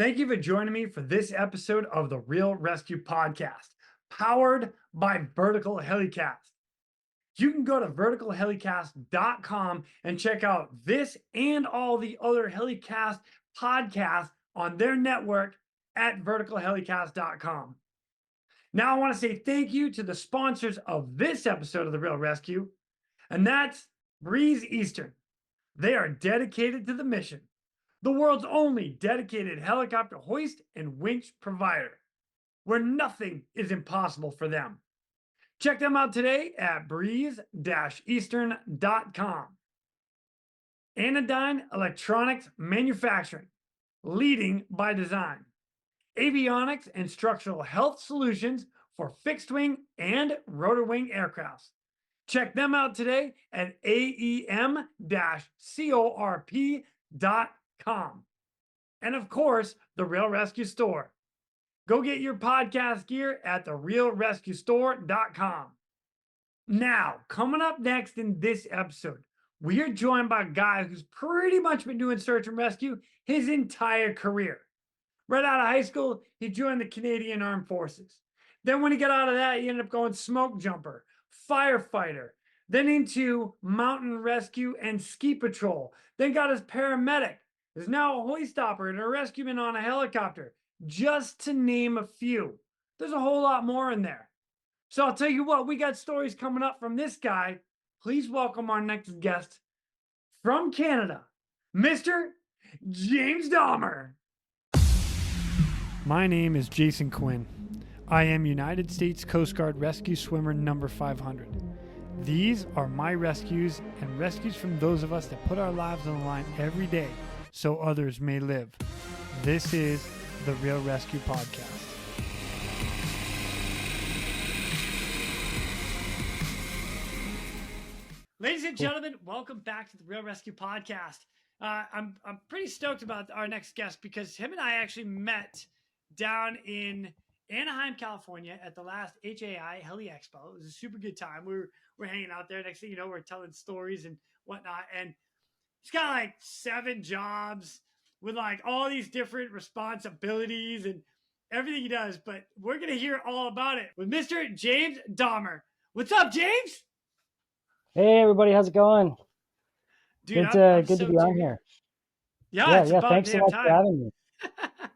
Thank you for joining me for this episode of the Real ResQ podcast, powered by Vertical Helicast. You can go to verticalhelicast.com and check out this and all the other Helicast podcasts on their network at verticalhelicast.com. Now, I want to say thank you to the sponsors of this episode of the Real ResQ, and that's Breeze Eastern. They are dedicated to the mission, the world's only dedicated helicopter hoist and winch provider, where nothing is impossible for them. Check them out today at breeze-eastern.com. Anodyne Electronics Manufacturing, leading by design. Avionics and structural health solutions for fixed wing and rotor wing aircrafts. Check them out today at aem-corp.com. And of course, the Real ResQ Store. Go get your podcast gear at therealresqstore.com. Now, coming up next in this episode, we are joined by a guy who's pretty much been doing search and rescue his entire career. Right out of high school, he joined the Canadian Armed Forces. Then when he got out of that, he ended up going smoke jumper, firefighter, then into mountain rescue and ski patrol, then got his paramedic, is now a hoist operator and a rescueman on a helicopter, just to name a few. There's a whole lot more in there. So I'll tell you what, we got stories coming up from this guy. Please welcome our next guest from Canada, Mr. James Dahmer. My name is Jason Quinn. I am United States Coast Guard Rescue Swimmer number 500. These are my rescues and rescues from those of us that put our lives on the line every day so others may live. This is the Real ResQ podcast. Ladies and gentlemen, welcome back to the Real ResQ podcast. I'm pretty stoked about our next guest because him and I actually met down in Anaheim, California at the last HAI Heli Expo. It was a super good time. We're hanging out there. Next thing you know, we're telling stories and whatnot. And he's got like 7 jobs with like all these different responsibilities and everything he does. But we're going to hear all about it with Mr. James Dahmer. What's up, James? Hey, everybody. How's it going? Dude, good to be on here. Yeah, it's about thanks so much time. for having me.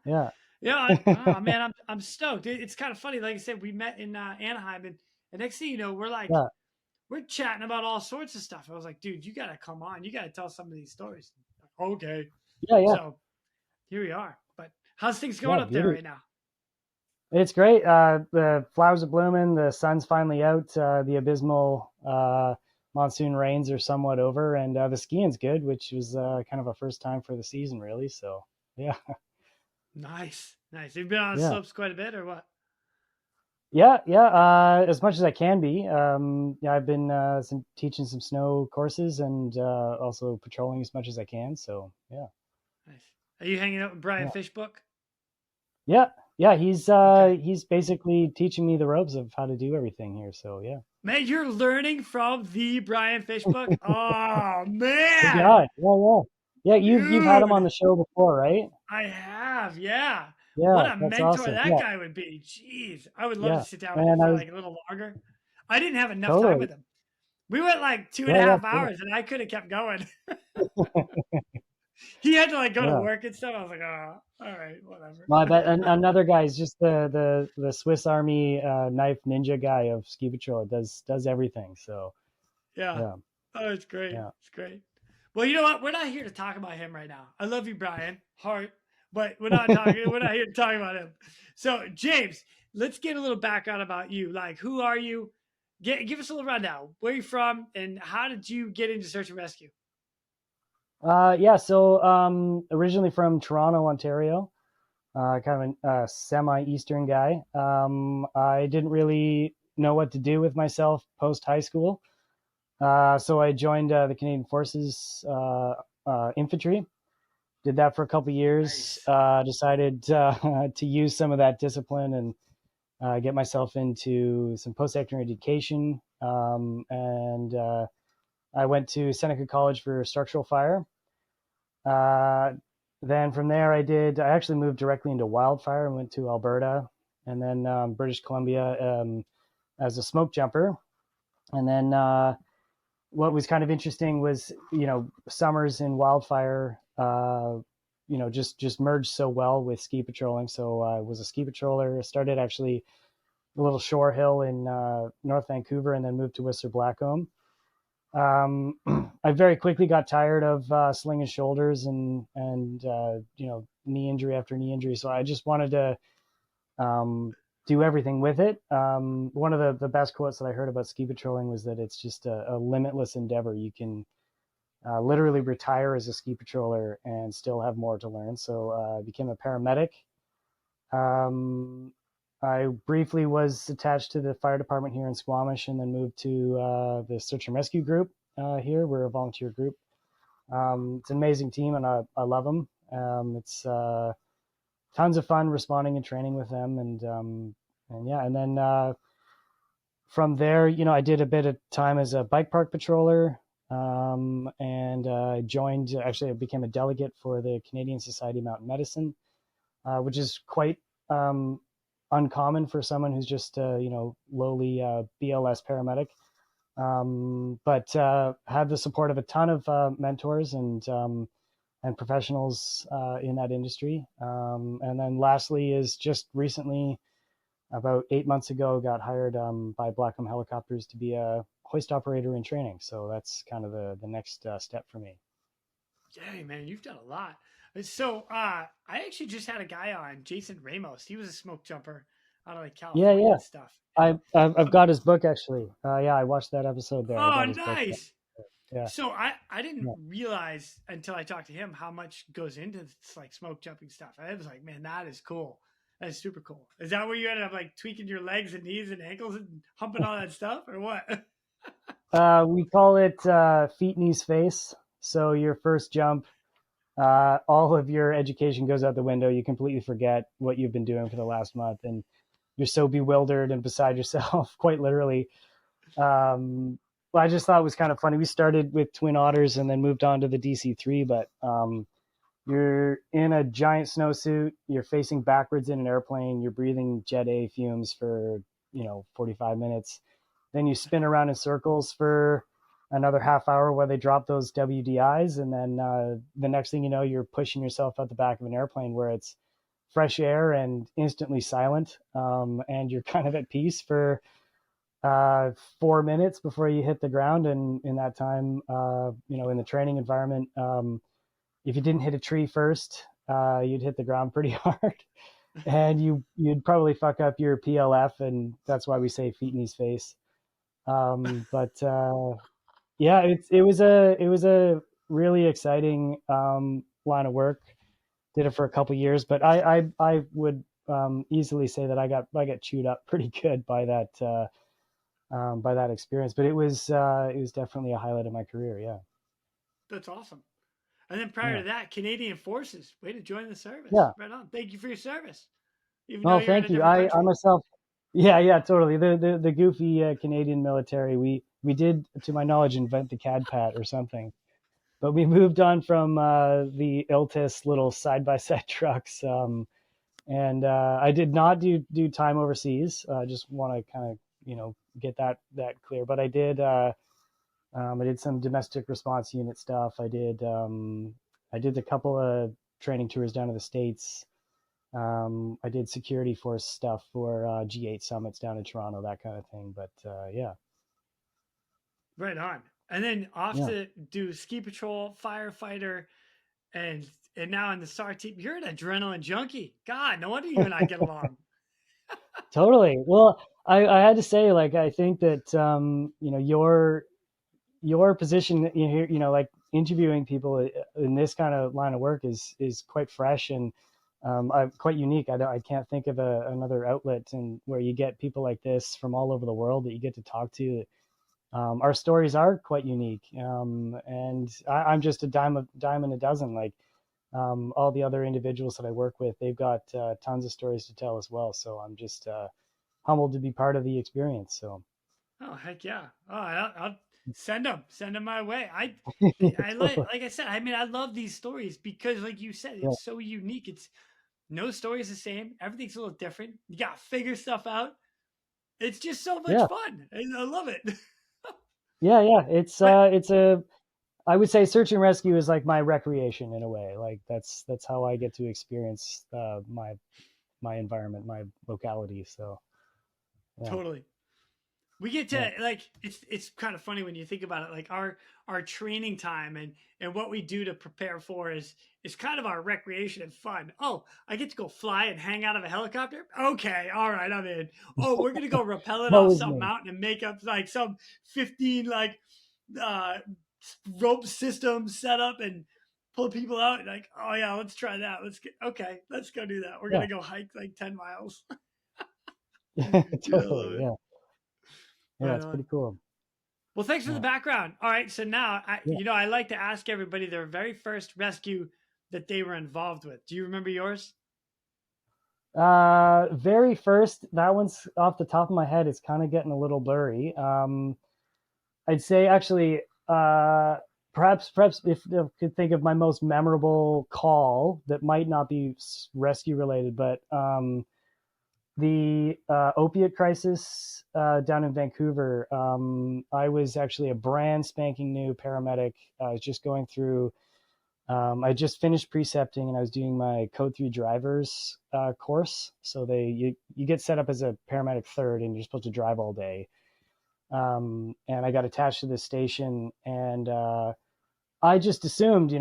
Yeah. Yeah, man, I'm stoked. It's kind of funny. Like I said, we met in Anaheim, and next thing you know, we're chatting about all sorts of stuff. I was like, dude, you got to come on. You got to tell some of these stories. Like, okay. Yeah. So here we are. But how's things going up there right now? It's great. The flowers are blooming. The sun's finally out. The abysmal monsoon rains are somewhat over, and the skiing's good, which was kind of a first time for the season, really. So, yeah. Nice. You've been on the slopes quite a bit, or what? Yeah. As much as I can be. I've been teaching some snow courses and also patrolling as much as I can. So, yeah. Nice. Are you hanging out with Brian Fishbook? Yeah. He's basically teaching me the ropes of how to do everything here. So, yeah. Man, you're learning from the Brian Fishbook. Oh man. Yeah. Yeah, you've had him on the show before, right? I have, yeah. Yeah, what a mentor awesome. that guy would be. Jeez, I would love to sit down with him for like a little longer. I didn't have enough time with him. We went like 2.5 hours, and I could have kept going. He had to like go to work and stuff. I was like, oh, all right, whatever. Well, another guy is just the Swiss Army knife ninja guy of ski patrol. It does everything. So yeah. Oh, it's great. Yeah. It's great. Well, you know what? We're not here to talk about him right now. I love you, Brian. Heart. But we're not here to talk about him. So, James, let's get a little background about you. Like, who are you? Give us a little rundown. Where are you from, and how did you get into search and rescue? So originally from Toronto, Ontario, kind of a semi-Eastern guy. I didn't really know what to do with myself post high school. So I joined the Canadian Forces infantry. Did that for a couple of years. Nice. Decided to use some of that discipline and get myself into some post-secondary education. And I went to Seneca College for structural fire. then from there, I actually moved directly into wildfire and went to Alberta and then British Columbia as a smoke jumper. And then what was kind of interesting was, summers in wildfire, just merged so well with ski patrolling. So I was a ski patroller. I started actually a little shore hill in North Vancouver and then moved to Whistler Blackcomb. I very quickly got tired of slinging shoulders and knee injury after knee injury. So I just wanted to do everything with it. One of the best quotes that I heard about ski patrolling was that it's just a limitless endeavor. You can literally retire as a ski patroller and still have more to learn. So I became a paramedic. I briefly was attached to the fire department here in Squamish and then moved to the search and rescue group here. We're a volunteer group. It's an amazing team and I love them. It's tons of fun responding and training with them. And then from there, I did a bit of time as a bike park patroller and I became a delegate for the Canadian Society of Mountain Medicine, which is quite uncommon for someone who's just lowly BLS paramedic, but had the support of a ton of mentors and professionals in that industry. And then lastly is just recently, about 8 months ago, got hired by Blackcomb Helicopters to be a hoist operator in training. So that's kind of the next step for me. Dang, man, you've done a lot. So I actually just had a guy on, Jason Ramos. He was a smoke jumper out of like California and stuff. I've got his book actually. I watched that episode there. Oh, nice. Yeah. So I didn't realize until I talked to him how much goes into this, like smoke jumping stuff. I was like, man, that is cool. That is super cool. Is that where you ended up like tweaking your legs and knees and ankles and humping all that stuff, or what? We call it feet, knees, face. So your first jump, all of your education goes out the window. You completely forget what you've been doing for the last month, and you're so bewildered and beside yourself, quite literally. I just thought it was kind of funny. We started with Twin Otters and then moved on to the DC-3, but you're in a giant snowsuit. You're facing backwards in an airplane. You're breathing Jet A fumes for 45 minutes. Then you spin around in circles for another half hour while they drop those WDIs. And then the next thing you know, you're pushing yourself out the back of an airplane where it's fresh air and instantly silent. And you're kind of at peace for 4 minutes before you hit the ground. And in that time, in the training environment, if you didn't hit a tree first, you'd hit the ground pretty hard. And you'd probably fuck up your PLF. And that's why we say feet, knees, face. It was a really exciting line of work. Did it for a couple years, but I would easily say that I got chewed up pretty good by that experience. But it was definitely a highlight of my career. Yeah, that's awesome. And then prior to that, Canadian Forces. Way to join the service. Yeah, right on. Thank you for your service. Thank you. I myself. Yeah, totally. The goofy Canadian military. We did, to my knowledge, invent the CAD-PAT or something, but we moved on from the ILTIS little side-by-side trucks. And I did not do time overseas. I just want to kind of get that clear. But I did some domestic response unit stuff. I did a couple of training tours down to the States. I did security force stuff for G8 summits down in Toronto, that kind of thing. But yeah. Right on. And then off to do ski patrol, firefighter, and now in the SAR team. You're an adrenaline junkie. God, no wonder you and I get along. Totally. Well, I had to say, like, I think that your position here, like interviewing people in this kind of line of work is quite fresh and quite unique. I can't think of another outlet and where you get people like this from all over the world that you get to talk to. Our stories are quite unique, and I'm just a dime in a dozen. Like all the other individuals that I work with, they've got tons of stories to tell as well. So I'm just humbled to be part of the experience. So. Oh heck yeah! Oh, Send them my way. I Totally. like I said, I mean, I love these stories because, like you said, Yeah. it's so unique. It's no story is the same. Everything's a little different. You got to figure stuff out. It's just so much Yeah. fun. I love it. Yeah. Yeah. But It's a, I would say search and rescue is like my recreation in a way. Like that's how I get to experience my environment, my locality. So yeah, totally. We get yeah, to like it's kind of funny when you think about it. Like our training time and what we do to prepare for is kind of our recreation and fun. Oh, I get to go fly and hang out of a helicopter. Okay, all right, I'm in. Oh, we're gonna go rappelling off always some me. mountain and make up like some 15 like uh rope system set up and pull people out. Like, oh yeah, let's try that. Let's go do that. We're Yeah, gonna go hike like 10 miles. Yeah, I love totally. it. Yeah, yeah, Right it's pretty on. cool. Well, thanks for the Yeah, background. All right, so now yeah. I like to ask everybody their very first rescue that they were involved with. Do you remember yours? Very first, that one's off the top of my head. It's kind of getting a little blurry. I'd say actually, perhaps if I could think of my most memorable call that might not be rescue related, but the opiate crisis down in Vancouver. I was actually a brand spanking new paramedic. I was just going through. I just finished precepting and I was doing my Code 3 drivers course. So you get set up as a paramedic third and you're supposed to drive all day. And I got attached to this station and I just assumed,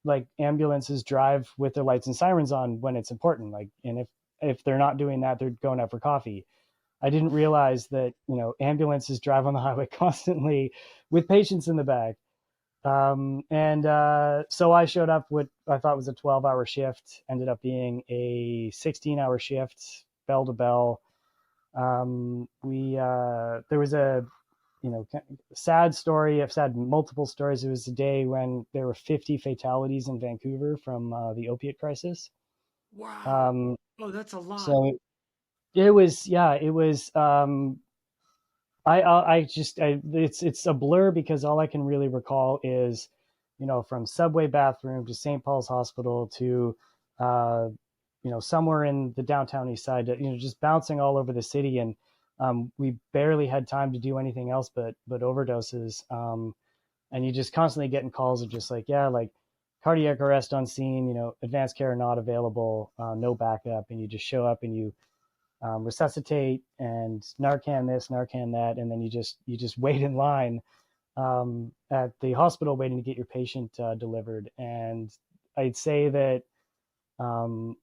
like ambulances drive with their lights and sirens on when it's important. Like, and if they're not doing that, they're going out for coffee. I didn't realize that, ambulances drive on the highway constantly with patients in the back. And so I showed up what I thought was a 12-hour shift, ended up being a 16-hour shift, bell to bell. There was a, sad story. I've had multiple stories. It was a day when there were 50 fatalities in Vancouver from the opiate crisis. Wow. Um, Oh, that's a lot. so it was, yeah, it was. It's a blur because all I can really recall is, from subway bathroom to St. Paul's Hospital to, uh, somewhere in the downtown east side, just bouncing all over the city. And we barely had time to do anything else but overdoses. And you just constantly getting calls of just like, yeah, like cardiac arrest on scene, advanced care not available, no backup. And you just show up and you resuscitate and Narcan this, Narcan that, and then you just wait in line at the hospital waiting to get your patient delivered. And I'd say that um,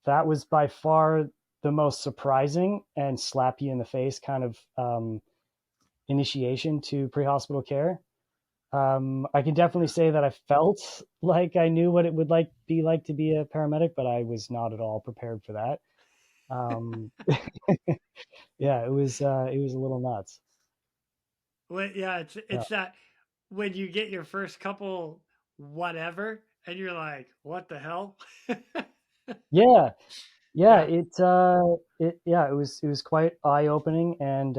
that was by far the most surprising and slap you in the face kind of initiation to pre-hospital care. I can definitely say that I felt like I knew what it would be like to be a paramedic, but I was not at all prepared for that. Um, yeah, it was a little nuts. Well, yeah, Yeah, it's that when you get your first couple whatever and you're like, what the hell? yeah, yeah. Yeah. It was quite eye opening, and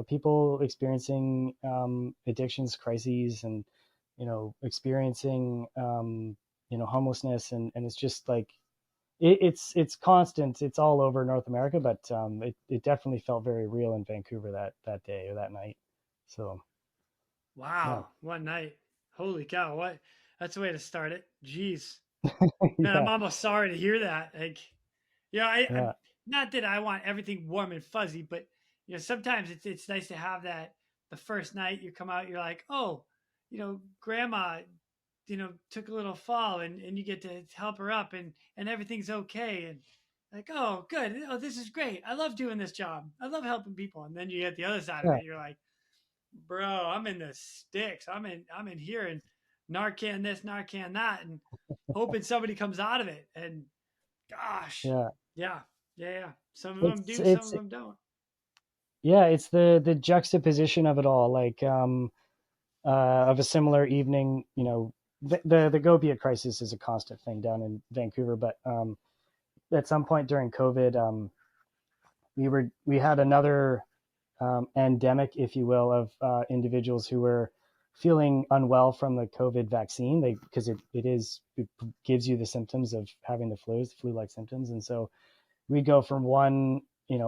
people experiencing addictions crises, and experiencing homelessness, and it's just like it's constant. It's all over North America, but it definitely felt very real in Vancouver that day or that night. So yeah, Wow. One night. Holy cow. What? That's the way to start it. Jeez. Man, I'm yeah, almost sorry to hear that. Like, yeah, I'm yeah, not that I want everything warm and fuzzy, but sometimes it's nice to have that the first night you come out, you're like, oh, grandma, took a little fall and you get to help her up and everything's okay. And like, oh, good. Oh, this is great. I love doing this job. I love helping people. And then you get the other side of yeah, it. You're like, bro, I'm in the sticks. I'm in here and Narcan this, Narcan that, and hoping somebody comes out of it. And gosh, yeah. yeah, yeah, yeah. Some of them It's do, some it's of them don't. yeah, it's the juxtaposition of it all. Like of a similar evening, the Gobia crisis is a constant thing down in Vancouver, but at some point during COVID, we had another endemic, if you will, of individuals who were feeling unwell from the COVID vaccine, because it gives you the symptoms of having the flu-like symptoms. And so we go from one,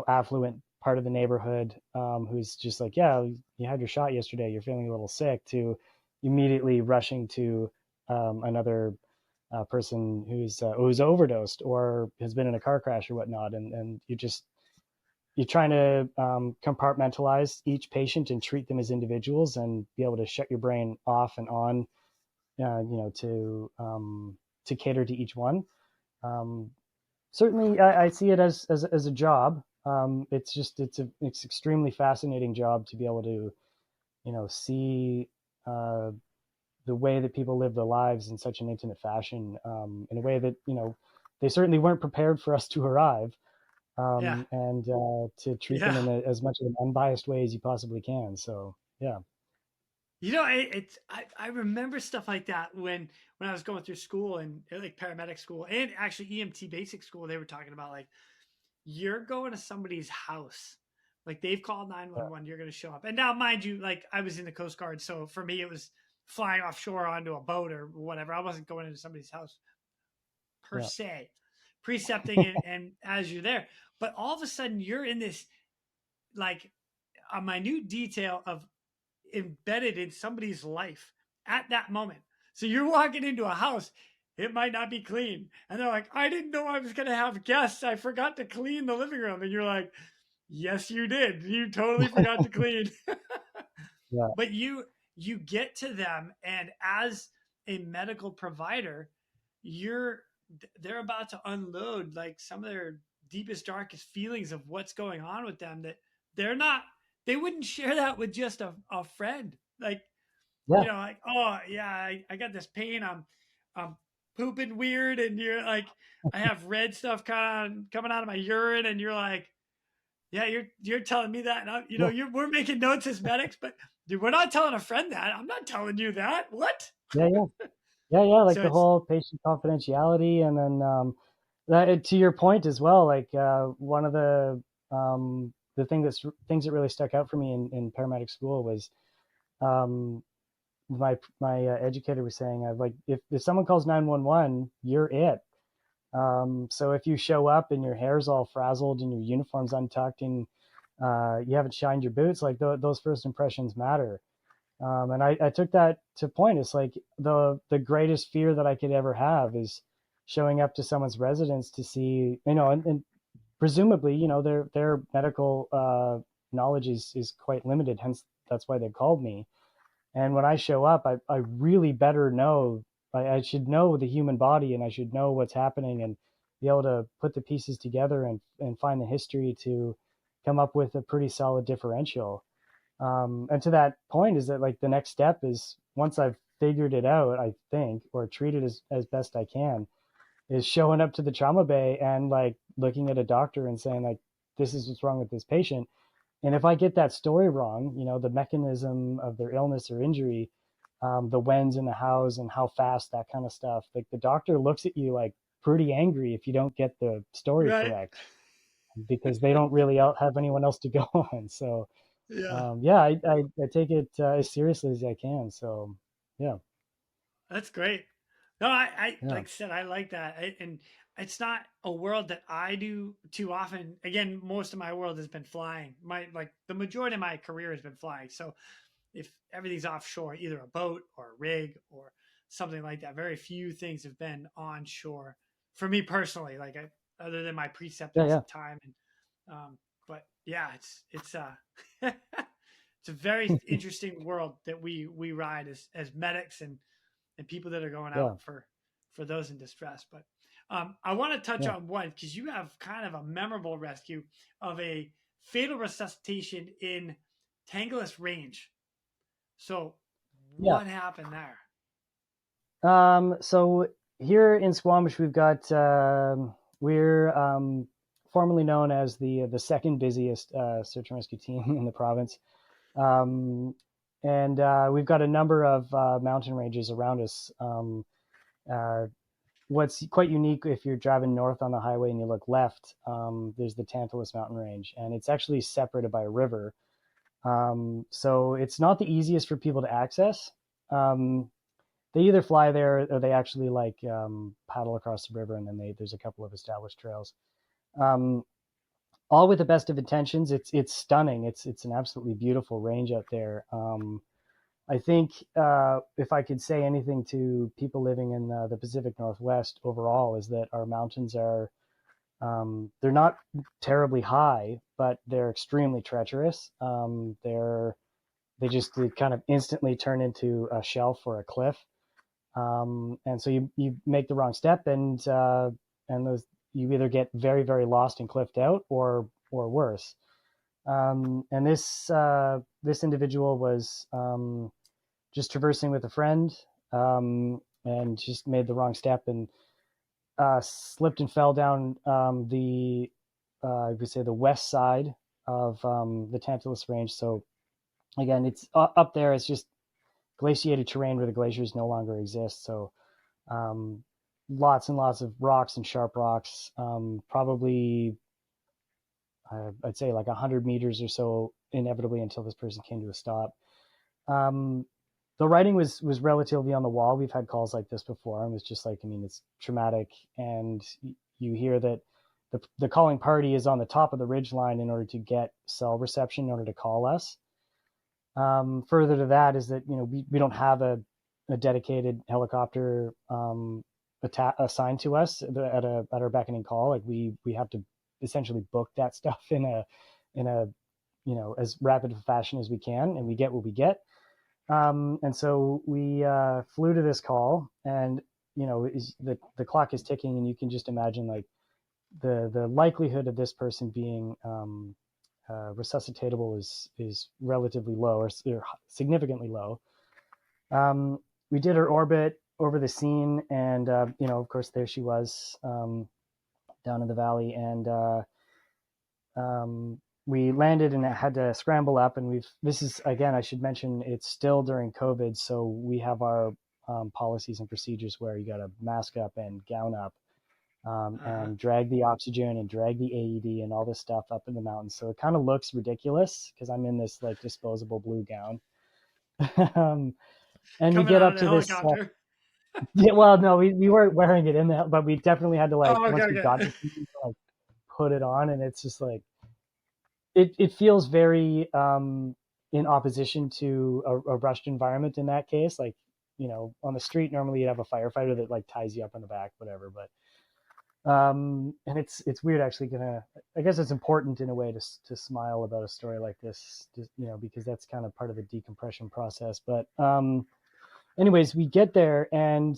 affluent part of the neighborhood who's just like, yeah, you had your shot yesterday, you're feeling a little sick, to immediately rushing to another person who's overdosed or has been in a car crash or whatnot. And you're trying to compartmentalize each patient and treat them as individuals and be able to shut your brain off and on, to cater to each one. Certainly, I see it as a job. It's extremely fascinating job to be able to, see the way that people live their lives in such an intimate fashion, in a way that they certainly weren't prepared for us to arrive. Yeah. And to treat them Yeah. in as much of an unbiased way as you possibly can. So yeah. I remember stuff like that when I was going through school and like paramedic school and actually EMT basic school. They were talking about like you're going to somebody's house, like they've called 911. You're going to show up. And now, mind you, like I was in the Coast Guard, so for me it was flying offshore onto a boat or whatever. I wasn't going into somebody's house per Yeah. se, precepting and as you're there. But all of a sudden you're in this like a minute detail of embedded in somebody's life at that moment. So you're walking into a house, it might not be clean. And they're like, I didn't know I was going to have guests. I forgot to clean the living room. And you're like, yes, you did. You totally forgot to clean. Yeah. But you get to them, and as a medical provider, you're they're about to unload like some of their deepest darkest feelings of what's going on with them that they're not they wouldn't share that with just a friend, like Yeah. like, oh yeah, I got this pain, I'm pooping weird, and you're like, I have red stuff coming out of my urine, and you're like, yeah, you're telling me that, and Yeah. we're making notes as medics, but dude, we're not telling a friend that. I'm not telling you that. What? Yeah. Yeah. Yeah. Yeah. Like So the it's whole patient confidentiality. And then that, to your point as well, like one of the things that really stuck out for me in paramedic school was um, my educator was saying, like, if someone calls 911, you're it. So if you show up and your hair's all frazzled and your uniform's untucked and you haven't shined your boots, like those first impressions matter. And I took that to point. It's like the greatest fear that I could ever have is showing up to someone's residence to see, and presumably, their medical knowledge is quite limited. Hence, that's why they called me. And when I show up, I really better know. I should know the human body, and I should know what's happening, and be able to put the pieces together and find the history to come up with a pretty solid differential. And to that point is that, like, the next step is, once I've figured it out, I think, or treated as best I can, is showing up to the trauma bay and like looking at a doctor and saying, like, this is what's wrong with this patient. And if I get that story wrong, the mechanism of their illness or injury, the whens and the hows and how fast, that kind of stuff, like the doctor looks at you like pretty angry if you don't get the story right. correct, because they don't really have anyone else to go on. So Yeah. yeah, I take it as seriously as I can. So yeah. That's great. No, I Yeah. like I said, I like that. And it's not a world that I do too often. Again, most of my world has been flying. The majority of my career has been flying. So if everything's offshore, either a boat or a rig or something like that, very few things have been onshore for me personally. Other than my Yeah. precepting Yeah. time, and but yeah, it's it's a very interesting world that we ride as medics and people that are going Yeah. out for those in distress. But I want to touch Yeah. on one because you have kind of a memorable rescue of a fatal resuscitation in Tantalus Range. So Yeah. what happened there? So here in Squamish, we've got we're formerly known as the second busiest search and rescue team in the province, um, and we've got a number of mountain ranges around us. Uh, what's quite unique, if you're driving north on the highway and you look left, there's the Tantalus Mountain Range, and it's actually separated by a river. So it's not the easiest for people to access. They either fly there or they actually like paddle across the river, and then there's a couple of established trails. Um, all with the best of intentions. It's stunning. It's an absolutely beautiful range out there. I think if I could say anything to people living in the Pacific Northwest overall, is that our mountains are they're not terribly high, but they're extremely treacherous. They kind of instantly turn into a shelf or a cliff. And so you make the wrong step, and those you either get very very lost and cliffed out, or worse. And this individual was just traversing with a friend, and just made the wrong step and slipped and fell down the I would say the west side of the Tantalus Range. So again, it's up there. It's just glaciated terrain where the glaciers no longer exist. So um, lots and lots of rocks and sharp rocks. Probably I'd say like 100 meters or so, inevitably, until this person came to a stop. Um, the writing was relatively on the wall. We've had calls like this before, and it's just like, I mean, it's traumatic, and you hear that the calling party is on the top of the ridge line in order to get cell reception, in order to call us. Further to that is that, we don't have a dedicated helicopter assigned to us at our beckoning call. Like we have to essentially book that stuff in a as rapid a fashion as we can, and we get what we get. And so we flew to this call, and the clock is ticking, and you can just imagine like the likelihood of this person being resuscitatable is relatively low, or significantly low. We did her orbit over the scene, and of course there she was, down in the valley, and we landed and had to scramble up. And this is, again, I should mention, it's still during COVID, so we have our policies and procedures where you got to mask up and gown up, and drag the oxygen and drag the AED and all this stuff up in the mountains. So it kind of looks ridiculous because I'm in this like disposable blue gown. And we Coming get out up of the to this. helicopter. Yeah, well, no, we weren't wearing it in there, but we definitely had to, like, Oh, okay, once we got okay. to like put it on, and it's just like it feels very in opposition to a rushed environment in that case. Like, on the street normally you'd have a firefighter that like ties you up on the back, whatever. But and it's weird actually. I guess it's important in a way to smile about a story like this, just, because that's kind of part of the decompression process. But anyways, we get there, and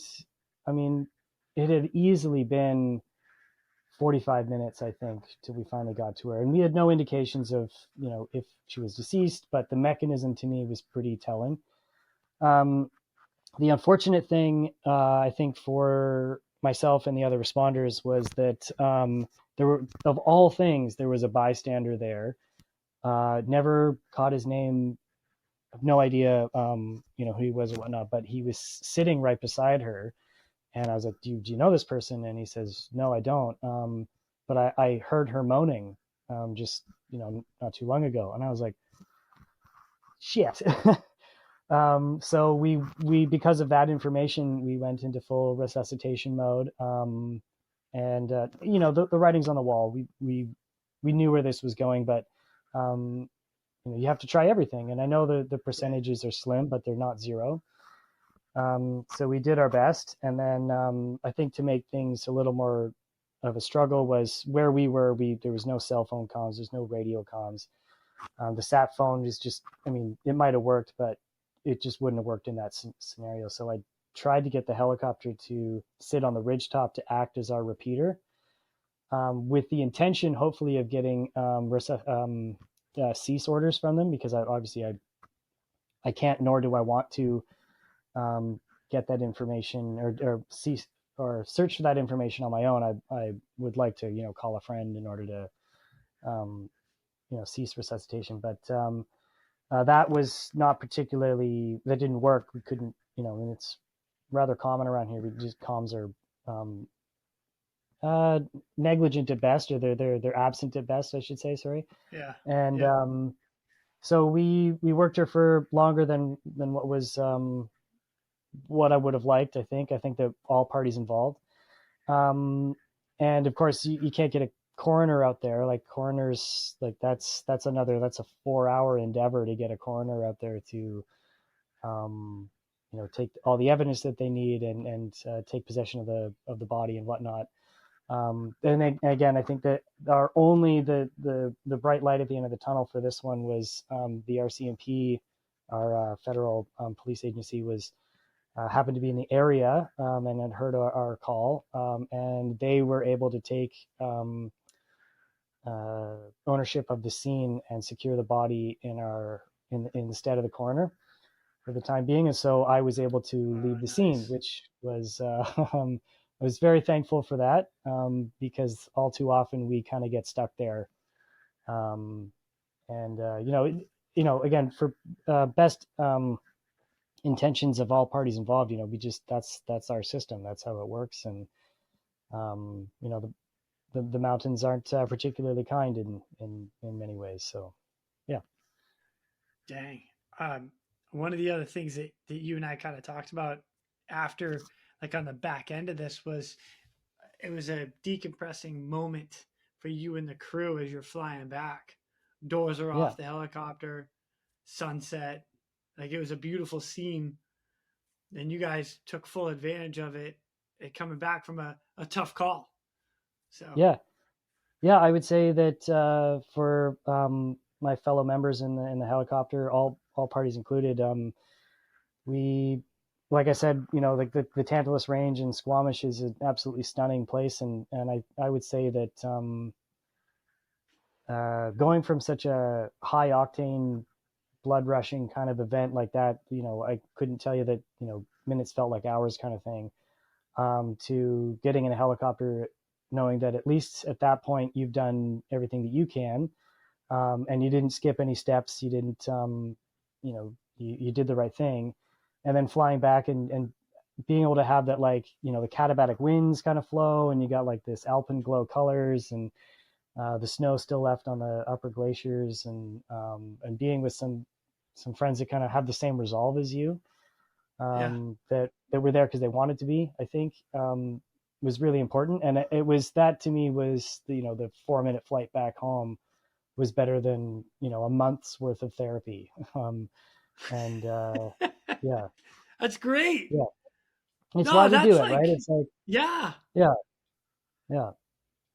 I mean, it had easily been 45 minutes, I think, till we finally got to her. And we had no indications of, if she was deceased, but the mechanism to me was pretty telling. Um, the unfortunate thing, I think, for myself and the other responders was that of all things, there was a bystander there. Never caught his name, no idea, who he was or whatnot, but he was sitting right beside her. And I was like, do you know this person? And he says, no, I don't. But I heard her moaning, just, not too long ago. And I was like, shit. So we, because of that information, we went into full resuscitation mode. And the writing's on the wall. We knew where this was going, but, you have to try everything. And I know the percentages are slim, but they're not zero. So we did our best. And then I think to make things a little more of a struggle was where we were. There was no cell phone comms. There's no radio comms. The sat phone is just, I mean, it might have worked, but it just wouldn't have worked in that scenario. So I tried to get the helicopter to sit on the ridgetop to act as our repeater, with the intention, hopefully, of getting cease orders from them, because I can't, nor do I want to get that information, or cease or search for that information on my own. I would like to, call a friend in order to, cease resuscitation. But that was not particularly, that didn't work. We couldn't, and it's rather common around here. Comms are negligent at best, or they're absent at best, I should say. Sorry. Yeah. And Yeah. So we worked her for longer than what was what I would have liked. I think that all parties involved. And of course, you can't get a coroner out there. Like coroners, like that's a 4-hour endeavor to get a coroner out there to, take all the evidence that they need and take possession of the body and whatnot. And then, again, I think that the bright light at the end of the tunnel for this one was the RCMP, our federal police agency, was happened to be in the area and had heard our call, and they were able to take ownership of the scene and secure the body in the stead of the coroner for the time being. And so I was able to leave the scene, which was I was very thankful for that, because all too often we kind of get stuck there. Again, for best intentions of all parties involved, we just, that's our system. That's how it works. And, the mountains aren't particularly kind in many ways. So, yeah. Dang. One of the other things that you and I kind of talked about after, like on the back end of this, was it was a decompressing moment for you and the crew as you're flying back. Doors are off the helicopter, sunset. Like, it was a beautiful scene. And you guys took full advantage of it, coming back from a tough call. So yeah, I would say that for my fellow members in the helicopter, all parties included, we, like I said, like the Tantalus Range in Squamish is an absolutely stunning place, and I would say that going from such a high octane, blood rushing kind of event like that, I couldn't tell you that minutes felt like hours kind of thing, to getting in a helicopter, knowing that at least at that point you've done everything that you can, and you didn't skip any steps, you didn't you did the right thing, and then flying back and being able to have that, like, the katabatic winds kind of flow, and you got like this alpenglow colors, and the snow still left on the upper glaciers, and being with some friends that kind of have the same resolve as you, that were there because they wanted to be, I think, was really important. And it was, that to me was the 4-minute flight back home was better than a month's worth of therapy. Yeah, that's great. Yeah, it's why we do it, right? It's like, yeah.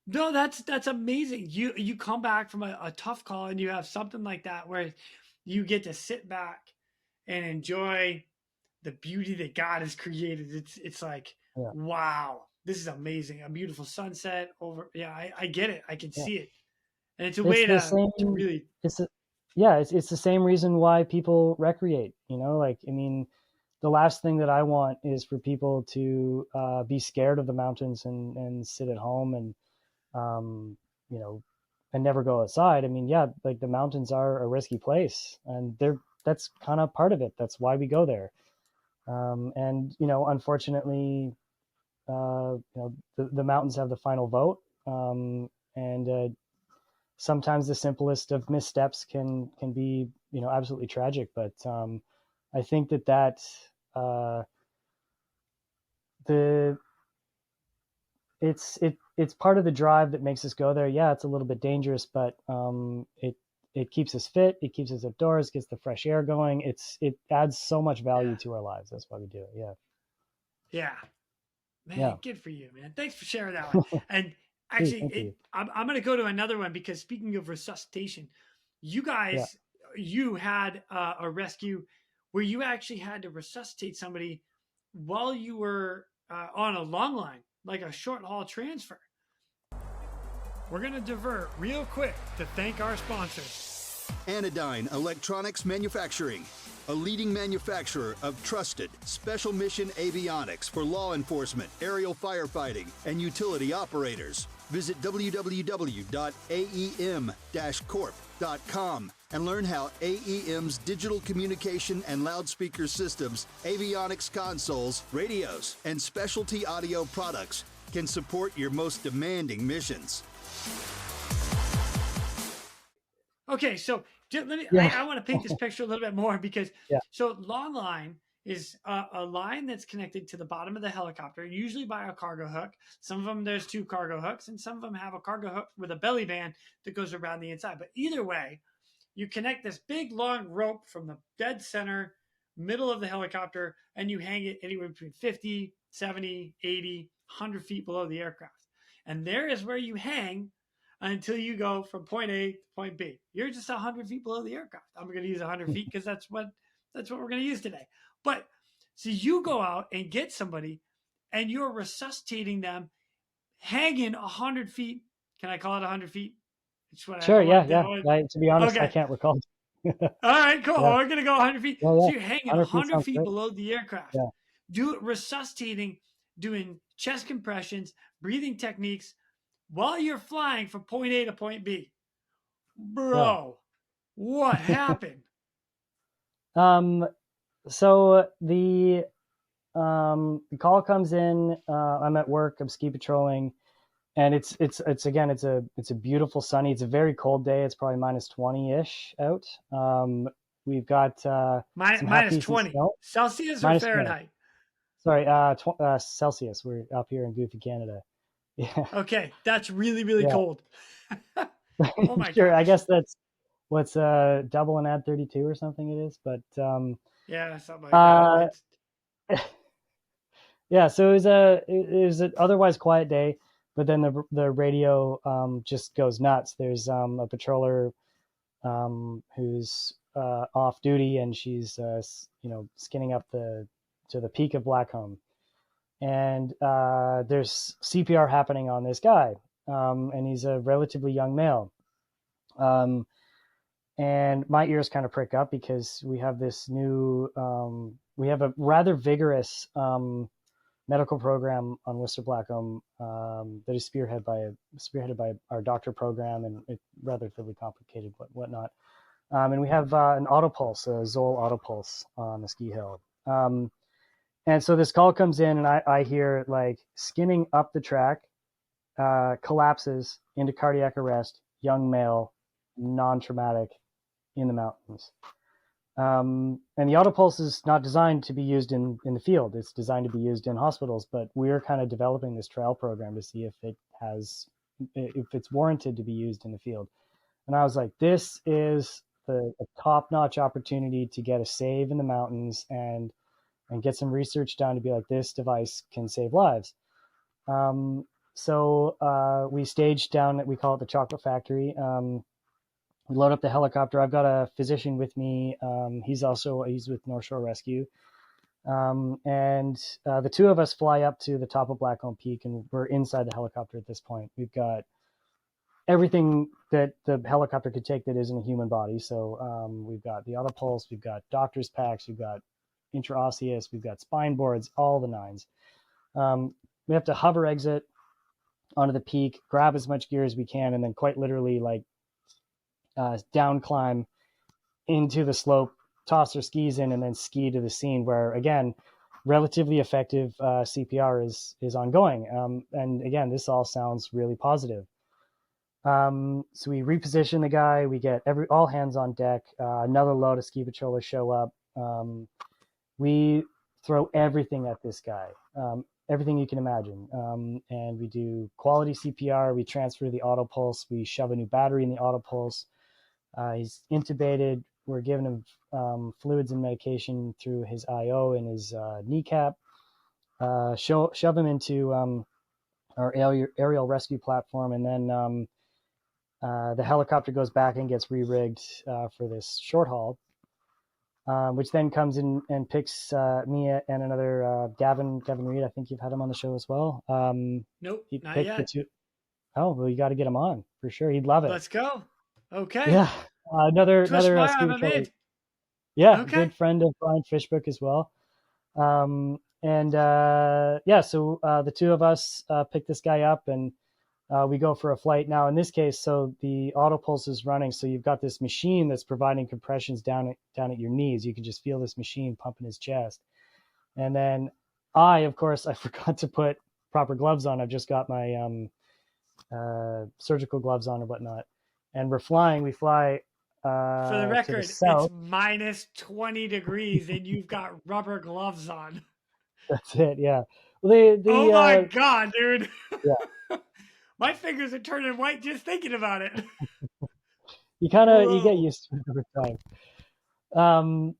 No, that's amazing. You come back from a tough call, and you have something like that where you get to sit back and enjoy the beauty that God has created. It's like, wow, this is amazing. A beautiful sunset over. Yeah, I get it. I can see it. And it's a way to really. It's the same reason why people recreate, like, I mean, the last thing that I want is for people to be scared of the mountains and sit at home and, and never go outside. I mean, yeah, like the mountains are a risky place, and that's kind of part of it. That's why we go there. And, unfortunately, the mountains have the final vote. And sometimes the simplest of missteps can be, absolutely tragic. But I think that it's part of the drive that makes us go there. Yeah, it's a little bit dangerous, but it keeps us fit. It keeps us outdoors, gets the fresh air going. It adds so much value to our lives. That's why we do it. Yeah. Yeah. Man, good for you, man. Thanks for sharing that one. And actually, I'm going to go to another one, because speaking of resuscitation, you guys, you had a rescue where you actually had to resuscitate somebody while you were on a long line, like a short haul transfer. We're going to divert real quick to thank our sponsors. Anodyne Electronics Manufacturing, a leading manufacturer of trusted special mission avionics for law enforcement, aerial firefighting, and utility operators. Visit www.aem-corp.com and learn how AEM's digital communication and loudspeaker systems, avionics consoles, radios, and specialty audio products can support your most demanding missions. Okay, so I want to paint this picture a little bit more because Yeah. so longline is a line that's connected to the bottom of the helicopter, usually by a cargo hook. Some of them there's 2 cargo hooks, and some of them have a cargo hook with a belly band that goes around the inside. But either way, you connect this big long rope from the dead center middle of the helicopter, and you hang it anywhere between 50, 70, 80, 100 feet below the aircraft. And there is where you hang until you go from point A to point B. You're just 100 feet below the aircraft. I'm going to use 100 feet because that's what we're going to use today. But so you go out and get somebody, and you're resuscitating them, hanging 100 feet. Can I call it 100 feet? Sure. Yeah. To be honest, okay. I can't recall. All right, cool. Yeah. We're going to go 100 feet. Yeah, yeah. So you're hanging 100 feet great. below the aircraft. Yeah. Resuscitating, doing chest compressions, breathing techniques while you're flying from point A to point B. Bro, what happened? So the call comes in. I'm at work. I'm ski patrolling, and it's a beautiful sunny. It's a very cold day. It's probably minus 20-ish out. We've got minus 20 Celsius or Fahrenheit? 20. Sorry, Celsius. We're up here in goofy Canada. Yeah. Okay, that's really cold. Oh my sure. gosh. I guess that's what's double and add 32 or something it is, but yeah, something like that. Yeah, so it was an otherwise quiet day, but then the radio just goes nuts. There's a patroller who's off duty, and she's skinning up to the peak of Blackcomb, and there's CPR happening on this guy, and he's a relatively young male. And my ears kind of prick up because we have this new, we have a rather vigorous medical program on Worcester Blackcomb that is spearheaded by our doctor program, and it's relatively complicated, but whatnot. And we have an autopulse, a Zoll autopulse on the ski hill. And so this call comes in, and I hear like skinning up the track, collapses into cardiac arrest, young male, non-traumatic, in the mountains. And the autopulse is not designed to be used in the field. It's designed to be used in hospitals, but we're kind of developing this trial program to see if it's warranted to be used in the field. And I was like, this is a top-notch opportunity to get a save in the mountains and get some research done to be like, this device can save lives. So we staged down, we call it the Chocolate Factory. We load up the helicopter. I've got a physician with me. He's with North Shore Rescue. And the two of us fly up to the top of Blackcomb Peak, and we're inside the helicopter at this point. We've got everything that the helicopter could take that isn't a human body. So we've got the autopulse, we've got doctor's packs, we've got intraosseous, we've got spine boards, all the nines. We have to hover exit onto the peak, grab as much gear as we can, and then quite literally down climb into the slope, toss our skis in, and then ski to the scene where, again, relatively effective CPR is ongoing. And again, this all sounds really positive. So we reposition the guy, we get all hands on deck, another load of ski patrollers show up. We throw everything at this guy, everything you can imagine. And we do quality CPR, we transfer the autopulse, we shove a new battery in the autopulse. He's intubated. We're giving him fluids and medication through his IO and his kneecap. Shove him into our aerial rescue platform, and then the helicopter goes back and gets re-rigged for this short haul, which then comes in and picks me and another Gavin Reed. I think you've had him on the show as well. Nope, not yet. Oh, well, you got to get him on for sure. He'd love it. Let's go. Okay. Yeah. Another ski patrol. Yeah. Okay. Good friend of Brian Fishbrook as well. So the two of us pick this guy up, and we go for a flight. Now, in this case, so the autopulse is running, so you've got this machine that's providing compressions down at your knees. You can just feel this machine pumping his chest. And then I forgot to put proper gloves on. I've just got my surgical gloves on and whatnot. And we're flying. We fly For the to the record, it's south. minus 20 degrees and you've got rubber gloves on. That's it. Yeah. Well, Oh my God, dude. yeah, My fingers are turning white just thinking about it. you get Bro. used to it over time.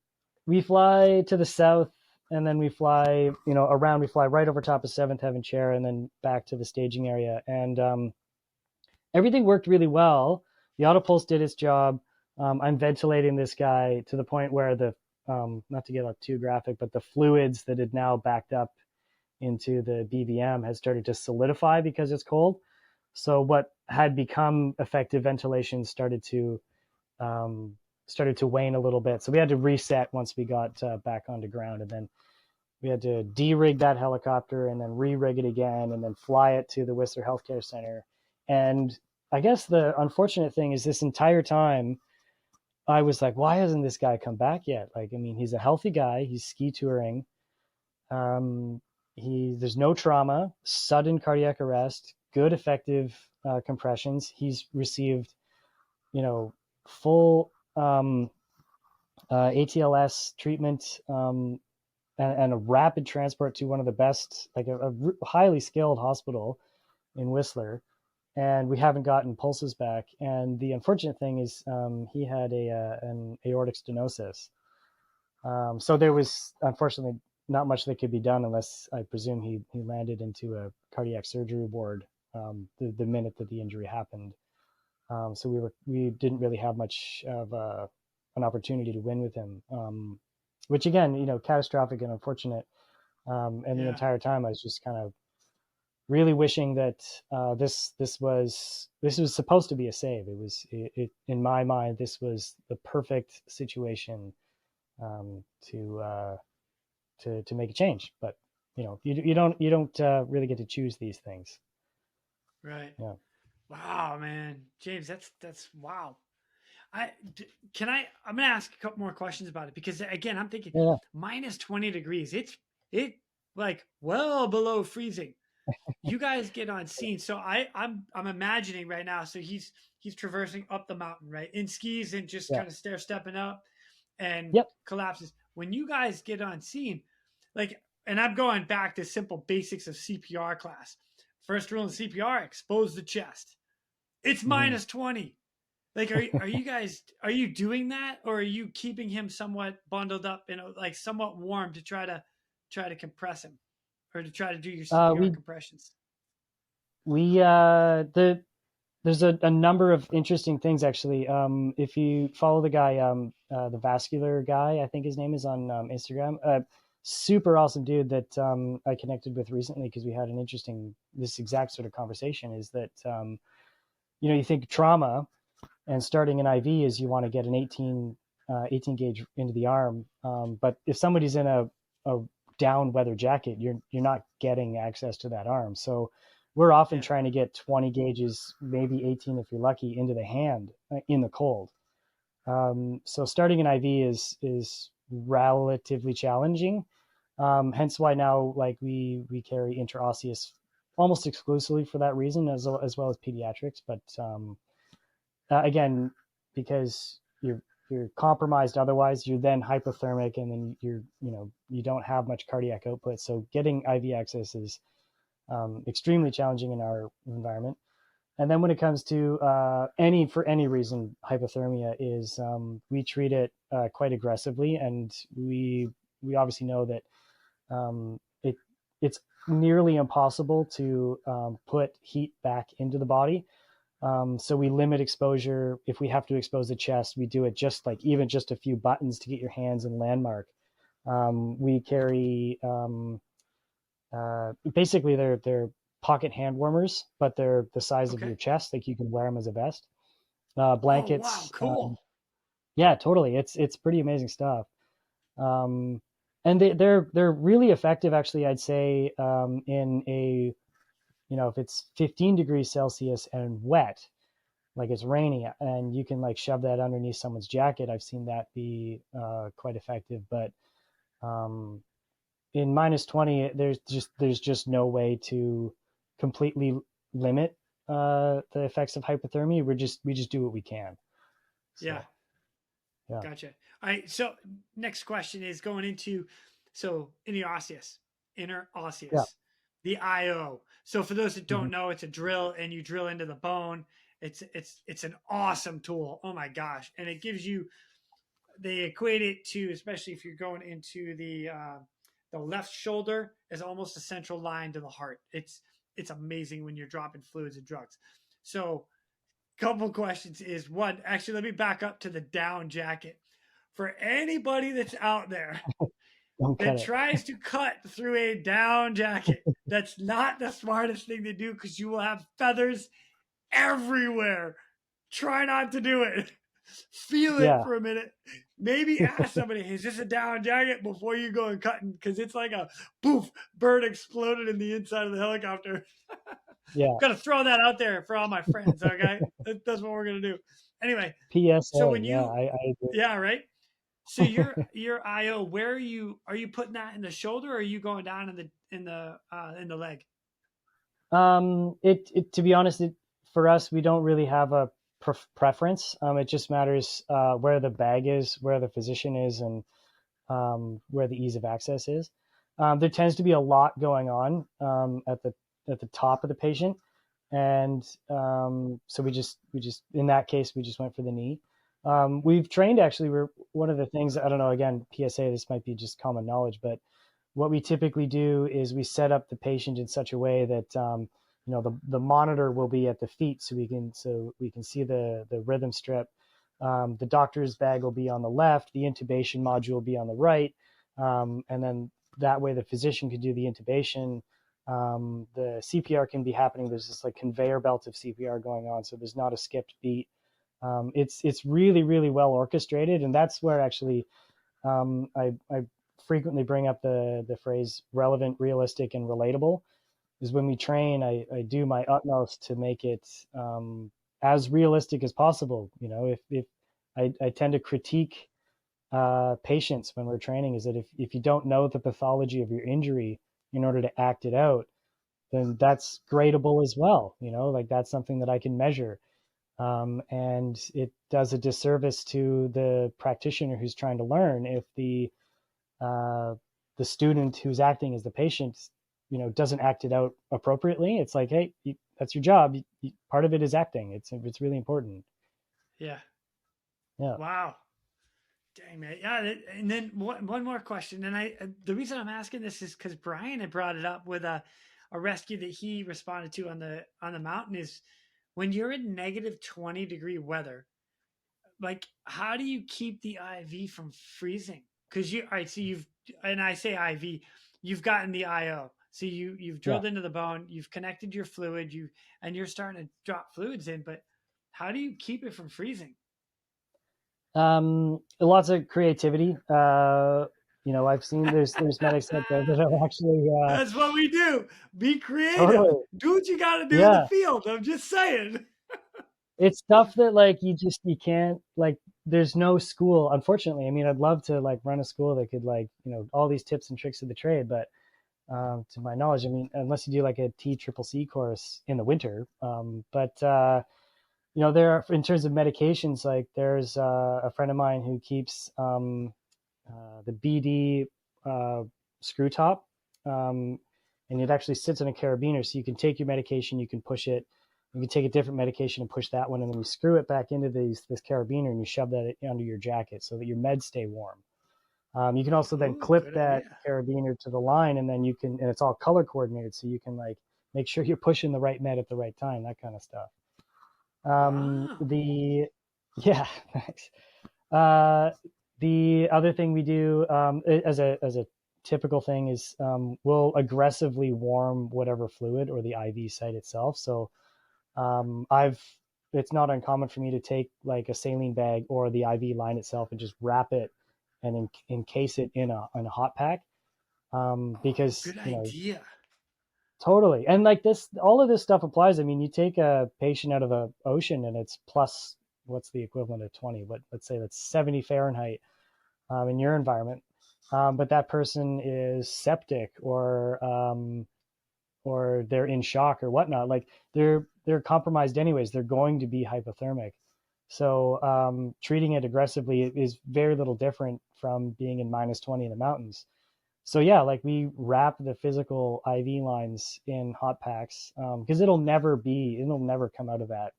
We fly to the south, and then we fly, around. We fly right over top of Seventh Heaven Chair, and then back to the staging area. And everything worked really well. The autopulse did its job. I'm ventilating this guy to the point where not to get too graphic, but the fluids that had now backed up into the BVM has started to solidify because it's cold. So what had become effective ventilation started to wane a little bit. So we had to reset once we got back onto ground, and then we had to de-rig that helicopter and then re-rig it again and then fly it to the Whistler Healthcare Center. And I guess the unfortunate thing is this entire time I was like, why hasn't this guy come back yet? Like, I mean, he's a healthy guy. He's ski touring. There's no trauma, sudden cardiac arrest, good effective compressions. He's received, full ATLS treatment and a rapid transport to one of the best, like a highly skilled hospital in Whistler. And we haven't gotten pulses back. And the unfortunate thing is he had an aortic stenosis. So there was unfortunately not much that could be done unless I presume he landed into a cardiac surgery ward the minute that the injury happened. So we didn't really have much of an opportunity to win with him, which again, catastrophic and unfortunate. And the entire time I was just kind of really wishing that this was supposed to be a save. It in my mind, this was the perfect situation to make a change. But you don't really get to choose these things. Right. Yeah. Wow, man. James, that's wow. I'm gonna ask a couple more questions about it because again, I'm thinking Yeah. minus 20 degrees. It like well below freezing. You guys get on scene. So I'm imagining right now. So he's traversing up the mountain, right? In skis and just Yeah. kind of stepping up and Yep. collapses. When you guys get on scene, like, and I'm going back to simple basics of CPR class. First rule in CPR, expose the chest. It's minus 20. Like, are you doing that, or are you keeping him somewhat bundled up, like somewhat warm to try to compress him, or to try to do your CPR compressions? There's a number of interesting things actually. If you follow the guy, the vascular guy, I think his name is on Instagram. Super awesome dude that I connected with recently because we had this exact sort of conversation. Is that you think trauma and starting an IV is you want to get an 18 gauge into the arm, but if somebody's in a down weather jacket, you're not getting access to that arm. So we're often trying to get 20 gauges, maybe 18 if you're lucky, into the hand in the cold. So starting an IV is relatively challenging. Hence why now, like we carry intraosseous almost exclusively for that reason, as well as pediatrics. But again, because you're compromised otherwise, you're then hypothermic, and then you don't have much cardiac output. So getting IV access is extremely challenging in our environment. And then when it comes to for any reason, hypothermia is we treat it quite aggressively, and we obviously know that it's nearly impossible to put heat back into the body. So we limit exposure. If we have to expose the chest, we do it just a few buttons to get your hands in landmark. We carry basically they're pocket hand warmers, but they're the size of your chest. Like you can wear them as a vest. Blankets. Oh, wow, cool. Yeah, totally. It's pretty amazing stuff. And they're really effective, actually. I'd say in a if it's 15 degrees Celsius and wet, like it's rainy, and you can like shove that underneath someone's jacket. I've seen that be quite effective. But in minus 20, there's just no way to completely limit the effects of hypothermia. We just do what we can. So. Yeah. Yeah. Gotcha. All right. So next question is going into intraosseous, Yeah. the IO. So for those that don't know, it's a drill and you drill into the bone. It's an awesome tool. Oh my gosh. And it gives you, they equate it to, especially if you're going into the left shoulder, as almost a central line to the heart. It's amazing when you're dropping fluids and drugs. So couple questions is one, actually, let me back up to the down jacket. For anybody that's out there Don't cut that it. tries to cut through a down jacket, that's not the smartest thing to do because you will have feathers everywhere. Try not to do it. Feel it Yeah. for a minute. Maybe ask somebody, is this a down jacket before you go and cutting? Because it's like a poof, bird exploded in the inside of the helicopter. Yeah. Got to throw that out there for all my friends. Okay, that's what we're gonna do. Anyway, so PSA. when Yeah. you, I agree. yeah, right. So your IO, where are you? Are you putting that in the shoulder, or are you going down in the leg? It to be honest, for us, we don't really have a preference. It just matters where the bag is, where the physician is, and where the ease of access is. There tends to be a lot going on at the top of the patient, and so we just in that case we just went for the knee. We've trained actually. We're one of the things, I don't know. Again, PSA. This might be just common knowledge, but what we typically do is we set up the patient in such a way that the monitor will be at the feet, so we can see the rhythm strip. The doctor's bag will be on the left, the intubation module will be on the right, and then that way the physician can do the intubation. The CPR can be happening. There's this like conveyor belt of CPR going on, so there's not a skipped beat. It's really, really well orchestrated, and that's where actually I frequently bring up the phrase relevant, realistic, and relatable. Is when we train, I do my utmost to make it as realistic as possible. If I tend to critique patients when we're training, is that if you don't know the pathology of your injury in order to act it out, then that's gradable as well. Like that's something that I can measure. And it does a disservice to the practitioner who's trying to learn if the student who's acting as the patient, doesn't act it out appropriately. It's like, hey, that's your job. Part of it is acting. It's really important. Yeah. Yeah. Wow. Dang, man. Yeah. And then one more question. And the reason I'm asking this is because Brian had brought it up with a rescue that he responded to on the mountain. Is when you're in negative 20-degree weather, like how do you keep the IV from freezing? Because all right, so and I say IV, you've gotten the IO. So you've Yeah. drilled into the bone, you've connected your fluid, and you're starting to drop fluids in, but how do you keep it from freezing? Lots of creativity. I've seen there's medics out there that are actually That's what we do. Be creative. totally. Do what you got to do in the Yeah. field. I'm just saying. It's stuff that like you can't, like, there's no school, unfortunately. I mean, I'd love to like run a school that could, like, all these tips and tricks of the trade, but to my knowledge, I mean, unless you do like a TCCC course in the winter. But there are, in terms of medications, like there's a friend of mine who keeps the BD screw top, and it actually sits on a carabiner, so you can take your medication, you can push it, you can take a different medication and push that one, and then you screw it back into this carabiner and you shove that under your jacket so that your meds stay warm. You can also then clip that carabiner to the line, and then and it's all color coordinated, so you can like make sure you're pushing the right med at the right time, that kind of stuff. Wow. Yeah, thanks. The other thing we do as a typical thing is we'll aggressively warm whatever fluid or the IV site itself. So it's not uncommon for me to take like a saline bag or the IV line itself and just wrap it and encase it in a hot pack, because Good idea. totally. And like this, all of this stuff applies. I mean, you take a patient out of the ocean and it's plus, what's the equivalent of 20? Let's say that's 70 Fahrenheit in your environment. But that person is septic or they're in shock or whatnot. Like they're compromised anyways. They're going to be hypothermic. So treating it aggressively is very little different from being in -20 in the mountains. So yeah, like we wrap the physical IV lines in hot packs because it'll never come out of that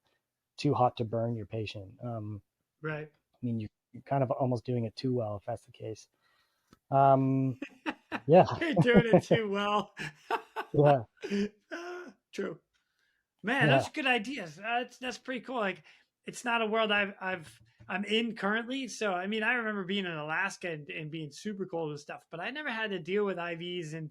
too hot to burn your patient. Right. I mean, you're kind of almost doing it too well if that's the case. Yeah, You're doing it too well. yeah, True. Man, yeah, those are good ideas. That's pretty cool. Like, it's not a world I'm in currently. So I mean, I remember being in Alaska and being super cold with stuff, but I never had to deal with IVs and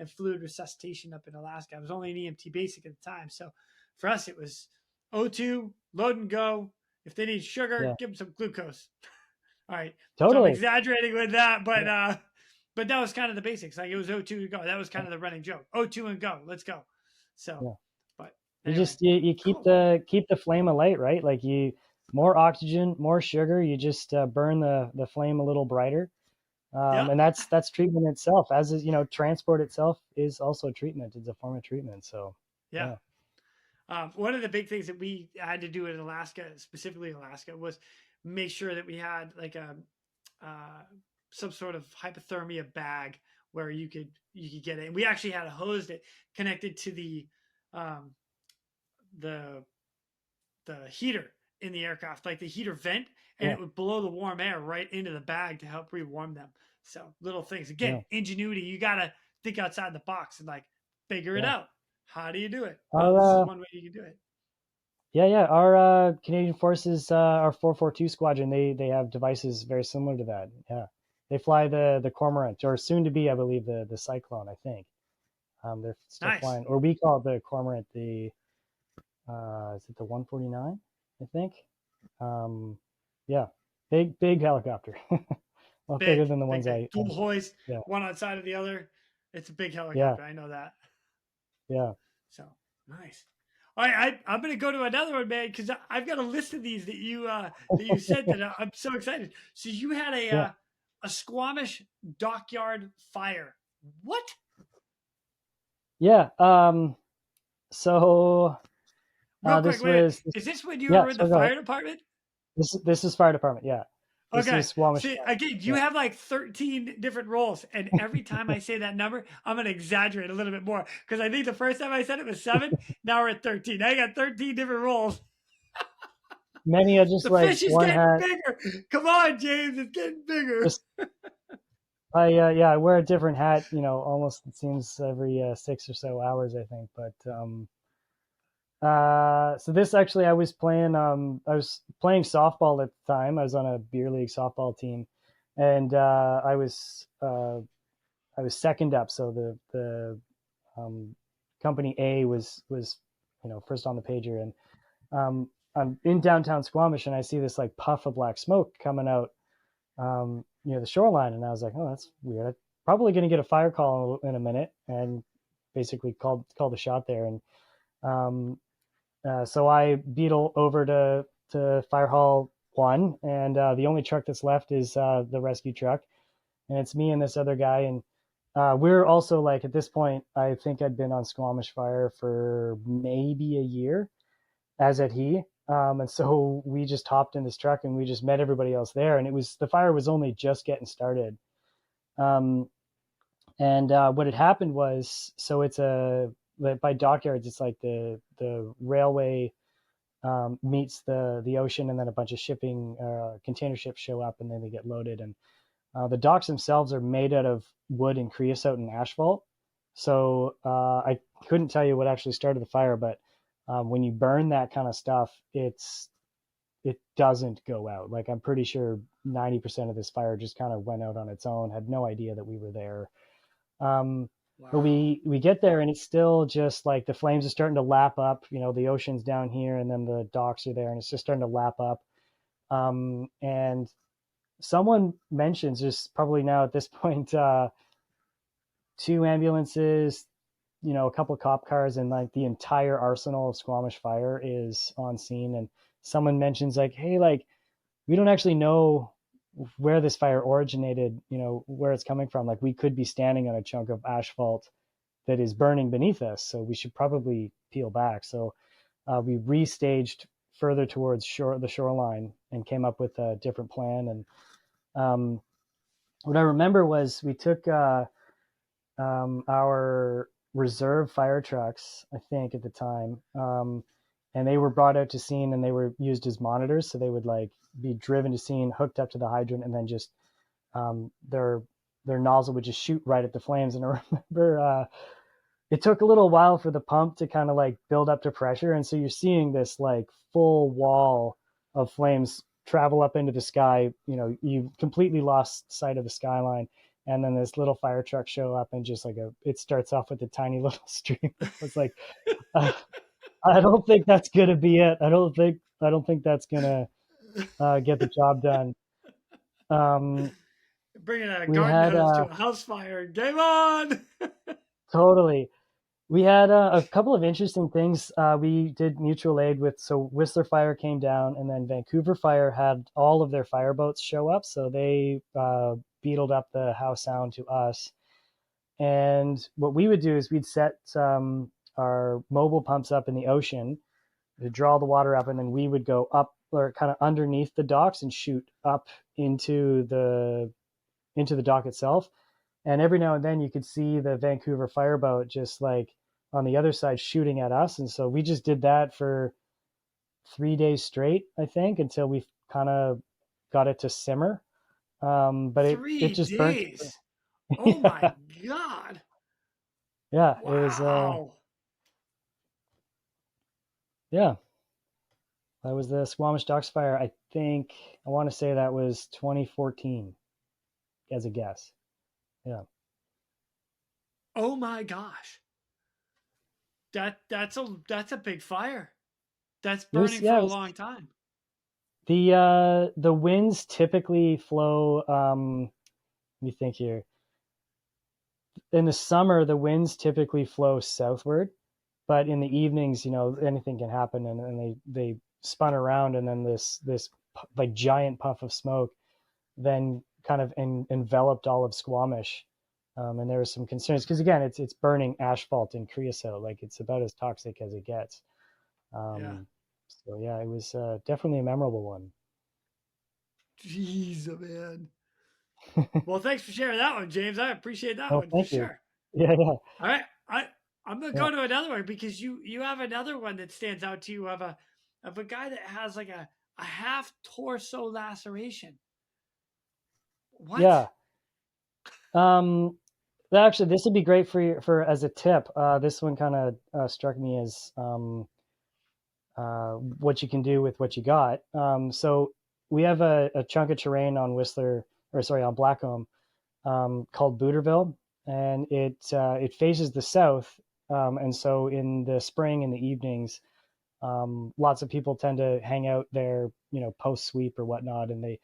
fluid resuscitation up in Alaska. I was only an EMT basic at the time, so for us it was O2, load and go. If they need sugar, yeah, give them some glucose. All right. So I'm totally. exaggerating with that, Yeah, but that was kind of the basics. Like it was O2 to go. That was kind of the running joke. O2 and go. Let's go. So, yeah. but You anyway, just you keep cool. the flame alight, right? Like you more oxygen, more sugar. You just burn the flame a little brighter, Yep. and that's treatment itself. As is, transport itself is also treatment. It's a form of treatment. So Yeah. yeah, One of the big things that we had to do in Alaska, specifically Alaska, was make sure that we had like a uh, some sort of hypothermia bag where you could get it. And we actually had a hose that connected to um, the the heater in the aircraft, like the heater vent, and yeah, it would blow the warm air right into the bag to help rewarm them. So little things. yeah, Again, ingenuity. You gotta think outside the box and like figure it yeah. out. How do you do it? Well, Our this is one way you can do it. yeah, our Canadian Forces, our 442 squadron, they have devices very similar to that. Yeah, they fly the Cormorant, or soon to be, I believe, the Cyclone. I think they're still Nice. flying, or we call it the Cormorant. The is it the 149? I think. Um, yeah, big helicopter. A lot bigger Big, than the big, ones big. I Dual hoist, yeah, one on side of the other. It's a big yeah, helicopter. I know that. yeah. So nice. All right, I'm gonna go to another one, man, because I've got a list of these that you said that I'm so excited. So you had Yeah, a Squamish dockyard fire. What? yeah. So Real quick, this wait. was Is this when you yeah. were in the So go ahead. fire department? This is fire department. Yeah, this Okay. is Squamish See, Fire. again, you Yeah. have like 13 different roles. And every time I say that number, I'm going to exaggerate a little bit more because I think the first time I said it was 7. Now we're at 13. I got 13 different roles. Many are just The like fish is one getting hat. bigger. Come on, James. It's getting bigger. Just I wear a different hat. Almost it seems every 6 or so hours, I think. But so this actually, I was playing softball at the time. I was on a beer league softball team, and I was second up. So the company A was first on the pager, and I'm in downtown Squamish, and I see this like puff of black smoke coming out near the shoreline, and I was like, oh, that's weird. I'm probably going to get a fire call in a minute, and basically called the shot there, and so I beetle over to Fire Hall 1, and the only truck that's left is the rescue truck, and it's me and this other guy, and we're also like at this point, I think I'd been on Squamish Fire for maybe a year, as had he. And so we just hopped in this truck and we just met everybody else there, and the fire was only just getting started. Um, and what had happened was, so it's by Dockyards, it's like the railway meets the ocean, and then a bunch of shipping container ships show up, and then they get loaded. And the docks themselves are made out of wood and creosote and asphalt. So I couldn't tell you what actually started the fire, but when you burn that kind of stuff, it doesn't go out. Like I'm pretty sure 90% of this fire just kind of went out on its own. Had no idea that we were there. But Wow. we get there, and it's still just like the flames are starting to lap up. The ocean's down here, and then the docks are there, and it's just starting to lap up. And someone mentions, just probably now at this point, 2 ambulances, a couple of cop cars, and like the entire arsenal of Squamish Fire is on scene. And someone mentions like, hey, like we don't actually know where this fire originated, where it's coming from. Like we could be standing on a chunk of asphalt that is burning beneath us, so we should probably peel back. So we restaged further towards the shoreline, and came up with a different plan. And what I remember was we took our reserve fire trucks, I think at the time, and they were brought out to scene, and they were used as monitors. So they would like be driven to scene, hooked up to the hydrant, and then just their nozzle would just shoot right at the flames. And I remember it took a little while for the pump to kind of like build up to pressure, and so you're seeing this like full wall of flames travel up into the sky. You completely lost sight of the skyline, and then this little fire truck show up, and just like it starts off with a tiny little stream. It's like I don't think that's gonna be it. I don't think that's gonna get the job done. Bringing a We garden had hose to a house fire. Game on! totally. We had a couple of interesting things. We did mutual aid so Whistler Fire came down, and then Vancouver Fire had all of their fireboats show up. So they beetled up the Howe Sound to us. And what we would do is we'd set our mobile pumps up in the ocean to draw the water up, and then we would go up or kind of underneath the docks and shoot up into the dock itself. And every now and then you could see the Vancouver fireboat just like on the other side shooting at us. And so we just did that for 3 days straight, I think, until we kind of got it to simmer. But it just burnt. Oh my God. Yeah, Wow. it was yeah. That was the Squamish Docks fire. I want to say that was 2014 as a guess. Yeah. Oh my gosh. That's a big fire. That's burning for a long time. The winds typically flow. Let me think here. In the summer, the winds typically flow southward, but in the evenings, anything can happen, and they spun around, and then this like giant puff of smoke then kind of enveloped all of Squamish. And there were some concerns because again, it's burning asphalt and creosote, like it's about as toxic as it gets. So yeah, it was definitely a memorable one. Jeez, man. Well, thanks for sharing that one, James. I appreciate that one for sure. Yeah. All right, I'm gonna go to another one because you have another one that stands out to you of a guy that has like a half torso laceration. What? Yeah. Actually, this would be great for as a tip. This one kind of struck me as what you can do with what you got. So we have a chunk of terrain on on Blackcomb called Booterville, and it faces the south. And so in the spring, in the evenings, lots of people tend to hang out there, post sweep or whatnot, and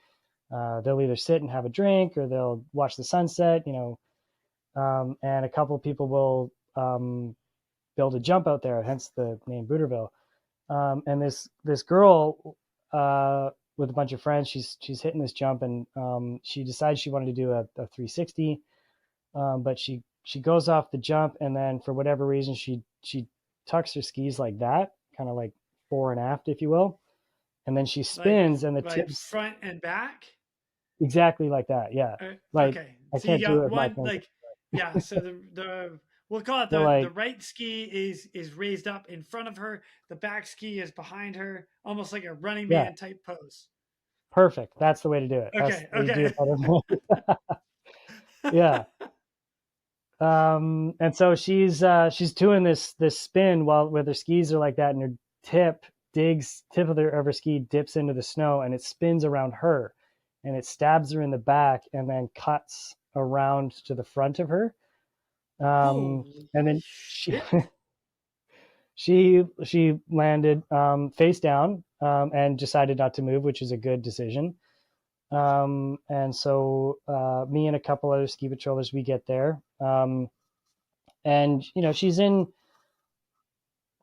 they'll either sit and have a drink or they'll watch the sunset, and a couple of people will build a jump out there, hence the name Booterville. And this girl with a bunch of friends, she's hitting this jump, and she decides she wanted to do a 360, but she goes off the jump, and then for whatever reason she tucks her skis like that, kind of like fore and aft, if you will, and then she spins, and the tips front and back. Exactly like that, yeah. Okay, I so can't you do got it. one yeah. So the we'll call it the right ski is raised up in front of her. The back ski is behind her, almost like a running man type pose. Perfect. That's the way to do it. Okay. Do it yeah. And so she's doing this spin with her skis are like that, and her tip of her ski dips into the snow, and it spins around her, and it stabs her in the back, and then cuts around to the front of her. And then she landed face down and decided not to move, which is a good decision. And so me and a couple other ski patrollers, we get there, and she's in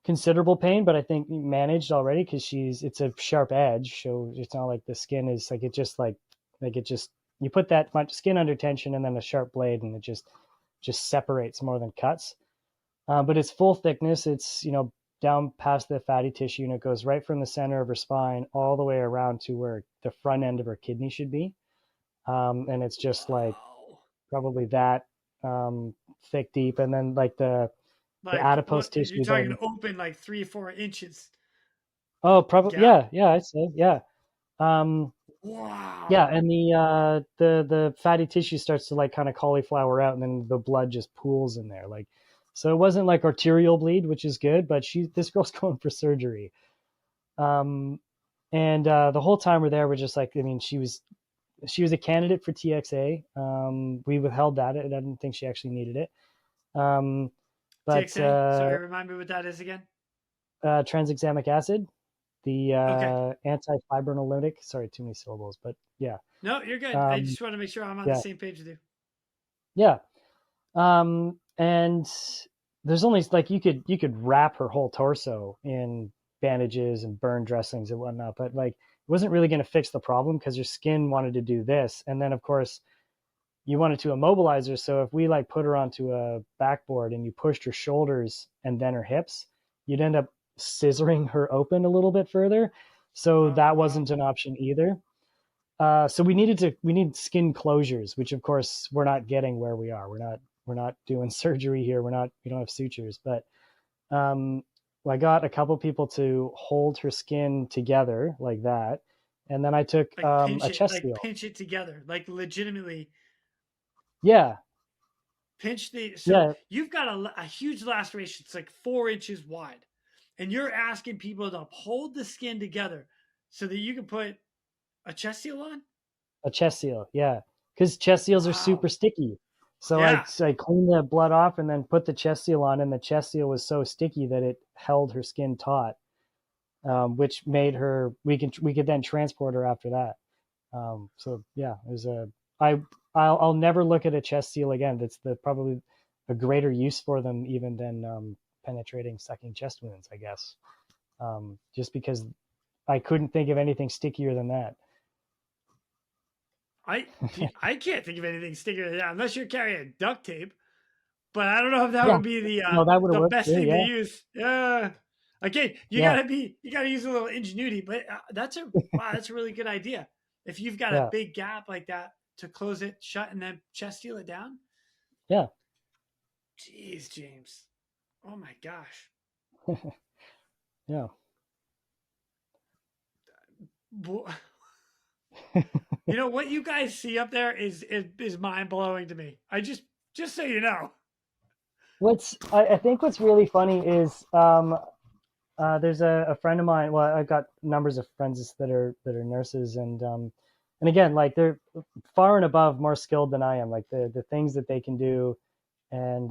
considerable pain, but I think managed already because it's a sharp edge, so it's not like the skin is like you put that much skin under tension and then a sharp blade, and it just separates more than cuts. But it's full thickness. It's down past the fatty tissue, and it goes right from the center of her spine all the way around to where the front end of her kidney should be. And it's just like Wow. probably that thick, deep, and then like the Like adipose what you're tissue talking then. open like 3 or 4 inches Oh, probably, gap. yeah, I'd say, yeah. Um, yeah, Wow. and the fatty tissue starts to like kind of cauliflower out, and then the blood just pools in there. Like, so it wasn't like arterial bleed, which is good, but this girl's going for surgery. And the whole time we're there, we're just like, I mean, she was a candidate for TXA. We withheld that. I didn't think she actually needed it. But TXA? Sorry, remind me what that is again. tranexamic acid, the Okay. antifibrinolytic. Sorry, too many syllables, but yeah. No, you're good. I Um, just want to make sure I'm on the yeah, same page with you. yeah. And there's only like you could wrap her whole torso in bandages and burn dressings and whatnot, but like it wasn't really going to fix the problem because her skin wanted to do this, and then of course you wanted to immobilize her. So if we like put her onto a backboard and you pushed her shoulders and then her hips, you'd end up scissoring her open a little bit further. So Oh, that wow. wasn't an option either. So we need skin closures, which of course we're not getting where we are. We're not doing surgery here. We don't have sutures, but um, I got a couple people to hold her skin together like that, and then I took a chest Like seal. pinch it together, like legitimately Yeah, pinch the. So yeah, you've got a huge laceration. It's like 4 inches wide, and you're asking people to hold the skin together so that you can put a chest seal on. a chest seal. Yeah, because chest seals are super Wow. sticky. So Yeah. I cleaned the blood off and then put the chest seal on, and the chest seal was so sticky that it held her skin taut, which made her we could then transport her after that. So yeah, it was I'll never look at a chest seal again. That's probably a greater use for them even than penetrating, sucking chest wounds, I guess. Just because I couldn't think of anything stickier than that. I can't think of anything stickier than that unless you're carrying duct tape. But I don't know if that Yeah, would be no, that would have the worked best too. thing to Yeah, use. Yeah. Okay, yeah, you gotta use a little ingenuity, but that's a really good idea. If you've got a yeah, big gap like that to close it shut and then chest seal it down. yeah, Jeez, James. Oh my gosh. yeah. You know what you guys see up there is mind blowing to me. I just so you know. I think what's really funny is there's a friend of mine. Well, I've got numbers of friends that are nurses, and again, like they're far and above more skilled than I am. Like the things that they can do, and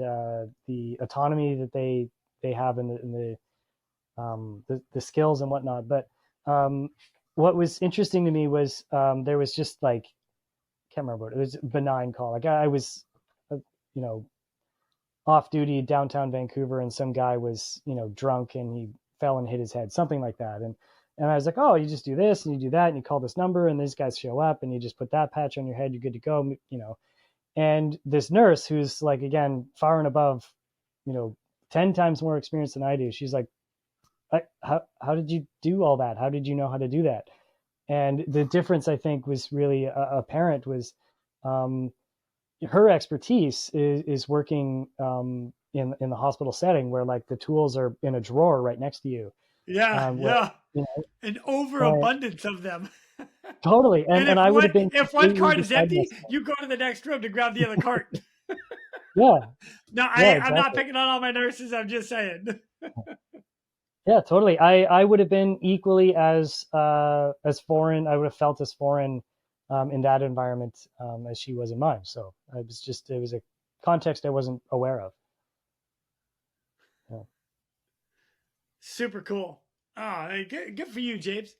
the autonomy that they have in the skills and whatnot. But um, what was interesting to me was there was just like can't remember what it was, a benign call. Like I was, you know, off duty downtown Vancouver, and some guy was, drunk and he fell and hit his head, something like that. And I was like, oh, you just do this and you do that and you call this number and these guys show up and you just put that patch on your head, you're good to go. And this nurse who's like, again, far and above, 10 times more experience than I do. She's like, how did you do all that? How did you know how to do that? And the difference I think was really apparent was um, her expertise is working in the hospital setting where like the tools are in a drawer right next to you. Yeah, Where yeah. you know, An and overabundance of them. totally, And and I would have been if one completely cart is beside empty, myself. you go to the next room to grab the other cart. Yeah, No, yeah, I'm not exactly. picking on all my nurses. I'm just saying. Yeah, totally. I would have been equally as foreign. I would have felt as foreign in that environment as she was in mine. So it was a context I wasn't aware of. Yeah. Super cool. Oh, good for you, James.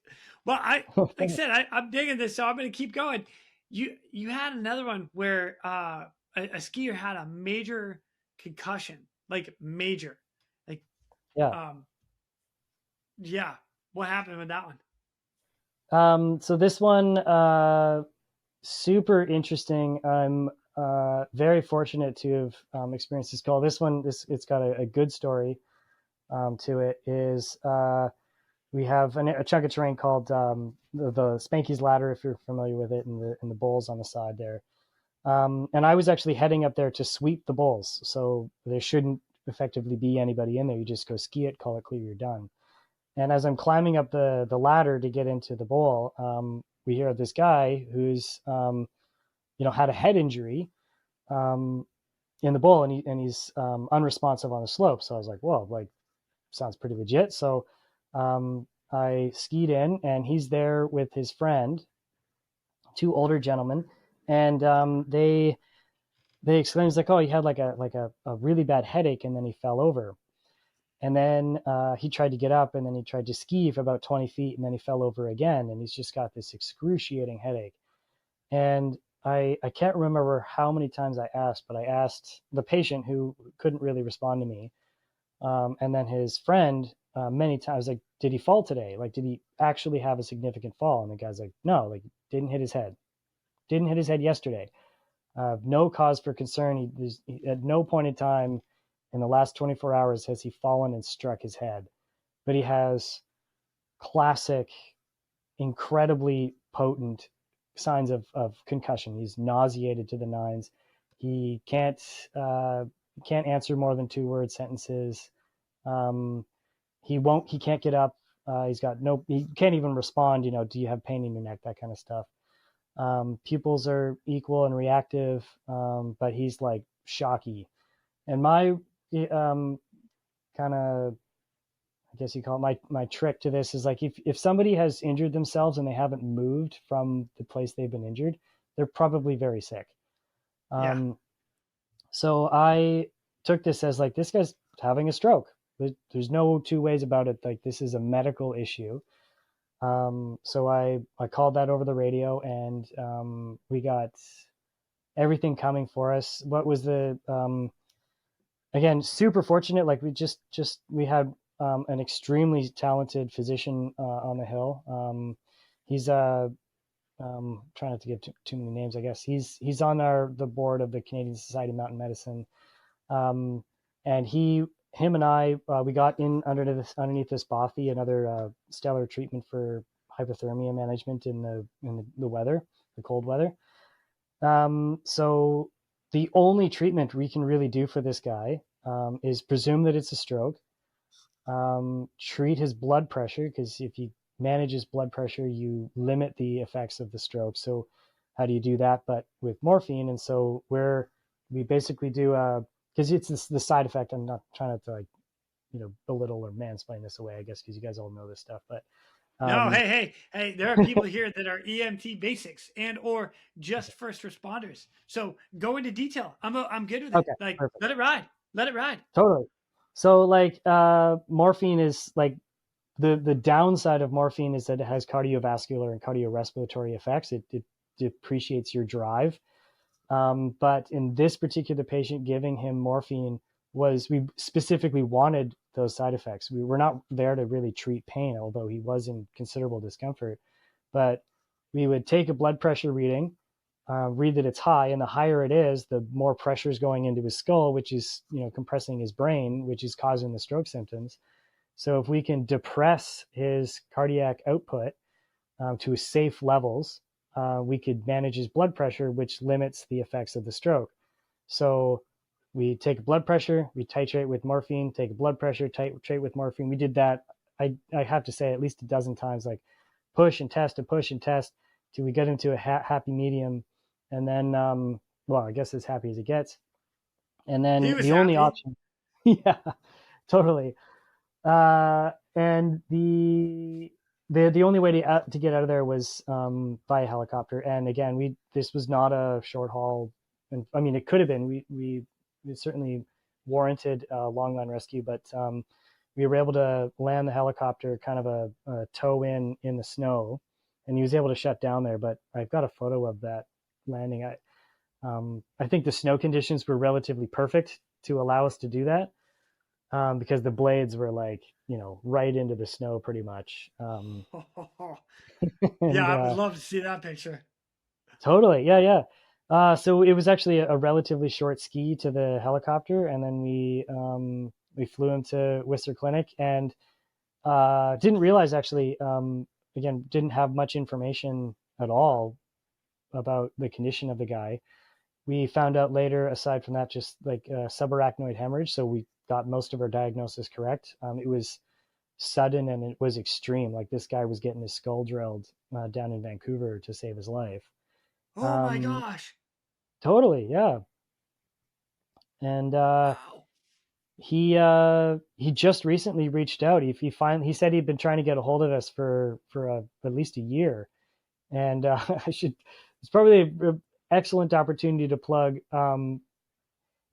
Well, like I said, I'm digging this, so I'm going to keep going. You had another one where a skier had a major concussion, like major, like Yeah. um, yeah. What happened with that one? So this one, super interesting. I'm very fortunate to have experienced this call. This one, it's got a good story. to it is we have a chunk of terrain called the Spanky's Ladder, if you're familiar with it, and the bowls on the side there. And I was actually heading up there to sweep the bowls, so there shouldn't effectively be anybody in there. You just go ski it, call it clear, you're done. And as I'm climbing up the ladder to get into the bowl, we hear this guy who's had a head injury in the bowl, and he's unresponsive on the slope. So I was like, whoa, like sounds pretty legit. So I skied in, and he's there with his friend, two older gentlemen, and they exclaimed, it's like, oh, he had like a really bad headache, and then he fell over. And then he tried to get up, and then he tried to ski for about 20 feet, and then he fell over again, and he's just got this excruciating headache. And I can't remember how many times I asked, but I asked the patient, who couldn't really respond to me, and then his friend many times, like, did he fall today? Like, did he actually have a significant fall? And the guy's like, no, like, didn't hit his head. Didn't hit his head yesterday. No cause for concern. He at no point in time in the last 24 hours has he fallen and struck his head. But he has classic, incredibly potent signs of concussion. He's nauseated to the nines. He can't answer more than 2-word sentences. He can't get up. He can't even respond, do you have pain in your neck, that kind of stuff. Pupils are equal and reactive, but he's like shocky. And my kind of, I guess you call it my trick to this is, like, if somebody has injured themselves and they haven't moved from the place they've been injured, they're probably very sick. So I took this as, like, this guy's having a stroke. There's no two ways about it. Like, this is a medical issue. So I called that over the radio, and we got everything coming for us. What was the again, super fortunate. Like, we had an extremely talented physician on the hill. He's trying not to give too many names, I guess. He's on the board of the Canadian Society of Mountain Medicine, and him and I, we got in underneath this bothy, another stellar treatment for hypothermia management in the weather, the cold weather. So the only treatment we can really do for this guy is presume that it's a stroke, treat his blood pressure, because if you manage his blood pressure, you limit the effects of the stroke. So how do you do that? But with morphine. And so we basically do because it's the side effect. I'm not trying to, like, belittle or mansplain this away, I guess, because you guys all know this stuff. But no, hey, there are people here that are EMT basics and or just first responders. So go into detail. I'm good with it. Okay, like, perfect. Let it ride. Totally. So, like, morphine is, like, the downside of morphine is that it has cardiovascular and cardiorespiratory effects. It depreciates your drive. But in this particular patient, giving him morphine we specifically wanted those side effects. We were not there to really treat pain, although he was in considerable discomfort. But we would take a blood pressure reading, read that it's high, and the higher it is, the more pressure is going into his skull, which is, compressing his brain, which is causing the stroke symptoms. So if we can depress his cardiac output to safe levels, we could manage his blood pressure, which limits the effects of the stroke. So we take a blood pressure, we titrate with morphine, take a blood pressure, titrate with morphine. We did that, I have to say, at least a dozen times, like push and test till we get into a happy medium. And then, well, I guess as happy as it gets. And then the only option, yeah, totally. And the only way to get out of there was by helicopter. And again, this was not a short haul. And I mean, it could have been. We certainly warranted longline rescue, but we were able to land the helicopter kind of a toe in the snow, and he was able to shut down there. But I've got a photo of that landing. I think the snow conditions were relatively perfect to allow us to do that, because the blades were, like, right into the snow pretty much. Yeah, I would love to see that picture. Totally. Yeah. So it was actually a relatively short ski to the helicopter, and then we we flew him to Whistler Clinic, and didn't realize actually, again, didn't have much information at all about the condition of the guy. We found out later, aside from that, just like subarachnoid hemorrhage. So we got most of our diagnosis correct. It was sudden and it was extreme. Like this guy was getting his skull drilled down in Vancouver to save his life. Oh my gosh. Totally, yeah. And Wow. he just recently reached out. He said he'd been trying to get a hold of us for at least a year. And it's probably an excellent opportunity to plug.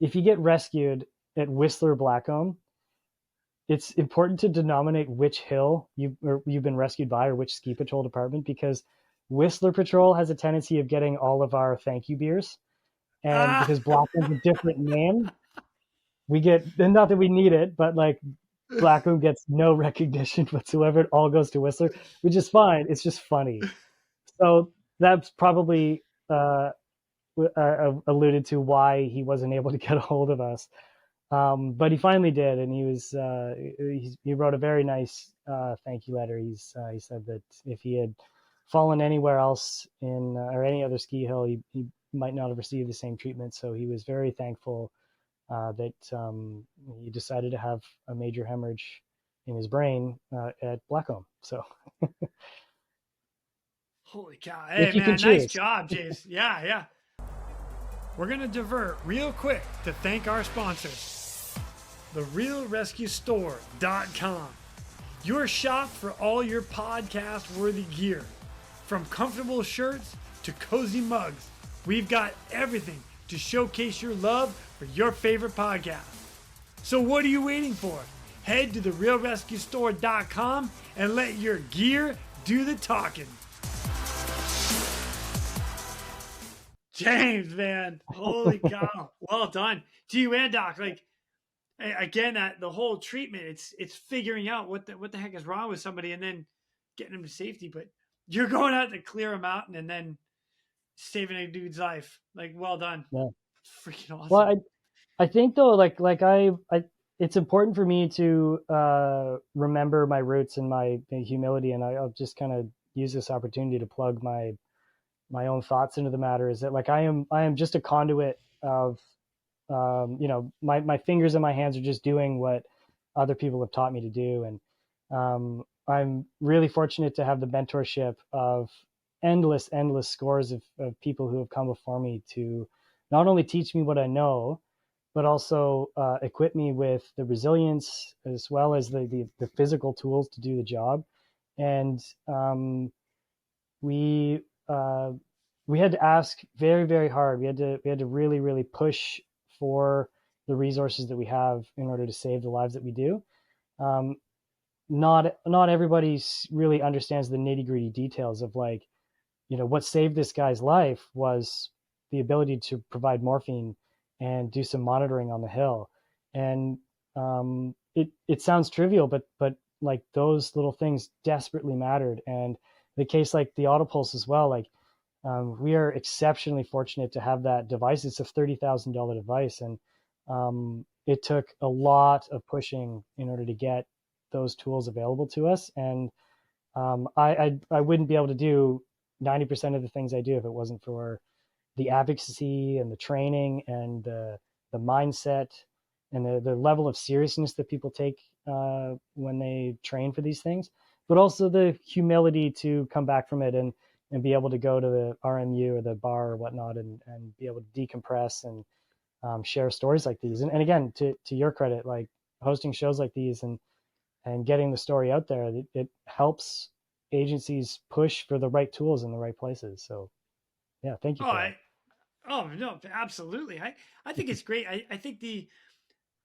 If you get rescued at Whistler Blackcomb, it's important to denominate which hill you've been rescued by, or which ski patrol department, because Whistler Patrol has a tendency of getting all of our thank you beers. And because Blackcomb's a different name, we get, not that we need it, but like Blackcomb gets no recognition whatsoever. It all goes to Whistler, which is fine. It's just funny. So that's probably alluded to why he wasn't able to get a hold of us. But he finally did, and he wrote a very nice thank you letter. He said that if he had fallen anywhere else in or any other ski hill, he might not have received the same treatment. So he was very thankful that he decided to have a major hemorrhage in his brain at Blackcomb. So. Holy cow. Hey, man, nice job, James. Yeah. We're going to divert real quick to thank our sponsors, the RealResQStore.com, your shop for all your podcast-worthy gear. From comfortable shirts to cozy mugs, we've got everything to showcase your love for your favorite podcast. So what are you waiting for? Head to the RealResQStore.com and let your gear do the talking. James, man, holy cow, well done to you and Doc. Like, again, that the whole treatment, it's figuring out what the heck is wrong with somebody and then getting them to safety. But you're going out to clear a mountain and then saving a dude's life. Like, well done. Yeah, freaking awesome. Well, I think though, like I it's important for me to remember my roots and my humility, and I'll just kind of use this opportunity to plug my own thoughts into the matter. Is that like I am just a conduit of my fingers and my hands are just doing what other people have taught me to do, and I'm really fortunate to have the mentorship of endless scores of people who have come before me to not only teach me what I know, but also equip me with the resilience as well as the physical tools to do the job. And we had to ask very, very hard. We had to really, really push for the resources that we have in order to save the lives that we do. Not everybody really understands the nitty gritty details of like, what saved this guy's life was the ability to provide morphine and do some monitoring on the hill. And it sounds trivial, but like those little things desperately mattered. And the case like the Autopulse as well, like we are exceptionally fortunate to have that device. It's a $30,000 device, and it took a lot of pushing in order to get those tools available to us. And I wouldn't be able to do 90% of the things I do if it wasn't for the advocacy and the training and the mindset and the level of seriousness that people take when they train for these things, but also the humility to come back from it and be able to go to the RMU or the bar or whatnot and be able to decompress and share stories like these. And again, to your credit, like hosting shows like these and getting the story out there, it helps agencies push for the right tools in the right places. So yeah, thank you for that. No, absolutely. I think it's great. I think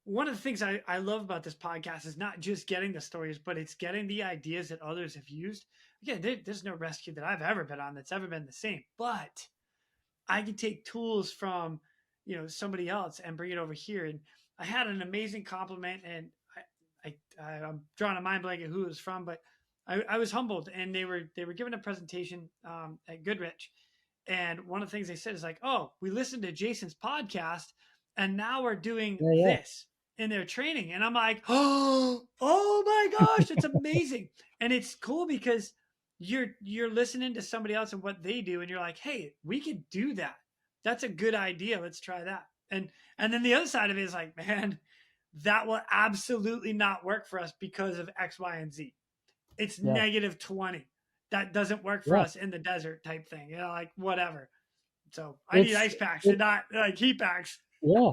one of the things I love about this podcast is not just getting the stories, but it's getting the ideas that others have used. Again, there's no rescue that I've ever been on that's ever been the same, but I can take tools from, somebody else and bring it over here. And I had an amazing compliment, and I'm drawing a mind blank at who it was from, but I was humbled, and they were giving a presentation at Goodrich. And one of the things they said is like, oh, we listened to Jason's podcast and now we're doing this. in their training. And I'm like, oh my gosh, it's amazing. And it's cool because you're listening to somebody else and what they do, and you're like, hey, we could do that. That's a good idea. Let's try that. And then the other side of it is like, man, that will absolutely not work for us because of X, Y, and Z. It's Yeah. negative 20. That doesn't work for us in the desert type thing. You know, like whatever. So I need ice packs and not like heat packs. Yeah.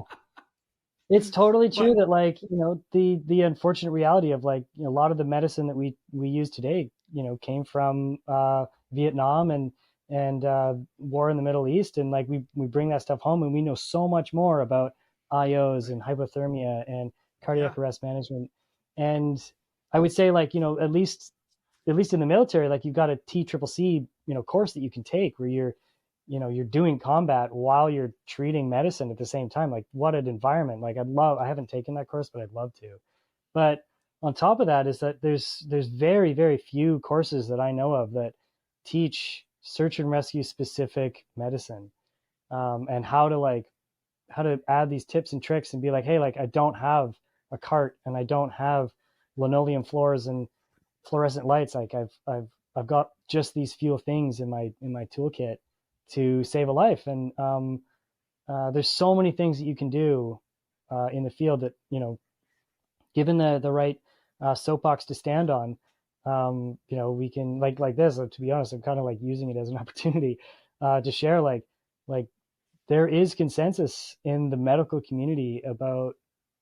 It's totally true that, like, you know, the unfortunate reality of, like, you know, a lot of the medicine that we use today, you know, came from Vietnam and war in the Middle East, and like we bring that stuff home, and we know so much more about IOs and hypothermia and cardiac arrest management. And I would say, like, you know, at least in the military, like, you've got a TCCC, you know, course that you can take where you're doing combat while you're treating medicine at the same time. Like, what an environment. Like, I haven't taken that course, but I'd love to. But on top of that is that there's very, very few courses that I know of that teach search and rescue specific medicine, and how to add these tips and tricks and be like, hey, like, I don't have a cart and I don't have linoleum floors and fluorescent lights. Like, I've got just these few things in my toolkit to save a life. And there's so many things that you can do in the field that, you know, given the right soapbox to stand on, you know, we can, like this, to be honest, I'm kind of like using it as an opportunity to share, like there is consensus in the medical community about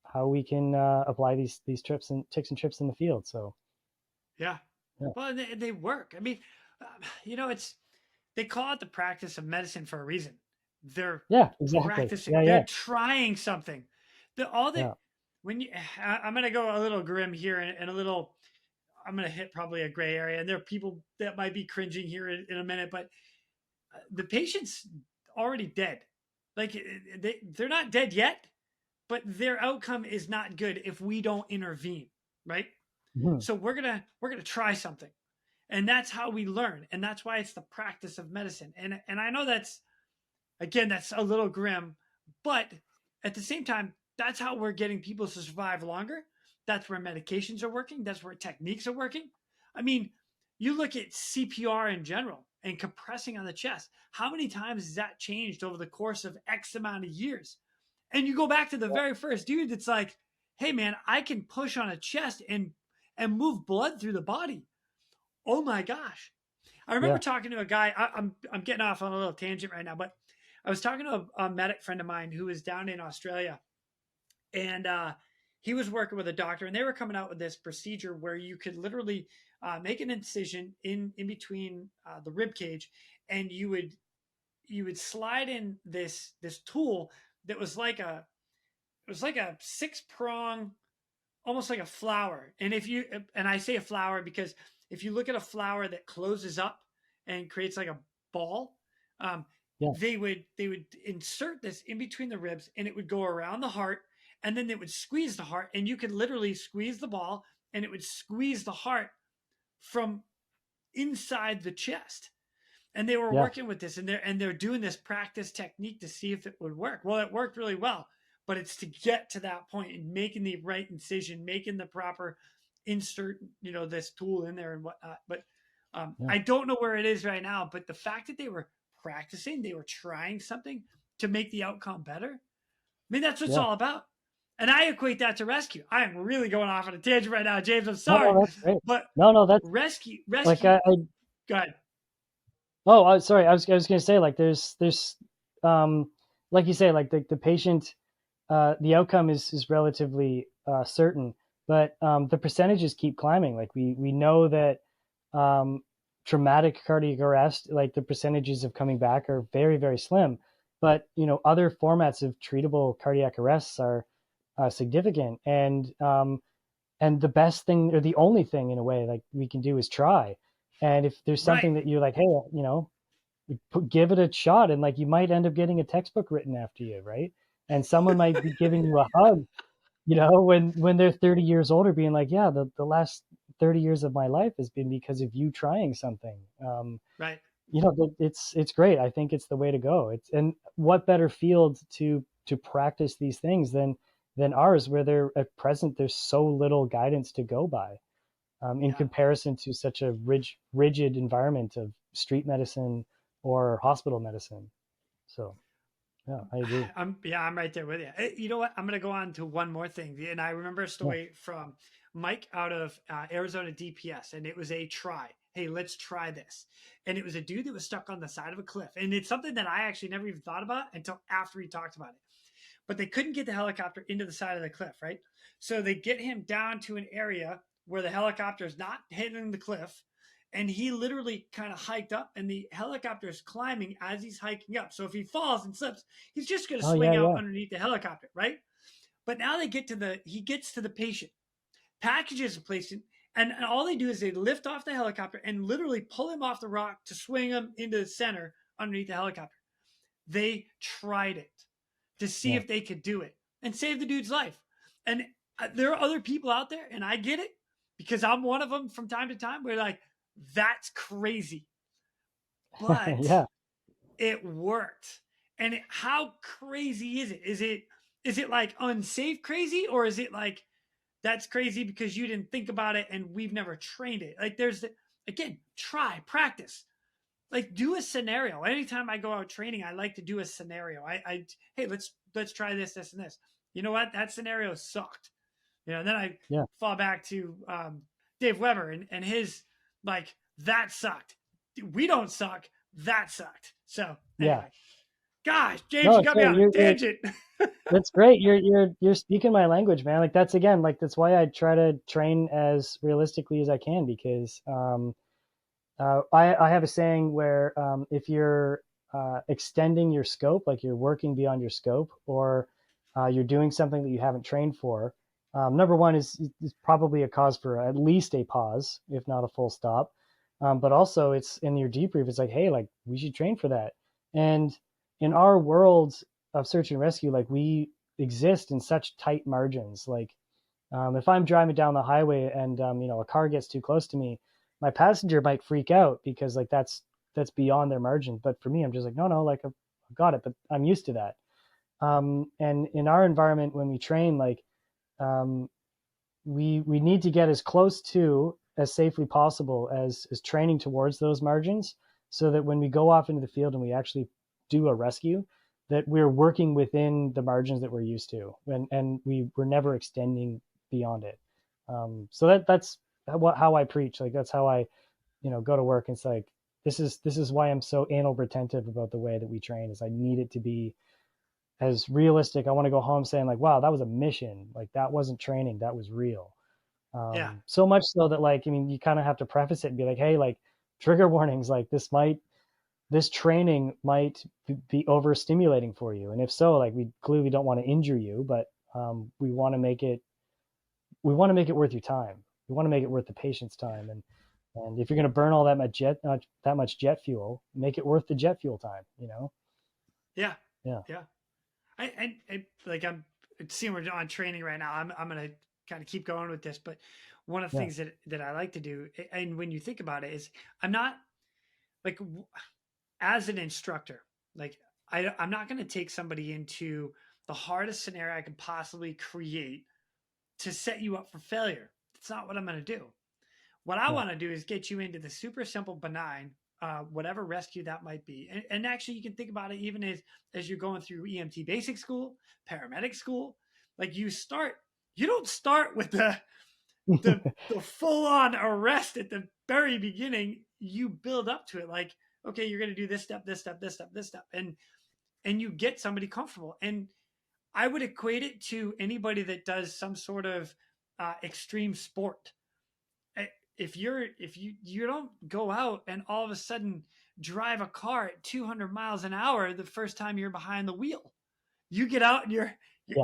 how we can apply these ticks and trips in the field. So yeah. Well, they work. I mean, you know, they call it the practice of medicine for a reason. They're practicing. They're trying something. When you, I'm going to go a little grim here and a little, I'm going to hit probably a gray area. And there are people that might be cringing here in a minute, but the patient's already dead. Like, they're not dead yet, but their outcome is not good if we don't intervene, right? Mm-hmm. So we're gonna try something, and that's how we learn, and that's why it's the practice of medicine. And I know that's a little grim, but at the same time, that's how we're getting people to survive longer. That's where medications are working. That's where techniques are working. I mean, you look at CPR in general and compressing on the chest. How many times has that changed over the course of X amount of years? And you go back to the very first dude that's like, hey man, I can push on a chest and move blood through the body. Oh my gosh. I remember talking to a guy, I'm getting off on a little tangent right now, but I was talking to a medic friend of mine who was down in Australia, and he was working with a doctor, and they were coming out with this procedure where you could literally make an incision in between the rib cage, and you would slide in this tool that was like a 6-prong, almost like a flower. And I say a flower because if you look at a flower that closes up and creates like a ball, they would insert this in between the ribs, and it would go around the heart, and then it would squeeze the heart, and you could literally squeeze the ball, and it would squeeze the heart from inside the chest. And they were working with this, and they're doing this practice technique to see if it would work. Well, it worked really well, but it's to get to that point and making the right incision, making the proper insert, you know, this tool in there and whatnot. But I don't know where it is right now, but the fact that they were practicing, they were trying something to make the outcome better. I mean, that's what it's all about. And I equate that to rescue. I am really going off on a tangent right now, James. I'm sorry. No, that's great. But that's rescue. Like go ahead. Oh, sorry. I was going to say, like, there's like you say, like the patient, the outcome is relatively certain, but the percentages keep climbing. Like we know that traumatic cardiac arrest, like the percentages of coming back are very, very slim, but you know, other formats of treatable cardiac arrests are significant. And the best thing, or the only thing in a way, like we can do is try. And if there's something that you're like, hey, you know, give it a shot, and like you might end up getting a textbook written after you, right? And someone might be giving you a hug, you know, when they're 30 years older, being like, yeah, the last 30 years of my life has been because of you trying something. Right. You know, it's great. I think it's the way to go. And what better field to practice these things than than ours, where they're at present, there's so little guidance to go by in comparison to such a rigid environment of street medicine or hospital medicine. So, yeah, I agree. I'm right there with you. You know what? I'm going to go on to one more thing. And I remember a story from Mike out of Arizona DPS, and it was a try. Hey, let's try this. And it was a dude that was stuck on the side of a cliff. And it's something that I actually never even thought about until after he talked about it. But they couldn't get the helicopter into the side of the cliff, right? So they get him down to an area where the helicopter is not hitting the cliff. And he literally kind of hiked up, and the helicopter is climbing as he's hiking up. So if he falls and slips, he's just going to swing out underneath the helicopter, right? But now he gets to the patient, packages the patient, and all they do is they lift off the helicopter and literally pull him off the rock to swing him into the center underneath the helicopter. They tried it to see if they could do it and save the dude's life. And there are other people out there, and I get it because I'm one of them from time to time. We're like, that's crazy. But it worked. And how crazy is it? Is it like unsafe crazy, or is it like that's crazy because you didn't think about it and we've never trained it? Like again, try, practice. Like do a scenario. Anytime I go out training, I like to do a scenario. Hey, let's try this, this, and this. You know what? That scenario sucked. And then I fall back to Dave Weber and his like, that sucked. We don't suck. That sucked. So anyway. Gosh, James, you got me on a tangent. That's great. You're speaking my language, man. Like that's why I try to train as realistically as I can, because I have a saying where if you're extending your scope, like you're working beyond your scope, or you're doing something that you haven't trained for, number one is probably a cause for at least a pause, if not a full stop. But also it's in your debrief. It's like, hey, like we should train for that. And in our world of search and rescue, like we exist in such tight margins. Like if I'm driving down the highway and a car gets too close to me, my passenger might freak out because like that's beyond their margin. But for me, I'm just like, no, like I've got it, but I'm used to that. And in our environment, when we train, like we need to get as close to as safely possible as training towards those margins, so that when we go off into the field and we actually do a rescue, that we're working within the margins that we're used to, and we're never extending beyond it. So that's how I preach. Like that's how I, go to work. And it's like, this is why I'm so anal retentive about the way that we train, is I need it to be as realistic. I want to go home saying like, wow, that was a mission. Like that wasn't training, that was real. So much so that like, you kind of have to preface it and be like, hey, like trigger warnings, like this training might be overstimulating for you. And if so, like we clearly don't want to injure you, but we want to make it worth your time. We want to make it worth the patient's time. And if you're going to burn all that much jet fuel, make it worth the jet fuel time, Yeah. I like, I'm seeing we're on training right now. I'm going to kind of keep going with this, but one of the things that I like to do, and when you think about it, is I'm not like, as an instructor, like I'm not going to take somebody into the hardest scenario I could possibly create to set you up for failure. That's not what I'm going to do. What I want to do is get you into the super simple, benign, whatever rescue that might be. And actually you can think about it even as you're going through EMT basic school, paramedic school. Like you don't start with the full on arrest at the very beginning. You build up to it. Like, okay, you're going to do this step, this step, this step, this step. And you get somebody comfortable. And I would equate it to anybody that does some sort of extreme sport. If you don't go out and all of a sudden drive a car at 200 miles an hour the first time you're behind the wheel, you get out and you're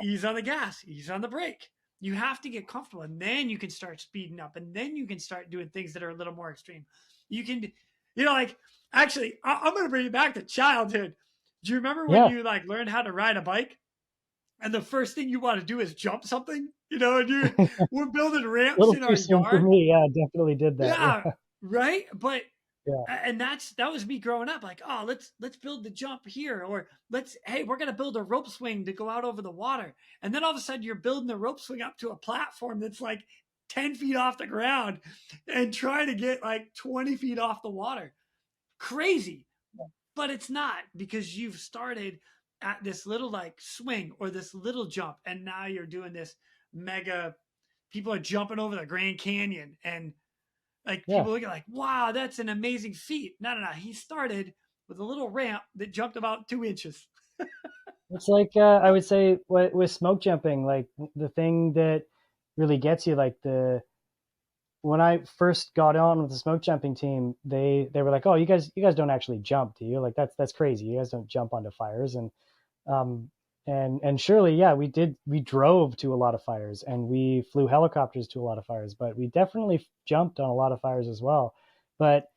ease on the gas, ease on the brake. You have to get comfortable, and then you can start speeding up, and then you can start doing things that are a little more extreme. You can, like, actually, I'm going to bring you back to childhood. Do you remember when you like learned how to ride a bike? And the first thing you want to do is jump something, and we're building ramps in our yard. For me, definitely did that. Yeah, right. But Yeah. And that was me growing up. Like, oh, let's build the jump here, or hey, we're gonna build a rope swing to go out over the water. And then all of a sudden, you're building the rope swing up to a platform that's like 10 feet off the ground, and trying to get like 20 feet off the water. Crazy, but it's not, because you've started at this little like swing or this little jump, and now you're doing this mega. People are jumping over the Grand Canyon, and like Yeah. people look at like, wow, that's an amazing feat. No. He started with a little ramp that jumped about 2 inches. It's like I would say with smoke jumping, like the thing that really gets you, like when I first got on with the smoke jumping team, they were like, "Oh, you guys don't actually jump, do you? Like that's crazy. You guys don't jump onto fires." Um and surely, yeah, we did. We drove to a lot of fires and we flew helicopters to a lot of fires, but we definitely jumped on a lot of fires as well. But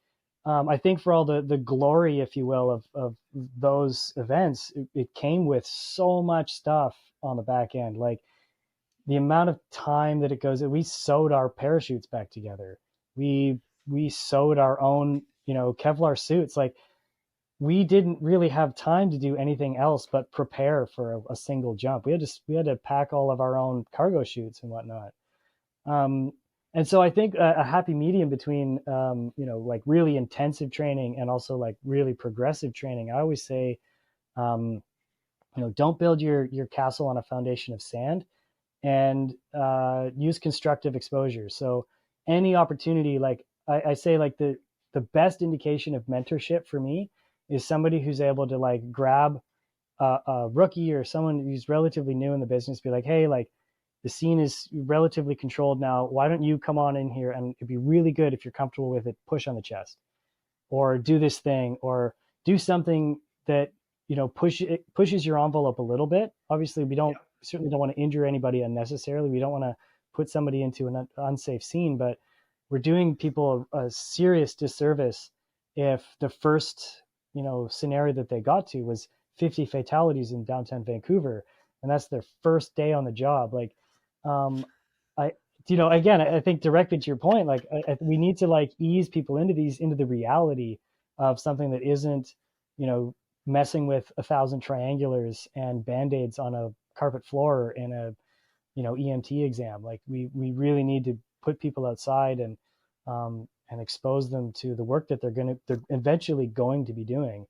I think for all the glory, if you will, of those events, it came with so much stuff on the back end. Like the amount of time that it goes, we sewed our parachutes back together. We sewed our own, Kevlar suits. Like we didn't really have time to do anything else but prepare for a single jump. We had to pack all of our own cargo chutes and whatnot. Um, and so I think a happy medium between, like really intensive training and also like really progressive training. I always say, um, don't build your castle on a foundation of sand, and use constructive exposure. So any opportunity, like I say, like the best indication of mentorship for me is somebody who's able to like grab a rookie or someone who's relatively new in the business, be like, hey, like the scene is relatively controlled now. Why don't you come on in here? And it'd be really good if you're comfortable with it. Push on the chest, or do this thing, or do something that pushes your envelope a little bit. Obviously, certainly don't want to injure anybody unnecessarily. We don't want to put somebody into an unsafe scene, but we're doing people a serious disservice if the first scenario that they got to was 50 fatalities in downtown Vancouver, and that's their first day on the job. Like, I again, I think directly to your point, like we need to like ease people into the reality of something that isn't messing with 1,000 triangulars and band-aids on a carpet floor in a EMT exam. Like we really need to put people outside and expose them to the work that they're eventually going to be doing.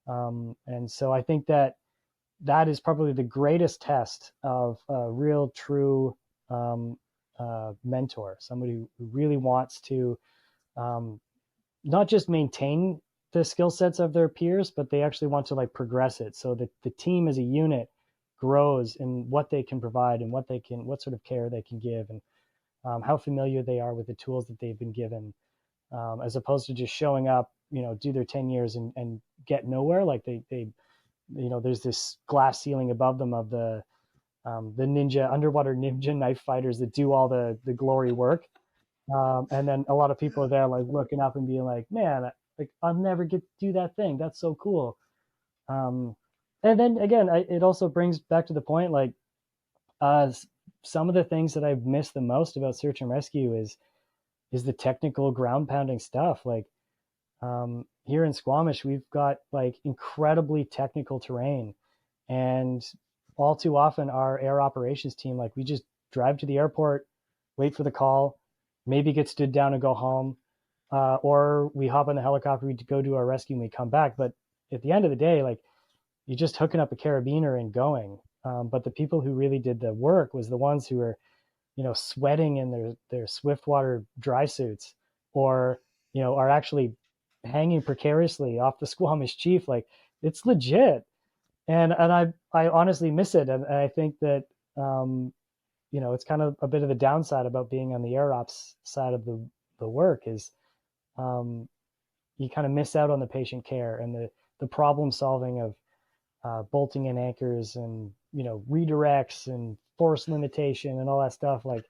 And so I think that is probably the greatest test of a real true mentor, somebody who really wants to not just maintain the skill sets of their peers, but they actually want to like progress it so that the team as a unit grows in what they can provide and what sort of care they can give, and how familiar they are with the tools that they've been given, as opposed to just showing up, do their 10 years and get nowhere. Like they there's this glass ceiling above them of the underwater ninja knife fighters that do all the glory work. And then a lot of people are there like looking up and being like, man, like I'll never get to do that thing. That's so cool. Um, and then again, it also brings back to the point, like uh, some of the things that I've missed the most about search and rescue is the technical ground pounding stuff. Like here in Squamish, we've got like incredibly technical terrain, and all too often our air operations team, like we just drive to the airport, wait for the call, maybe get stood down and go home, or we hop on the helicopter, we go do our rescue and we come back. But at the end of the day, like you're just hooking up a carabiner and going. But the people who really did the work was the ones who were, sweating in their Swiftwater dry suits, or, are actually hanging precariously off the Squamish Chief. Like it's legit. And I honestly miss it. And I think that, it's kind of a bit of the downside about being on the air ops side of the work is, you kind of miss out on the patient care and the problem solving of bolting in anchors and redirects and force limitation and all that stuff. Like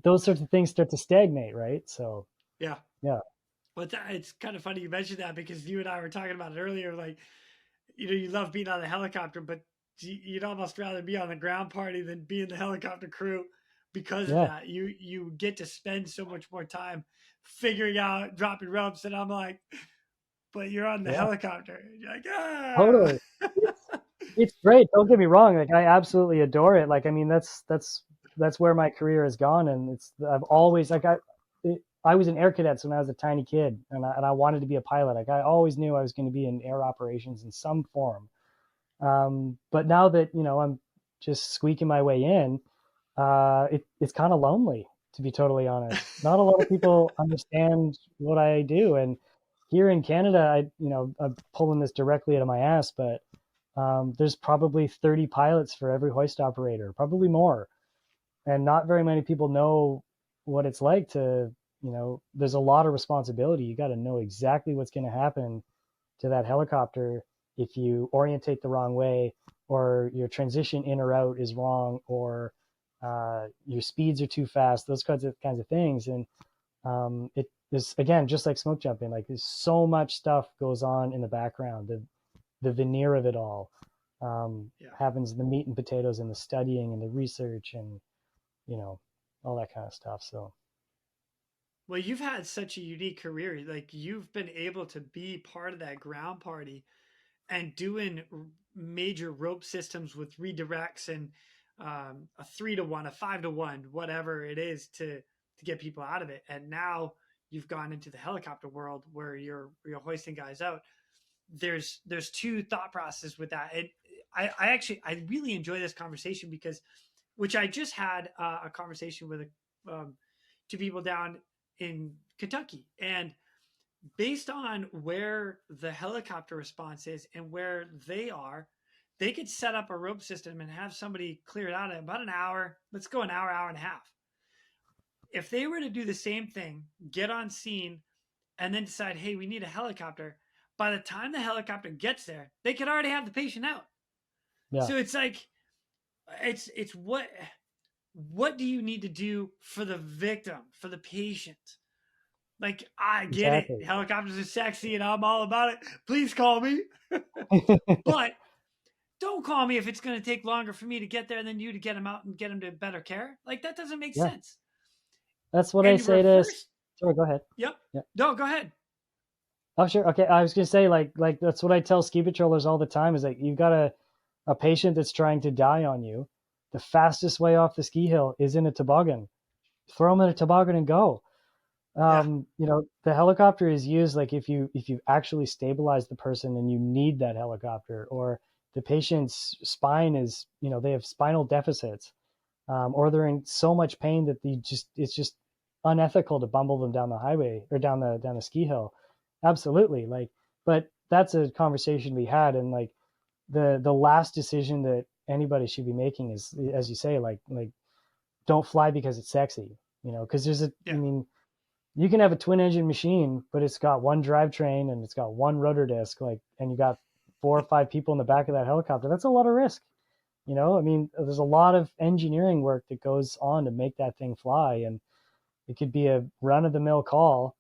those sorts of things start to stagnate, right? So Yeah. Well, it's kind of funny you mentioned that, because you and I were talking about it earlier. Like, you love being on the helicopter, but you'd almost rather be on the ground party than be in the helicopter crew because of that. You get to spend so much more time figuring out dropping ropes, and I'm like, but you're on the Yeah. helicopter. You're like, ah. Totally. It's great. Don't get me wrong. Like I absolutely adore it. Like, I mean, that's where my career has gone. And I've always, like, I was in air cadets when I was a tiny kid, and I wanted to be a pilot. Like I always knew I was going to be in air operations in some form. But now that, I'm just squeaking my way in, it's kind of lonely, to be totally honest. Not a lot of people understand what I do. And here in Canada, I'm pulling this directly out of my ass, but there's probably 30 pilots for every hoist operator, probably more. And not very many people know what it's like to, there's a lot of responsibility. You got to know exactly what's going to happen to that helicopter if you orientate the wrong way, or your transition in or out is wrong, or your speeds are too fast, those kinds of things. And it is, again, just like smoke jumping, like there's so much stuff goes on in the background. The veneer of it all happens, the meat and potatoes and the studying and the research and, all that kind of stuff. So. Well, you've had such a unique career. Like you've been able to be part of that ground party and doing major rope systems with redirects and a 3-to-1, a 5-to-1, whatever it is to get people out of it. And now you've gone into the helicopter world where you're hoisting guys out. There's two thought processes with that. And I really enjoy this conversation because, which I just had a conversation with two people down in Kentucky, and based on where the helicopter response is and where they are, they could set up a rope system and have somebody clear it out in about an hour. Let's go an hour, hour and a half. If they were to do the same thing, get on scene, and then decide, hey, we need a helicopter, by the time the helicopter gets there, they could already have the patient out. Yeah. So it's like, it's what do you need to do for the victim, for the patient? Like, I get it. Helicopters are sexy and I'm all about it. Please call me. But don't call me if it's going to take longer for me to get there than you to get them out and get them to better care. Like, that doesn't make sense. That's what I say to... Sorry, go ahead. Yep. No, go ahead. Oh, sure. Okay. I was going to say, like that's what I tell ski patrollers all the time is like, you've got a patient that's trying to die on you. The fastest way off the ski hill is in a toboggan. Throw them in a toboggan and go. The helicopter is used like if you actually stabilize the person and you need that helicopter, or the patient's spine is, they have spinal deficits, or they're in so much pain that it's just unethical to bumble them down the highway or down the ski hill. Absolutely. But that's a conversation we had. And like the last decision that anybody should be making is, as you say, like don't fly because it's sexy, because there's I mean, you can have a twin engine machine, but it's got one drivetrain and it's got one rotor disc, and you got 4 or 5 people in the back of that helicopter. That's a lot of risk. I mean, there's a lot of engineering work that goes on to make that thing fly. And it could be a run of the mill call,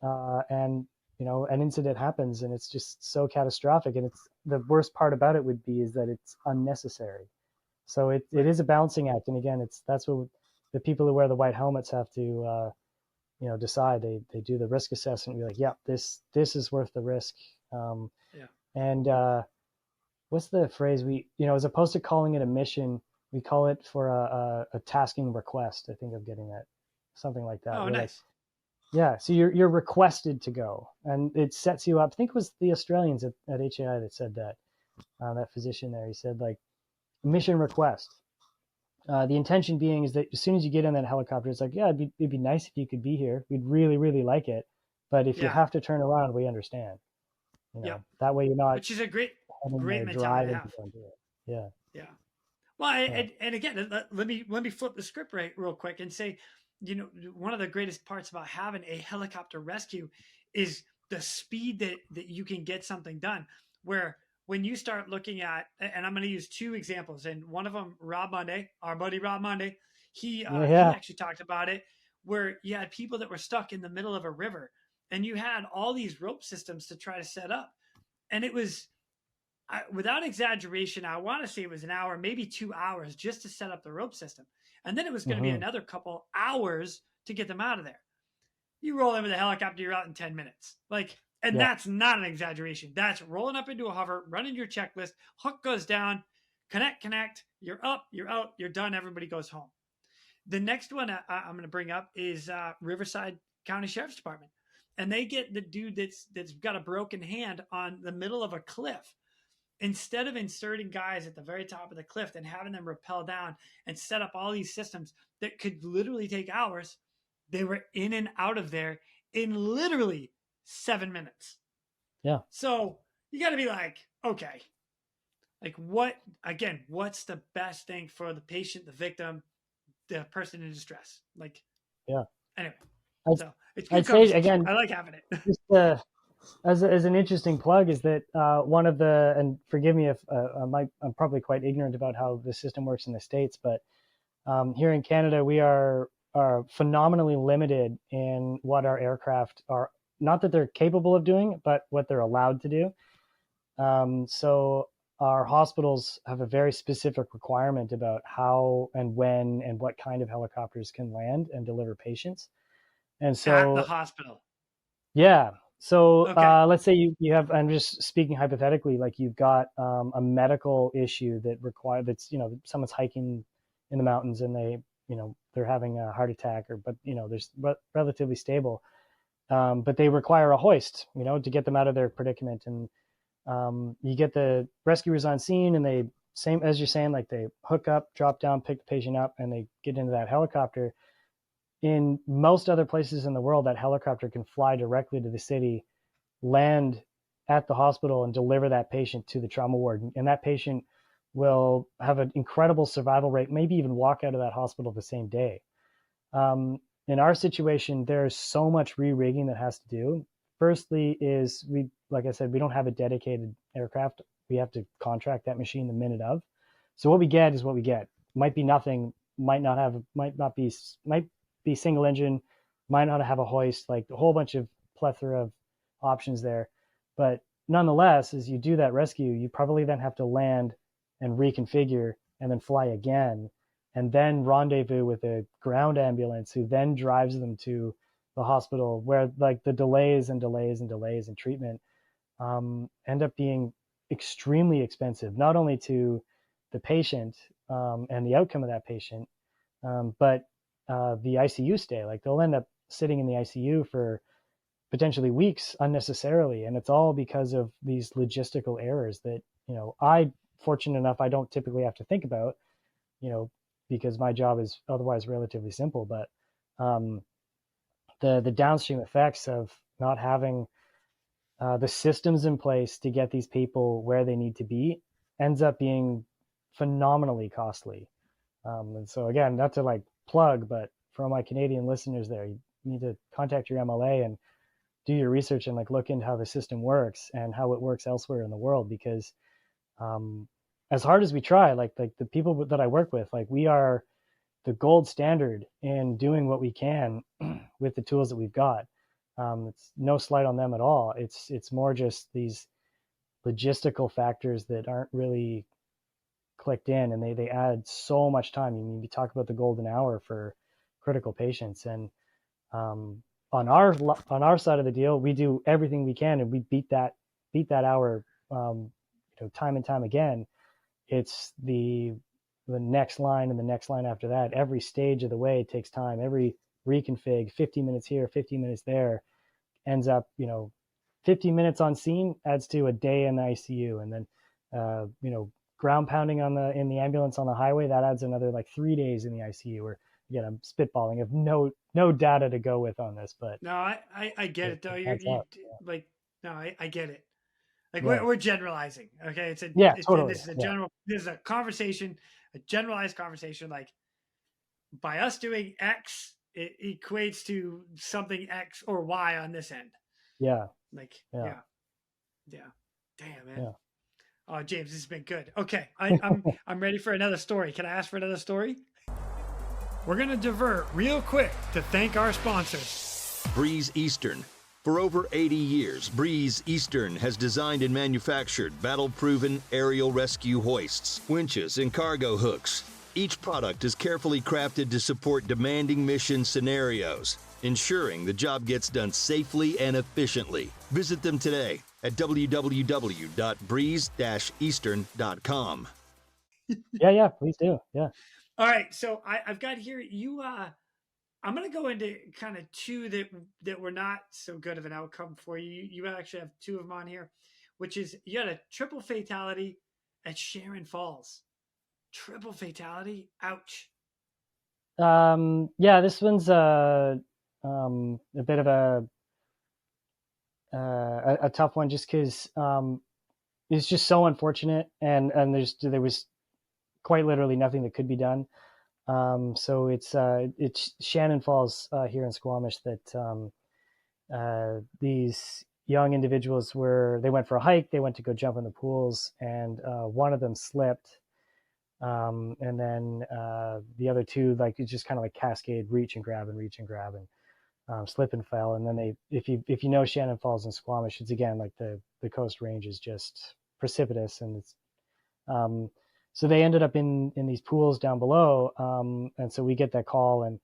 and, an incident happens and it's just so catastrophic. And it's the worst part about it is that it's unnecessary. So it is a balancing act. And again, that's what the people who wear the white helmets have to, decide. They do the risk assessment. You're like, yeah, this is worth the risk. And what's the phrase as opposed to calling it a mission, we call it for a tasking request. I think I'm getting that, something like that. Oh, nice. So you're requested to go, and it sets you up. I think it was the Australians at HAI that said that. That physician there, he said like mission request. The intention being is that as soon as you get in that helicopter, it's like, yeah, it'd be nice if you could be here. We'd really, really like it. But if you have to turn around, we understand. That way you're not. Which is a great mentality to have. Yeah. Yeah. Well, and again, let me flip the script real quick and say, one of the greatest parts about having a helicopter rescue is the speed that you can get something done. Where when you start looking at, and I'm going to use 2 examples, and one of them, Rob Monday, our buddy Rob Monday, he actually talked about it, where you had people that were stuck in the middle of a river, and you had all these rope systems to try to set up, and it was, without exaggeration, I want to say it was an hour, maybe 2 hours just to set up the rope system, and then it was going to be another couple hours to get them out of there. You roll in with a helicopter, you're out in 10 minutes. Like, And that's not an exaggeration. That's rolling up into a hover, running your checklist, hook goes down, connect, you're up, you're out, you're done, everybody goes home. The next one I'm going to bring up is Riverside County Sheriff's Department. And they get the dude that's got a broken hand on the middle of a cliff. Instead of inserting guys at the very top of the cliff and having them rappel down and set up all these systems that could literally take hours, they were in and out of there in literally 7 minutes. Yeah. So you got to be like, okay, like what's the best thing for the patient, the victim, the person in distress? Like, yeah. Anyway, so it's good. I'd say again, I like having it. Just, as an interesting plug is that one of the, and forgive me if I'm probably quite ignorant about how the system works in the States, but here in Canada, we are phenomenally limited in what our aircraft are, not that they're capable of doing, but what they're allowed to do. So our hospitals have a very specific requirement about how and when and what kind of helicopters can land and deliver patients. And so at the hospital. Yeah. So okay. Let's say you have, I'm just speaking hypothetically, like you've got a medical issue that's, someone's hiking in the mountains and they're having a heart attack but they're relatively stable. But they require a hoist, to get them out of their predicament. And you get the rescuers on scene and they, same as you're saying, like they hook up, drop down, pick the patient up, and they get into that helicopter. In most other places in the world, that helicopter can fly directly to the city, land at the hospital, and deliver that patient to the trauma ward. And that patient will have an incredible survival rate, maybe even walk out of that hospital the same day. In our situation, there's so much re-rigging that has to do. Firstly is like I said, we don't have a dedicated aircraft. We have to contract that machine the minute of. So what we get is what we get. Might be nothing, might be single engine, might not have a hoist, like a whole bunch of plethora of options there. But nonetheless, as you do that rescue, you probably then have to land and reconfigure and then fly again, and then rendezvous with a ground ambulance who then drives them to the hospital, where like the delays in treatment end up being extremely expensive, not only to the patient and the outcome of that patient, but the ICU stay. Like they'll end up sitting in the ICU for potentially weeks unnecessarily. And it's all because of these logistical errors that, fortunate enough, I don't typically have to think about, because my job is otherwise relatively simple. But the downstream effects of not having the systems in place to get these people where they need to be ends up being phenomenally costly. And so again, not to like plug, but for all my Canadian listeners there, you need to contact your MLA and do your research and like look into how the system works and how it works elsewhere in the world. Because as hard as we try, like the people that I work with, like we are the gold standard in doing what we can with the tools that we've got. It's no slight on them at all. It's more just these logistical factors that aren't really clicked in, and they add so much time. You talk about the golden hour for critical patients, and on our side of the deal, we do everything we can, and we beat that hour, time and time again. It's the next line and the next line after that. Every stage of the way takes time. Every reconfig, 50 minutes here, 50 minutes there, ends up 50 minutes on scene adds to a day in the ICU, and then ground pounding in the ambulance on the highway, that adds another like 3 days in the ICU. Or again, I'm spitballing. I have no data to go with on this, but no, I get it though. Like, no, I get it. Like Yeah. we're generalizing. Okay. Totally. This is a conversation, a generalized conversation. Like by us doing X, it equates to something X or Y on this end. Yeah. Like, yeah. Damn, man. Yeah. Oh, James, this has been good. Okay. I'm ready for another story. Can I ask for another story? We're going to divert real quick to thank our sponsors. Breeze Eastern. For over 80 years, Breeze Eastern has designed and manufactured battle-proven aerial rescue hoists, winches, and cargo hooks. Each product is carefully crafted to support demanding mission scenarios. ensuring the job gets done safely and efficiently. Visit them today at www.breeze-eastern.com. Yeah, please do. Yeah. All right, so I've got here you. I'm going to go into kind of two that were not so good of an outcome for you. You actually have two of them on here, which is you had a triple fatality at Sharon Falls. Triple fatality. Ouch. Yeah, this one's a bit of a tough one, just because it's just so unfortunate, and there was quite literally nothing that could be done. So it's Shannon Falls here in Squamish that these young individuals they went for a hike, they went to go jump in the pools, and one of them slipped. And then the other two, like, it's just kind of like cascade, reach and grab, and slip and fell. And then if you know Shannon Falls in Squamish, it's again like the coast range is just precipitous, and it's so they ended up in these pools down below. And so we get that call, and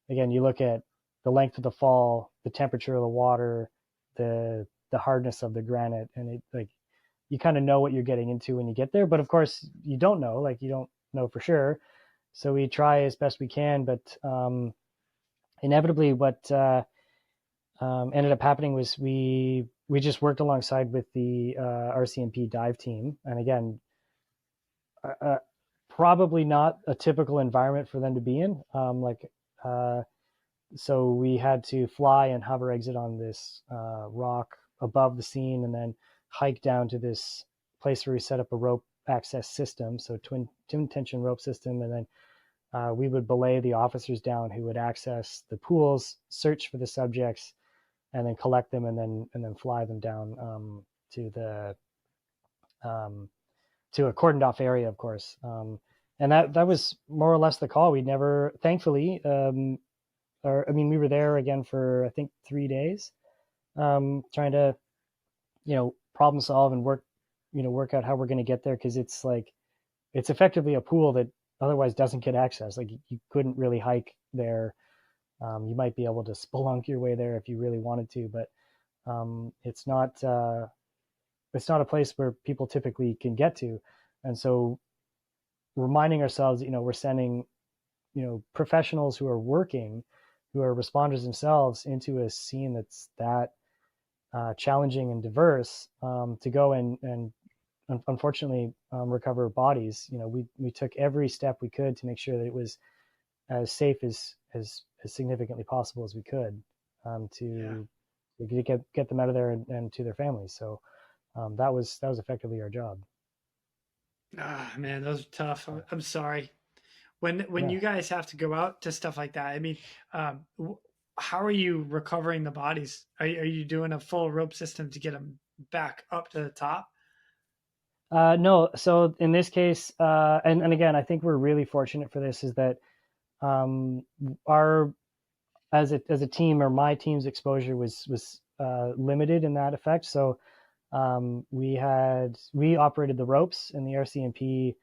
again, you look at the length of the fall, the temperature of the water, the hardness of the granite, and it, like, you kind of know what you're getting into when you get there. But of course, you don't know, you don't know for sure. So we try as best we can, but inevitably what ended up happening was we just worked alongside with the RCMP dive team. And again, probably not a typical environment for them to be in. So we had to fly and hover exit on this rock above the scene, and then hike down to this place where we set up a rope access system, so twin tension rope system, and then we would belay the officers down who would access the pools, search for the subjects, and then collect them, and then fly them down to a cordoned off area, of course. And that was more or less the call. We never, thankfully, we were there again for I think 3 days, trying to problem solve and work out how we're going to get there, because it's effectively a pool that otherwise doesn't get access. Like, you couldn't really hike there. You might be able to spelunk your way there if you really wanted to, but it's not a place where people typically can get to. And so reminding ourselves, we're sending professionals who are working, who are responders themselves, into a scene that's that challenging and diverse, to go and unfortunately recover bodies. We took every step we could to make sure that it was as safe as significantly possible as we could, to get them out of there and to their families. So that was effectively our job. Ah, man, those are tough. I'm sorry. When you guys have to go out to stuff like that, I mean, how are you recovering the bodies? Are you doing a full rope system to get them back up to the top? No. So in this case, and again, I think we're really fortunate for this, is that as a team, or my team's exposure was limited in that effect. So we operated the ropes, and the RCMP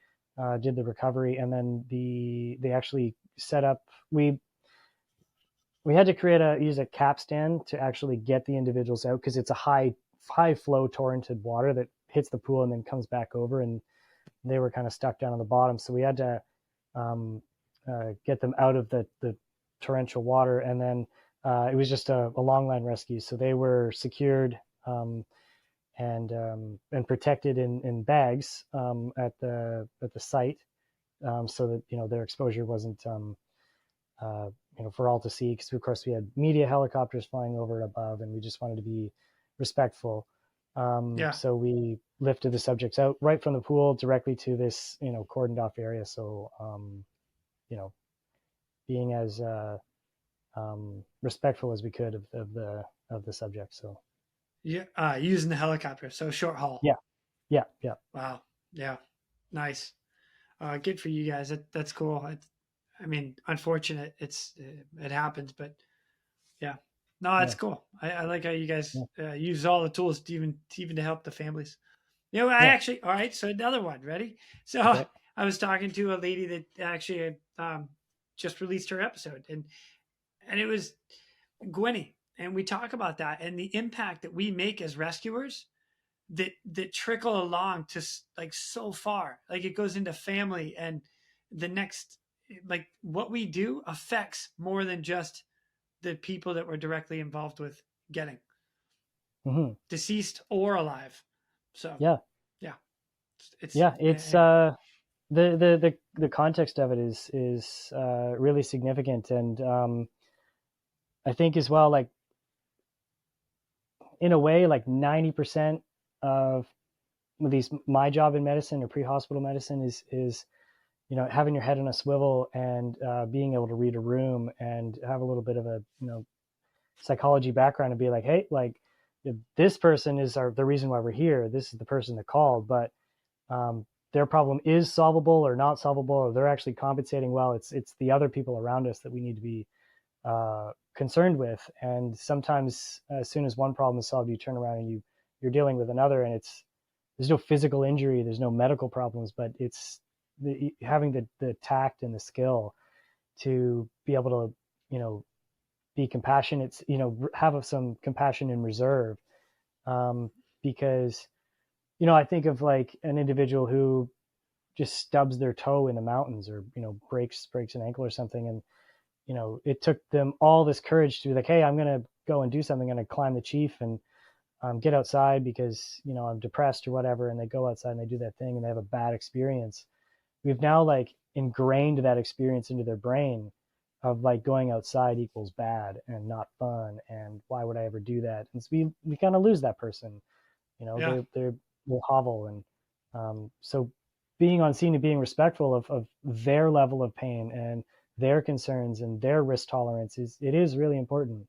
did the recovery, and then they actually set up. We had to use a cap stand to actually get the individuals out, because it's a high flow torrented water that hits the pool and then comes back over, and they were kind of stuck down on the bottom. So we had to get them out of the torrential water, and then it was just a longline rescue. So they were secured and protected in bags at the site, so that their exposure wasn't for all to see, because of course we had media helicopters flying over and above, and we just wanted to be respectful. So we lifted the subjects out right from the pool directly to this cordoned off area. So being as respectful as we could of the subject. So using the helicopter, so short haul. Yeah. Wow. Yeah. Nice. Good for you guys. That's cool. I mean, unfortunate. It happens, but yeah. No, that's cool. I like how you guys use all the tools to even to help the families. I actually, all right. So another one, ready? So Okay. I was talking to a lady that actually just released her episode, and it was Gwynny, and we talk about that and the impact that we make as rescuers that trickle along to like so far. Like it goes into family, and the next, like what we do affects more than just the people that we're directly involved with getting deceased or alive. So yeah, it's the context of it is really significant, and I think as well, like in a way, like 90% of at least my job in medicine or pre-hospital medicine is having your head on a swivel and being able to read a room and have a little bit of a psychology background and be like, hey, like this person is the reason why we're here. This is the person that called, but their problem is solvable or not solvable, or they're actually compensating well. It's the other people around us that we need to be concerned with. And sometimes as soon as one problem is solved, you turn around and you're dealing with another, and there's no physical injury, there's no medical problems, but it's having the tact and the skill to be able to be compassionate, have some compassion in reserve, because I think of like an individual who just stubs their toe in the mountains, or breaks an ankle or something, and it took them all this courage to be like, hey, I'm going to go and do something. I'm going to climb the chief and get outside because, I'm depressed or whatever. And they go outside and they do that thing and they have a bad experience. We've now like ingrained that experience into their brain of like going outside equals bad and not fun. And why would I ever do that? And so we kind of lose that person, they're hovel. And so being on scene and being respectful of their level of pain and their concerns and their risk tolerance is really important,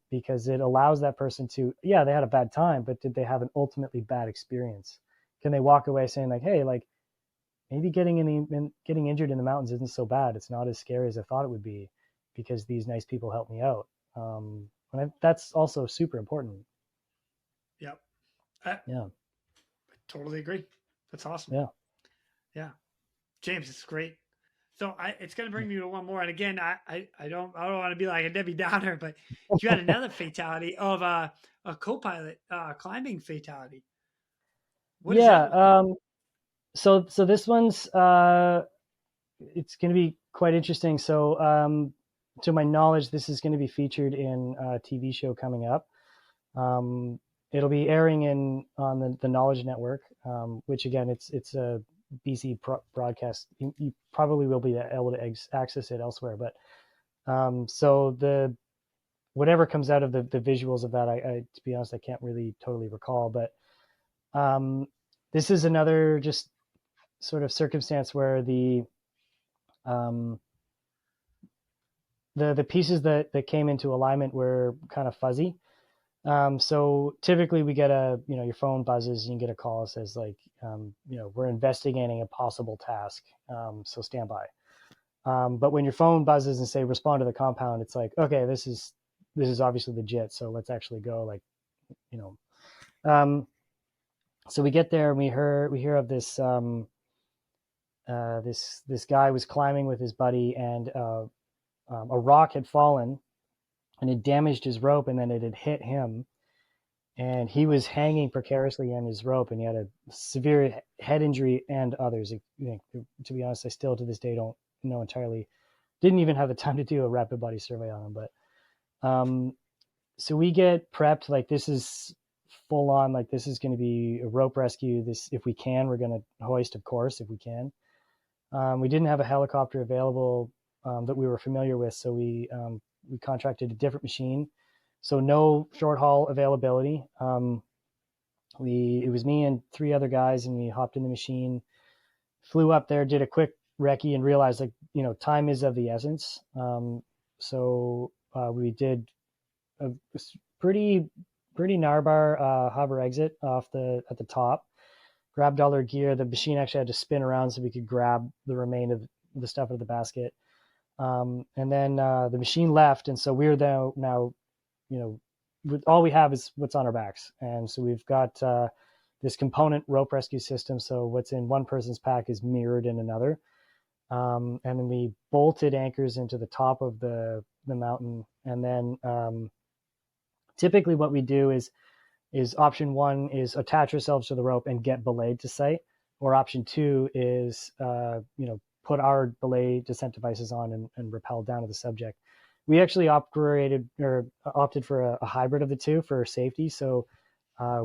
because it allows that person to, they had a bad time, but did they have an ultimately bad experience? Can they walk away saying like, hey, like maybe getting injured in the mountains isn't so bad. It's not as scary as I thought it would be because these nice people helped me out. And that's also super important. Yep. Yeah. I totally agree. That's awesome. Yeah. Yeah. James, it's great. So it's going to bring me to one more. And again, I don't want to be like a Debbie Downer, but you had another fatality of a co-pilot climbing fatality. What is that? So this one's it's going to be quite interesting. So to my knowledge, this is going to be featured in a TV show coming up. It'll be airing on the Knowledge Network, which again, it's a BC broadcast. You probably will be able to access it elsewhere, but so whatever comes out of the visuals of that, I to be honest, I can't really totally recall, but this is another just sort of circumstance where the pieces that came into alignment were kind of fuzzy. So typically we get your phone buzzes and you get a call that says like, we're investigating a possible task. So stand by. But when your phone buzzes and say, respond to the compound, it's like, okay, this is obviously legit. So let's actually go, like, so we get there and we hear of this, this guy was climbing with his buddy, and a rock had fallen and it damaged his rope, and then it had hit him, and he was hanging precariously on his rope, and he had a severe head injury and others. To be honest, I still to this day don't know entirely. Didn't even have the time to do a rapid body survey on him, but so we get prepped like this is full on, like this is going to be a rope rescue. This, if we can, we're going to hoist, of course, if we can. We didn't have a helicopter available that we were familiar with, so we contracted a different machine. So no short haul availability. It was me and 3 other guys, and we hopped in the machine, flew up there, did a quick recce, and realized like time is of the essence. So we did a pretty Narbar hover exit at the top. Grabbed all our gear. The machine actually had to spin around so we could grab the remain of the stuff out of the basket. And then the machine left, and so we're now all we have is what's on our backs. And so we've got this component rope rescue system. So what's in one person's pack is mirrored in another. And then we bolted anchors into the top of the mountain And then typically what we do is option one is attach ourselves to the rope and get belayed to site, or option two is put our belay descent devices on and rappel down to the subject. We actually opted for a hybrid of the two for safety. So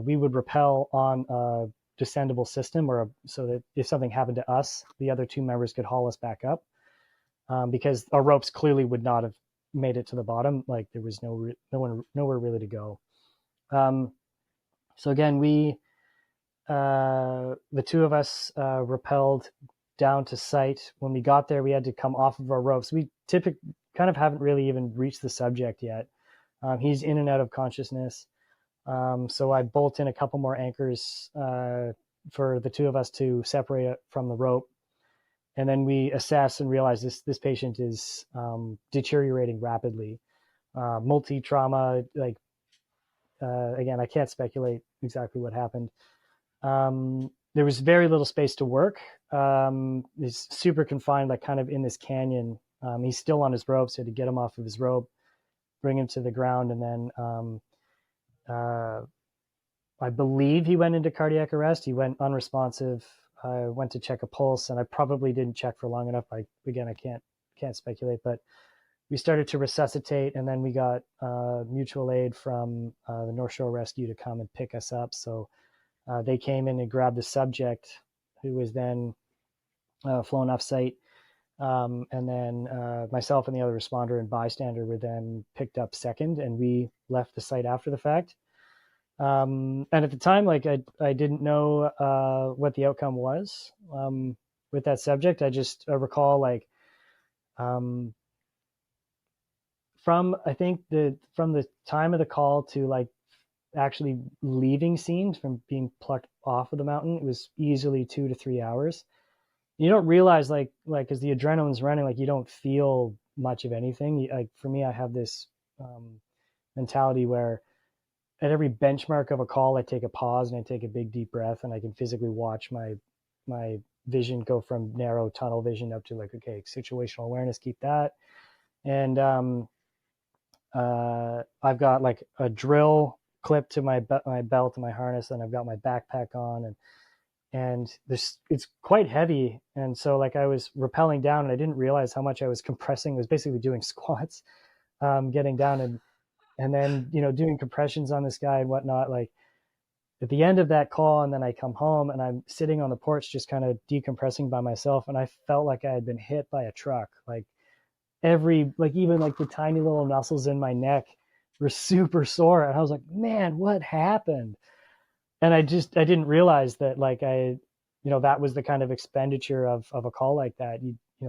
we would rappel on a descendable system, so that if something happened to us, the other two members could haul us back up, because our ropes clearly would not have made it to the bottom. Like there was nowhere really to go. So again, the two of us rappelled down to site. When we got there, we had to come off of our ropes. We typically kind of haven't really even reached the subject yet. He's in and out of consciousness. So I bolt in a couple more anchors for the two of us to separate it from the rope. And then we assess and realize this patient is deteriorating rapidly. Multi-trauma, again, I can't speculate exactly what happened. There was very little space to work. He's super confined, kind of in this canyon. He's still on his rope, so I had to get him off of his rope, bring him to the ground, and then I believe he went into cardiac arrest. He went unresponsive. I went to check a pulse, and I probably didn't check for long enough. I can't speculate, but we started to resuscitate, and then we got mutual aid from the North Shore Rescue to come and pick us up. So they came in and grabbed the subject, who was then flown off site. And then myself and the other responder and bystander were then picked up second, and we left the site after the fact. And at the time, I didn't know what the outcome was with that subject. I recall from the time of the call to actually leaving scenes, from being plucked off of the mountain, it was easily 2 to 3 hours. You don't realize as the adrenaline's running, you don't feel much of anything. For me, I have this mentality where at every benchmark of a call, I take a pause and I take a big deep breath, and I can physically watch my vision go from narrow tunnel vision up to okay, situational awareness, keep that. And I've got a drill clipped to my belt and my harness, and I've got my backpack on, and it's quite heavy. And so I was rappelling down, and I didn't realize how much I was compressing. I was basically doing squats, getting down and then, doing compressions on this guy and whatnot. At the end of that call, and then I come home and I'm sitting on the porch, just kind of decompressing by myself. And I felt like I had been hit by a truck. Even the tiny little muscles in my neck were super sore. And I was like, man, what happened? And I didn't realize that that was the kind of expenditure of a call like that.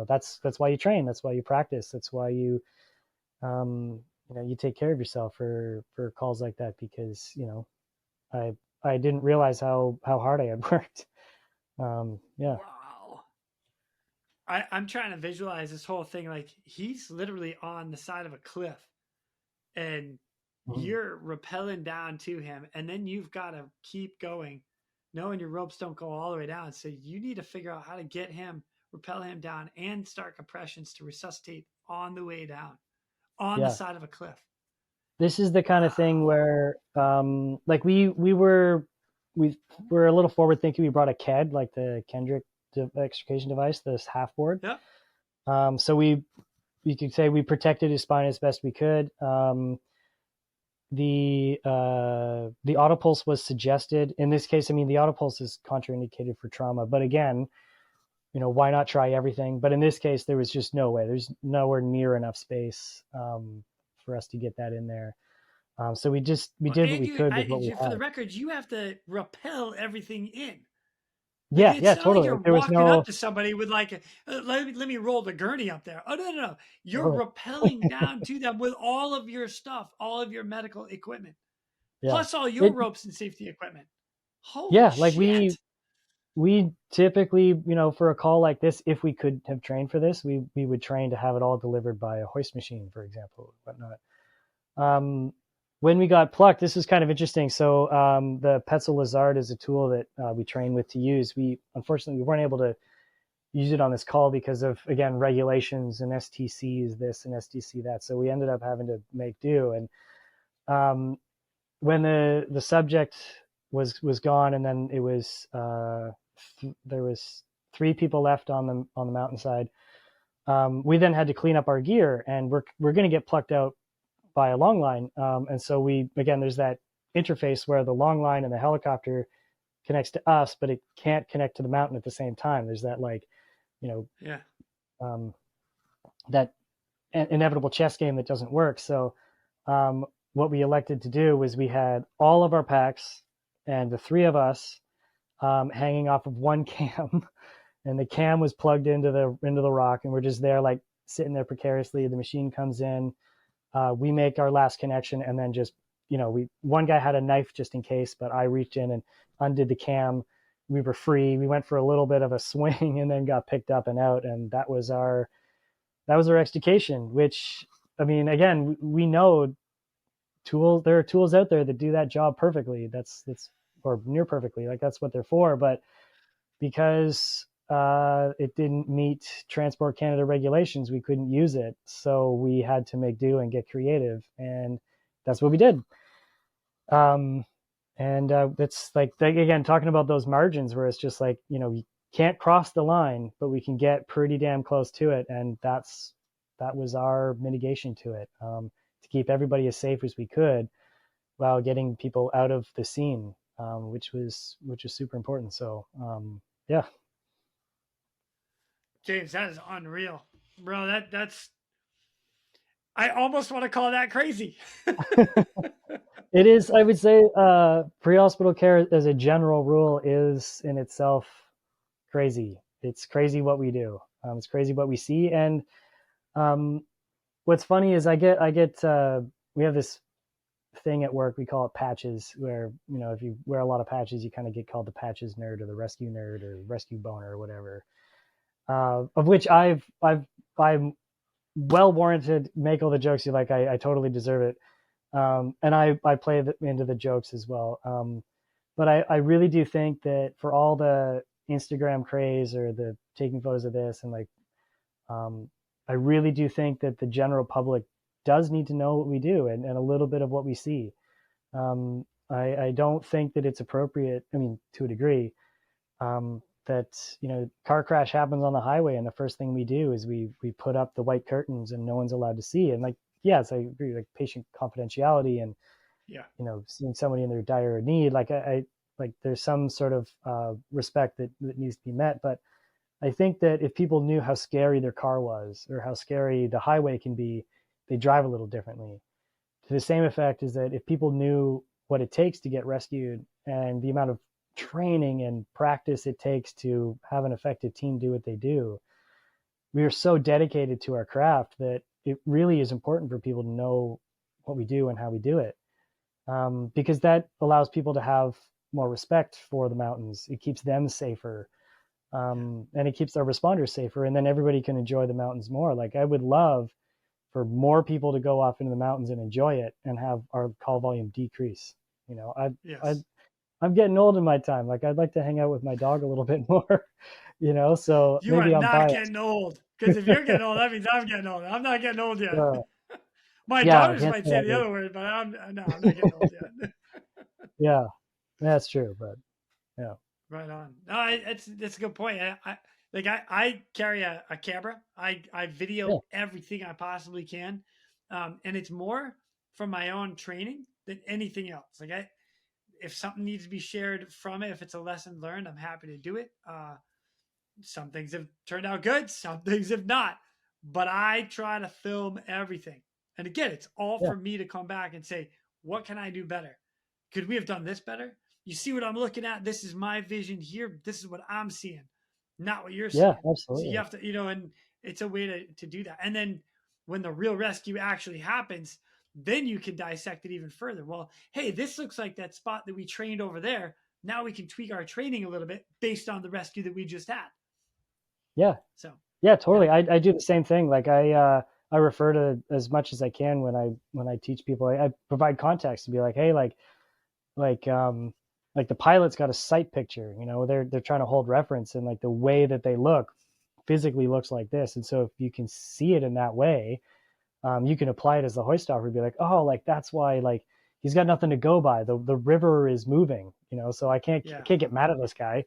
That's why you train. That's why you practice. That's why you take care of yourself for calls like that, because I didn't realize how hard I had worked. Yeah. Wow. I'm trying to visualize this whole thing. He's literally on the side of a cliff, and you're rappelling down to him, and then you've got to keep going, knowing your ropes don't go all the way down. So you need to figure out how to get him, rappel him down, and start compressions to resuscitate on the way down, on the side of a cliff. This is the kind of thing where we were a little forward thinking. We brought a KED, the Kendrick extrication device, this half board. Yeah. So we could say we protected his spine as best we could. The autopulse was suggested. In this case, the autopulse is contraindicated for trauma, but again, why not try everything? But in this case, there was just no way. There's nowhere near enough space for us to get that in there. So we did what we could with what we had. For the record, you have to rappel everything in. Yeah, totally. You're walking up to somebody with let me roll the gurney up there. Oh, no. You're rappelling down to them with all of your stuff, all of your medical equipment, plus all your ropes and safety equipment. Holy shit. We typically, for a call like this, if we could have trained for this, we would train to have it all delivered by a hoist machine, for example, whatnot. When we got plucked, this was kind of interesting. So the Petzl Lazard is a tool that we train with to use. Unfortunately, we weren't able to use it on this call because of, again, regulations and STCs this and STC that. So we ended up having to make do. And when the subject was gone, and then it was there was 3 people left on the mountainside. We then had to clean up our gear, and we're going to get plucked out by a long line. And so there's that interface where the long line and the helicopter connects to us, but it can't connect to the mountain at the same time. There's that that inevitable chess game that doesn't work. So what we elected to do was we had all of our packs and the 3 of us hanging off of one cam, and the cam was plugged into the rock, and we're just there like sitting there precariously. The machine comes in, we make our last connection, and then just, one guy had a knife just in case, but I reached in and undid the cam. We were free. We went for a little bit of a swing and then got picked up and out. And that was our extrication, which, I mean, again, we know there are tools out there that do that job perfectly. That's or near perfectly. Like, that's what they're for. But because it didn't meet Transport Canada regulations, we couldn't use it. So we had to make do and get creative. And that's what we did. It's like, again, talking about those margins where it's just like, we can't cross the line, but we can get pretty damn close to it. And that was our mitigation to it, to keep everybody as safe as we could while getting people out of the scene, which was super important. So, yeah. James, that is unreal, bro. That's, I almost want to call that crazy. It is, I would say, pre-hospital care as a general rule is in itself crazy. It's crazy what we do. It's crazy what we see. And what's funny is I get we have this thing at work, we call it patches, where, if you wear a lot of patches, you kind of get called the patches nerd or the rescue nerd or rescue boner or whatever, of which I'm well warranted. Make all the jokes you like. I totally deserve it. And I play into the jokes as well. But I really do think that for all the Instagram craze or the taking photos of this, and I really do think that the general public does need to know what we do and a little bit of what we see. I don't think that it's appropriate, I mean, to a degree, that, car crash happens on the highway, and the first thing we do is we put up the white curtains and no one's allowed to see. And yes, I agree, like patient confidentiality and, seeing somebody in their dire need, I there's some sort of respect that needs to be met. But I think that if people knew how scary their car was or how scary the highway can be, they drive a little differently. To the same effect is that if people knew what it takes to get rescued and the amount of training and practice it takes to have an effective team do what they do, we are so dedicated to our craft that it really is important for people to know what we do and how we do it, because that allows people to have more respect for the mountains. It keeps them safer, and it keeps our responders safer, and then everybody can enjoy the mountains more. Like, I would love for more people to go off into the mountains and enjoy it and have our call volume decrease. I'm getting old in my time. Like, I'd like to hang out with my dog a little bit more, so You maybe are I'm not biased. getting old, because if you're getting old, that means I'm getting old. I'm not getting old yet. My yeah, daughters might say the other word, but I'm not getting old yet. Yeah, that's true. But yeah. Right on. No, it's a good point. I carry a camera. I video everything I possibly can, and it's more from my own training than anything else. If something needs to be shared from it, if it's a lesson learned, I'm happy to do it. Some things have turned out good, some things have not, but I try to film everything. And again, it's all for me to come back and say, what can I do better? Could we have done this better? You see what I'm looking at? This is my vision here. This is what I'm seeing, not what you're seeing. Yeah, absolutely. So you have to, and it's a way to do that. And then when the real rescue actually happens, then you can dissect it even further. Well, hey, this looks like that spot that we trained over there. Now we can tweak our training a little bit based on the rescue that we just had. Yeah. So. Yeah, totally. Yeah. I do the same thing. Like, I refer to as much as I can when I teach people. I provide context to be like, hey, like the pilot's got a sight picture. They're trying to hold reference, and like the way that they look physically looks like this. And so if you can see it in that way, you can apply it as the hoist offer, be like, oh, like that's why, like, he's got nothing to go by. The river is moving, so I can't get mad at this guy.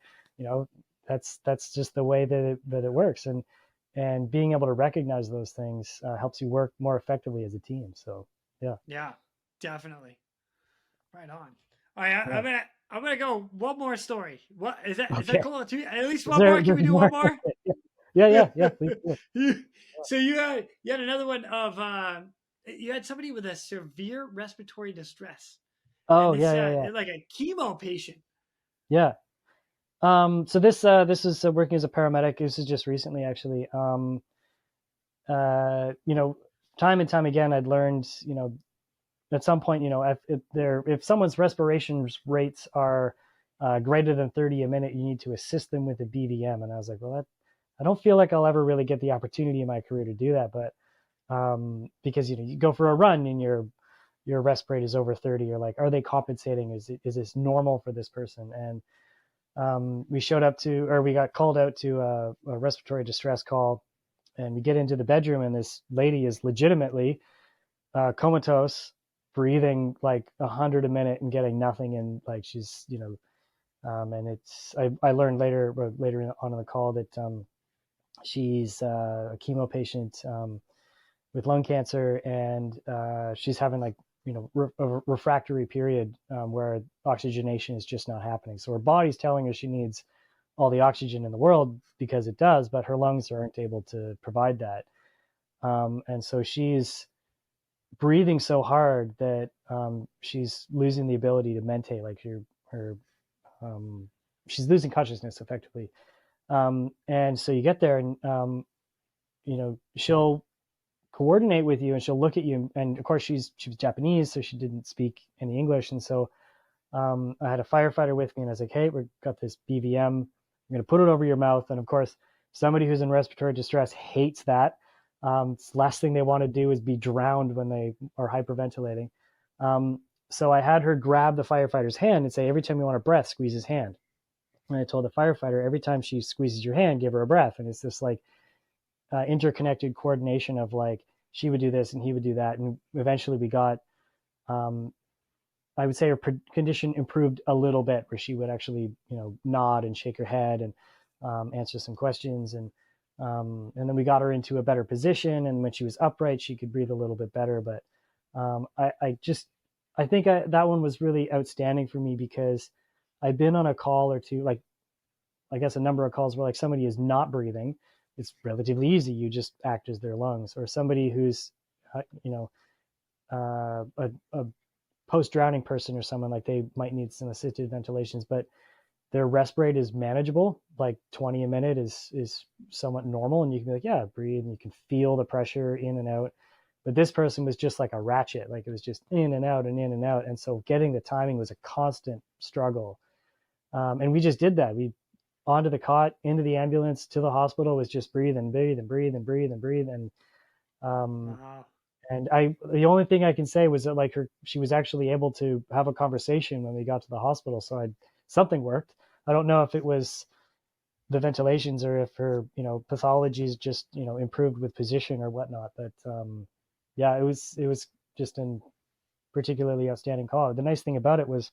That's just the way that it works. And being able to recognize those things helps you work more effectively as a team. So yeah, definitely. Right on. All right, I'm gonna go one more story. What is that? Is that cool? At least one more. Can we do one more? Yeah. Please do. So you had another one of you had somebody with a severe respiratory distress. Oh, and this, yeah. like a chemo patient. Yeah. So this is working as a paramedic. This is just recently, actually. Time and time again, I'd learned, at some point, if someone's respiration rates are greater than 30 a minute, you need to assist them with a BVM. And I was like, well, I don't feel like I'll ever really get the opportunity in my career to do that. But because you go for a run and your respirate is over 30, you're like, are they compensating? Is this normal for this person? And we got called out to a respiratory distress call, and we get into the bedroom, and this lady is legitimately comatose, breathing like 100 a minute and getting nothing. And like, she's, and it's, I learned later on in the call that she's a chemo patient with lung cancer, and she's having like, a refractory period where oxygenation is just not happening. So her body's telling her she needs all the oxygen in the world, because it does, but her lungs aren't able to provide that. And so she's breathing so hard that she's losing the ability to mentate, like she's losing consciousness effectively. And so you get there, and she'll coordinate with you, and she'll look at you, and of course she was Japanese, so she didn't speak any English. And so I had a firefighter with me, and I was like, hey, we've got this BVM, I'm going to put it over your mouth. And of course, somebody who's in respiratory distress hates that. It's the last thing they want to do is be drowned when they are hyperventilating. So I had her grab the firefighter's hand and say, every time you want a breath, squeeze his hand. And I told the firefighter, every time she squeezes your hand, give her a breath. And it's this like interconnected coordination of like, she would do this and he would do that. And eventually we got, I would say her condition improved a little bit, where she would actually, nod and shake her head and answer some questions. And then we got her into a better position. And when she was upright, she could breathe a little bit better. But I think that one was really outstanding for me, because I've been on a call or two, like, I guess a number of calls where like somebody is not breathing. It's relatively easy. You just act as their lungs. Or somebody who's, a post-drowning person or someone, like they might need some assisted ventilations, but their respirate is manageable. Like 20 a minute is somewhat normal. And you can be like, yeah, breathe. And you can feel the pressure in and out. But this person was just like a ratchet. Like it was just in and out and in and out. And so getting the timing was a constant struggle. And we just did that. We onto the cot, into the ambulance, to the hospital, was just breathe and breathe and breathe and breathe and breathe. And Wow. and the only thing I can say was that like she was actually able to have a conversation when we got to the hospital. So something worked. I don't know if it was the ventilations or if her, pathologies just, improved with position or whatnot. But yeah, it was just a particularly outstanding call. The nice thing about it was,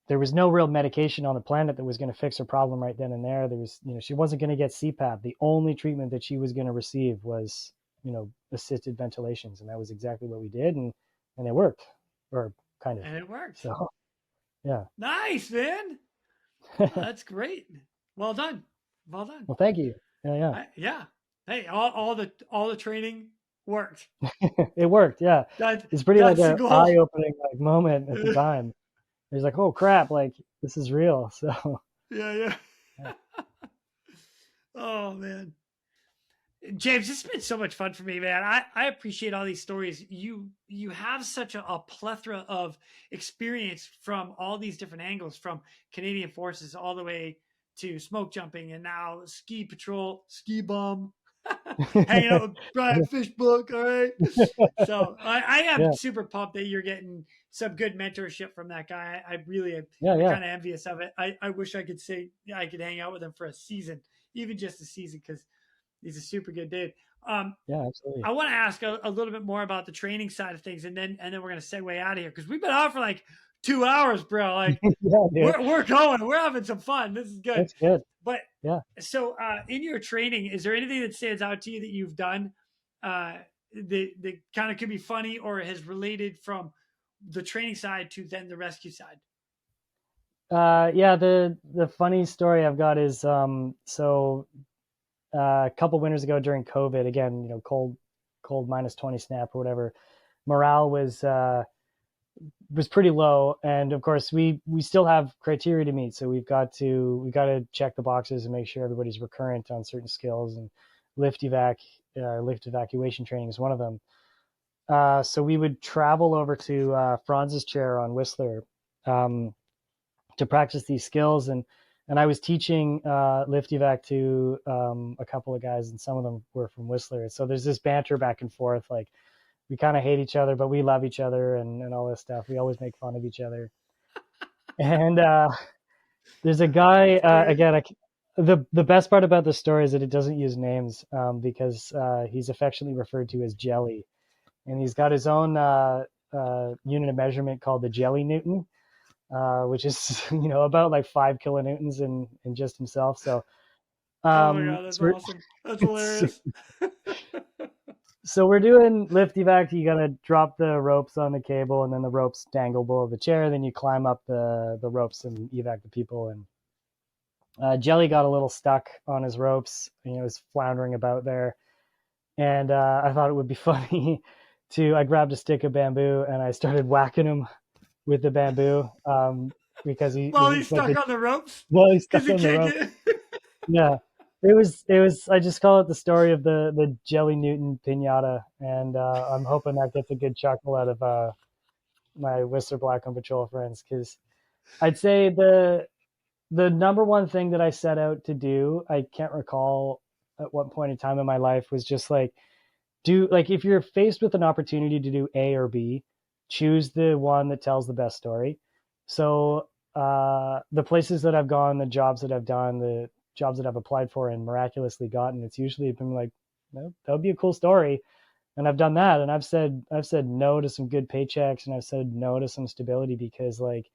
there was no real medication on the planet that was going to fix her problem right then and there. There was, she wasn't going to get CPAP. The only treatment that she was going to receive was, assisted ventilations. And that was exactly what we did. And it worked, or kind of. And it worked. So, yeah. Nice, man. That's great. Well done. Well done. Well, thank you. Yeah. Yeah. Hey, all the training worked. It worked. Yeah. It's pretty like an eye-opening like moment at the time. It's like, oh crap, like this is real. So yeah. Oh man, James, this has been so much fun for me, man. I appreciate all these stories. You have such a plethora of experience from all these different angles, from Canadian Forces all the way to smoke jumping, and now ski patrol, ski bum. Hanging out with Brian Fishbook. All right. So I am Yeah, super pumped that you're getting some good mentorship from that guy. I really am. yeah, I'm yeah, kind of envious of it. I wish I could say I could hang out with him for a season, even just a season, because he's a super good dude. Um, yeah, absolutely. I want to ask a little bit more about the training side of things, and then we're gonna segue out of here because we've been on for like 2 hours, bro. Like Yeah, dude, we're going, we're having some fun. This is good. that's good. But Yeah. so in your training, is there anything that stands out to you that you've done uh, that kind of could be funny or has related from the training side to then the rescue side? Yeah, the funny story I've got is so a couple winters ago during COVID, again, cold -20 snap or whatever, morale was pretty low, and of course we still have criteria to meet, so we got to check the boxes and make sure everybody's recurrent on certain skills, and lift evacuation training is one of them. So we would travel over to Franz's chair on Whistler, um, to practice these skills, and I was teaching lift evac to a couple of guys, and some of them were from Whistler. So there's this banter back and forth, like we kind of hate each other, but we love each other, and all this stuff. We always make fun of each other. And there's a guy, That's great. again, the best part about this story is that it doesn't use names, because he's affectionately referred to as Jelly, and he's got his own unit of measurement called the Jelly Newton, which is about like 5 kilonewtons in just himself. So Oh my god, that's so awesome. That's hilarious. so we're doing lift evac. You gotta drop the ropes on the cable, and then the ropes dangle below the chair. Then you climb up the ropes and evac the people. And Jelly got a little stuck on his ropes. Was floundering about there, and I thought it would be funny I grabbed a stick of bamboo and I started whacking him with the bamboo, because While he's it's like stuck on the ropes he's because stuck he on the can't rope. get. Yeah, it was. I just call it the story of the Jelly Newton pinata, and I'm hoping that gets a good chuckle out of my Whistler Black on Patrol friends, because I'd say the number one thing that I set out to do, I can't recall at what point in time in my life, was just like, if you're faced with an opportunity to do A or B, choose the one that tells the best story. So the places that I've gone, the jobs that I've done, the jobs that I've applied for and miraculously gotten, it's usually been like, that would be a cool story. And I've done that, and I've said no to some good paychecks, and I've said no to some stability, because, like,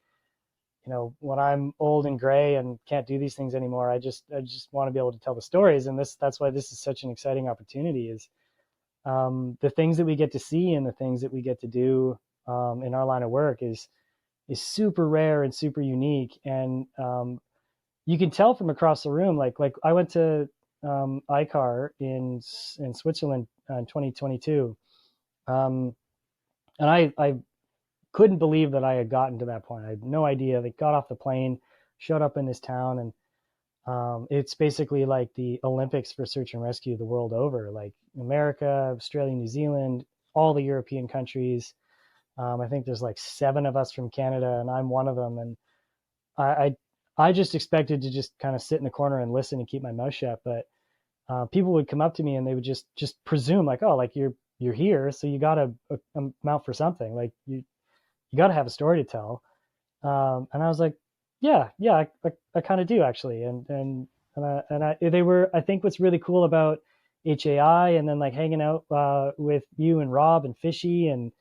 when I'm old and gray and can't do these things anymore, I just want to be able to tell the stories. And that's why this is such an exciting opportunity, is the things that we get to see and the things that we get to do in our line of work is super rare and super unique. And you can tell from across the room. Like I went to ICAR in Switzerland in 2022, and I couldn't believe that I had gotten to that point. I had no idea. They got off the plane, showed up in this town, and it's basically like the Olympics for search and rescue the world over. Like America, Australia, New Zealand, all the European countries. I think there's like 7 of us from Canada, and I'm one of them. And I I just expected to just kind of sit in the corner and listen and keep my mouth shut. But people would come up to me and they would just presume, like, oh, like you're here, so you got to amount for something. Like you got to have a story to tell. And I was like, yeah, I kind of do, actually. They were, I think what's really cool about HAI, and then like hanging out with you and Rob and Fishy and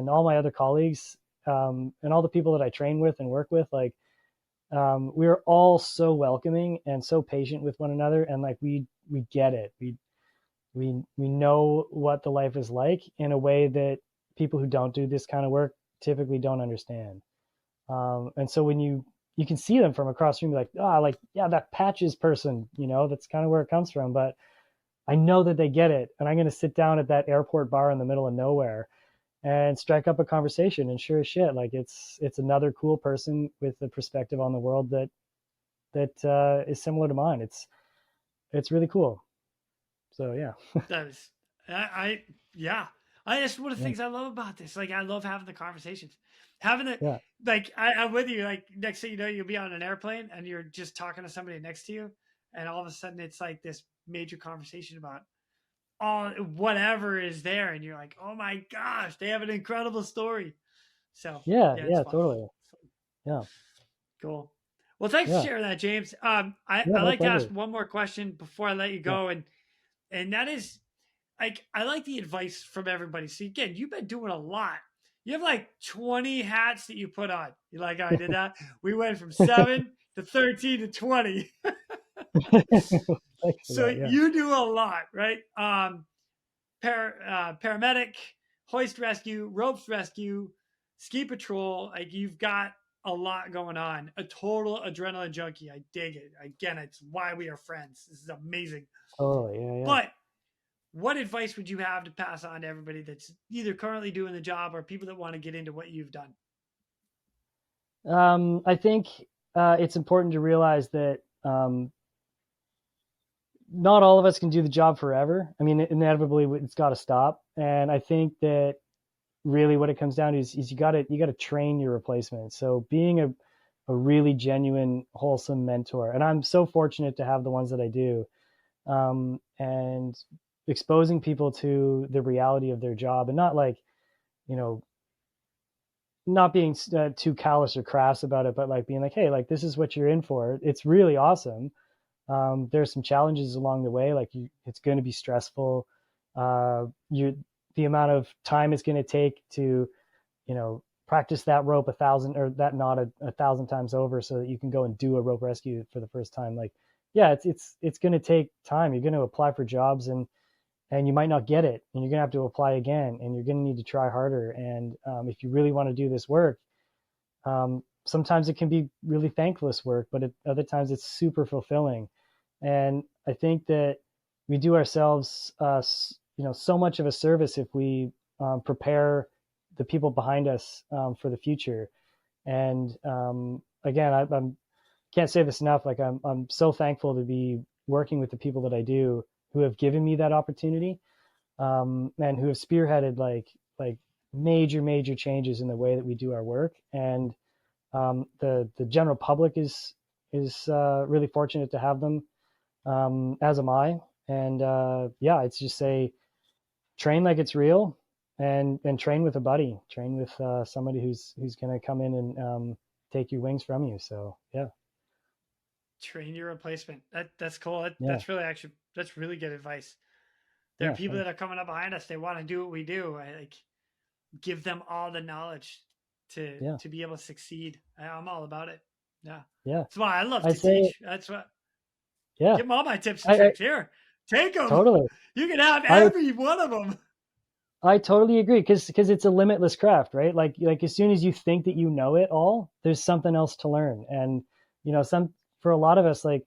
all my other colleagues, and all the people that I train with and work with, like, we are all so welcoming and so patient with one another, and like we get it. We know what the life is like in a way that people who don't do this kind of work typically don't understand. And so when you can see them from across the room, like, like, yeah, that Patches person, that's kind of where it comes from. But I know that they get it, and I'm going to sit down at that airport bar in the middle of nowhere and strike up a conversation. And sure as shit, like it's another cool person with a perspective on the world that is similar to mine. It's really cool. So yeah. That is, yeah. That's one of the Yeah. things I love about this. Like, I love having the conversations, having the, Yeah. like, I'm with you. Like, next thing you know, you'll be on an airplane and you're just talking to somebody next to you. And all of a sudden it's like this major conversation about all whatever is there, and you're like, oh my gosh, they have an incredible story. So Yeah, it's yeah, fun. totally. Yeah. Cool. Well, thanks for Yeah. sharing that, James. I Yeah, no like to ask pleasure. one more question before I let you Yeah. go, and that is, like, I like the advice from everybody. So again, you've been doing a lot. You have like 20 hats that you put on. You're like, I did that. We went from 7 to 13 to 20. Thanks for So that. Yeah. you do a lot, right? Paramedic, hoist rescue, ropes rescue, ski patrol. Like, you've got a lot going on. A total adrenaline junkie. I dig it. Again, it's why we are friends. This is amazing. Totally. Yeah, yeah. But what advice would you have to pass on to everybody that's either currently doing the job or people that want to get into what you've done? I think it's important to realize that not all of us can do the job forever. I mean, inevitably it's got to stop. And I think that really what it comes down to is you got to train your replacement. So being a really genuine, wholesome mentor, and I'm so fortunate to have the ones that I do, and exposing people to the reality of their job, and not like, not being too callous or crass about it, but like being like, hey, like this is what you're in for. It's really awesome. There's some challenges along the way. Like it's going to be stressful. The amount of time it's going to take to, practice that rope 1,000 or that knot 1,000 times over so that you can go and do a rope rescue for the first time. Like, yeah, it's going to take time. You're going to apply for jobs and you might not get it, and you're going to have to apply again, and you're going to need to try harder. And if you really want to do this work, sometimes it can be really thankless work, but other times it's super fulfilling. And I think that we do ourselves, so much of a service if we prepare the people behind us for the future. And again, I can't say this enough. Like I'm so thankful to be working with the people that I do, who have given me that opportunity, and who have spearheaded like major changes in the way that we do our work. And the general public is really fortunate to have them, as am I. And yeah, it's just say, train like it's real, and train with a buddy, train with somebody who's going to come in and take your wings from you. So yeah. Train your replacement. That's cool. Yeah. That's really good advice. There are people that are coming up behind us. They want to do what we do. I like give them all the knowledge to be able to succeed. I'm all about it. Yeah. Yeah. That's why I love to teach. That's what. Yeah. Give them all my tips and tricks here. Take them. Totally. You can have every one of them. I totally agree, because it's a limitless craft, right? Like as soon as you think that you know it all, there's something else to learn. And for a lot of us, like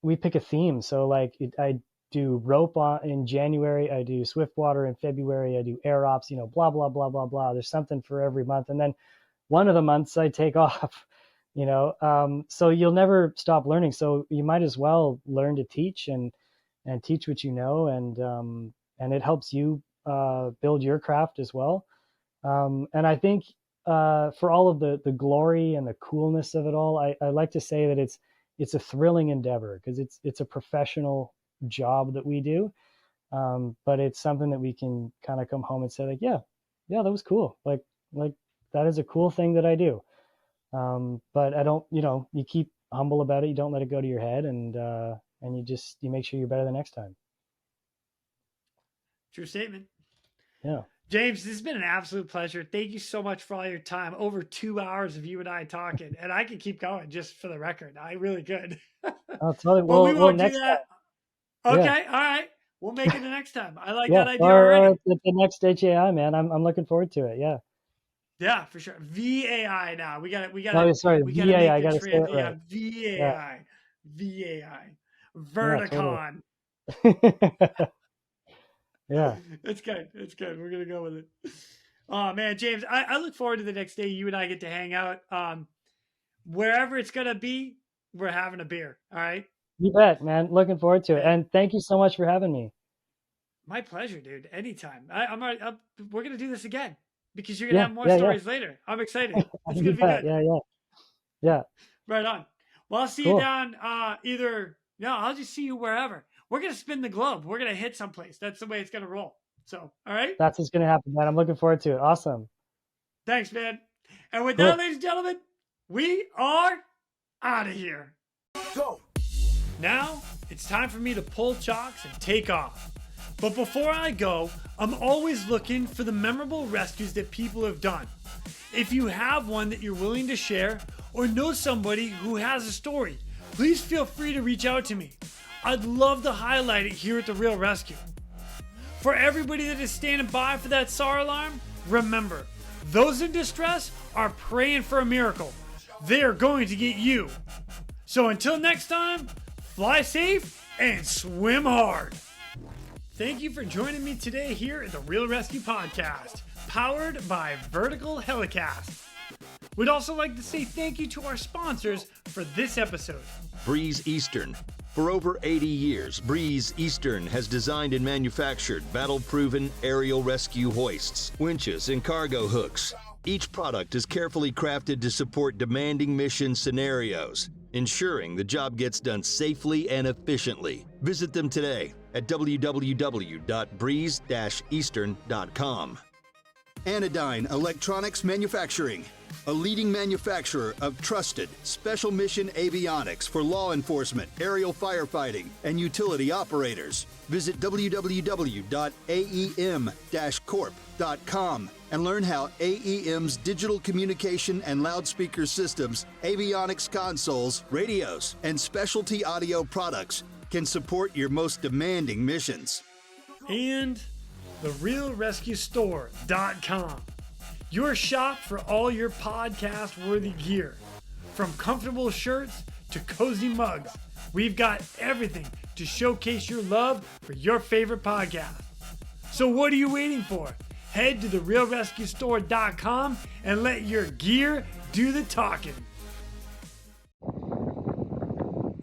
we pick a theme. So like I do rope in January, I do swift water in February, I do air ops, blah blah blah blah blah. There's something for every month, and then one of the months I take off. So you'll never stop learning. So you might as well learn to teach and teach what you know, and it helps you build your craft as well. And I think for all of the glory and the coolness of it all, I like to say that it's a thrilling endeavor, because it's a professional job that we do, but it's something that we can kind of come home and say like, yeah, that was cool. Like that is a cool thing that I do. But I don't, you keep humble about it. You don't let it go to your head, and you make sure you're better the next time. True statement. Yeah. James, this has been an absolute pleasure. Thank you so much for all your time. Over 2 hours of you and I talking, and I could keep going, just for the record. I really could. I'll tell you. But we won't do next that. time. Okay, Yeah. All right. We'll make it the next time. I like Yeah. that idea Or already. the next HAI, man. I'm looking forward to it. Yeah. Yeah, for sure. VAI now. We got Oh, sorry. we got to VAI. I make got the to say it transition. right. VAI. VAI. Yeah, totally. Verticon. Yeah. It's good. It's good. We're going to go with it. Oh, man, James, I look forward to the next day you and I get to hang out. Wherever it's going to be, we're having a beer. All right? You bet, man. Looking forward to it. And thank you so much for having me. My pleasure, dude. Anytime. We're going to do this again, because you're going to have more stories later. I'm excited. It's going to be good. Yeah. Right on. Well, I'll see you down I'll just see you wherever. we're going to spin the globe. We're going to hit someplace. That's the way it's going to roll. So, all right. That's what's going to happen, man. I'm looking forward to it. Awesome. Thanks, man. And with Cool. that, ladies and gentlemen, we are out of here. Go. Now, it's time for me to pull chocks and take off. But before I go, I'm always looking for the memorable rescues that people have done. If you have one that you're willing to share or know somebody who has a story, please feel free to reach out to me. I'd love to highlight it here at the Real ResQ. For everybody that is standing by for that SAR alarm, remember, those in distress are praying for a miracle. They are going to get you. So until next time, fly safe and swim hard. Thank you for joining me today here at the Real ResQ podcast, powered by Vertical Helicast. We'd also like to say thank you to our sponsors for this episode. Breeze Eastern. For over 80 years, Breeze Eastern has designed and manufactured battle-proven aerial rescue hoists, winches, and cargo hooks. Each product is carefully crafted to support demanding mission scenarios, ensuring the job gets done safely and efficiently. Visit them today at www.breeze-eastern.com. Anodyne Electronics Manufacturing, a leading manufacturer of trusted special mission avionics for law enforcement, aerial firefighting, and utility operators. Visit www.aem-corp.com and learn how AEM's digital communication and loudspeaker systems, avionics consoles, radios, and specialty audio products can support your most demanding missions. And therealrescuestore.com, your shop for all your podcast-worthy gear. From comfortable shirts to cozy mugs, we've got everything to showcase your love for your favorite podcast. So what are you waiting for? Head to therealrescuestore.com and let your gear do the talking.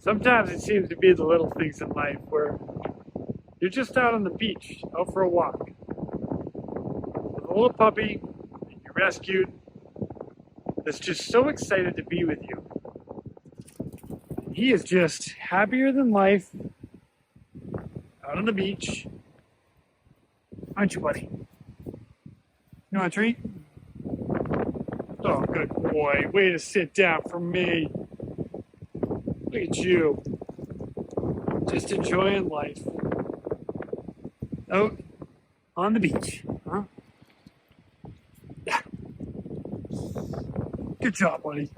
Sometimes it seems to be the little things in life where you're just out on the beach, out for a walk, with a little puppy that you rescued that's just so excited to be with you. He is just happier than life out on the beach. Aren't you, buddy? You want a treat? Oh, good boy. Way to sit down for me. Look at you. Just enjoying life. Out on the beach, huh? Yeah. Good job, buddy.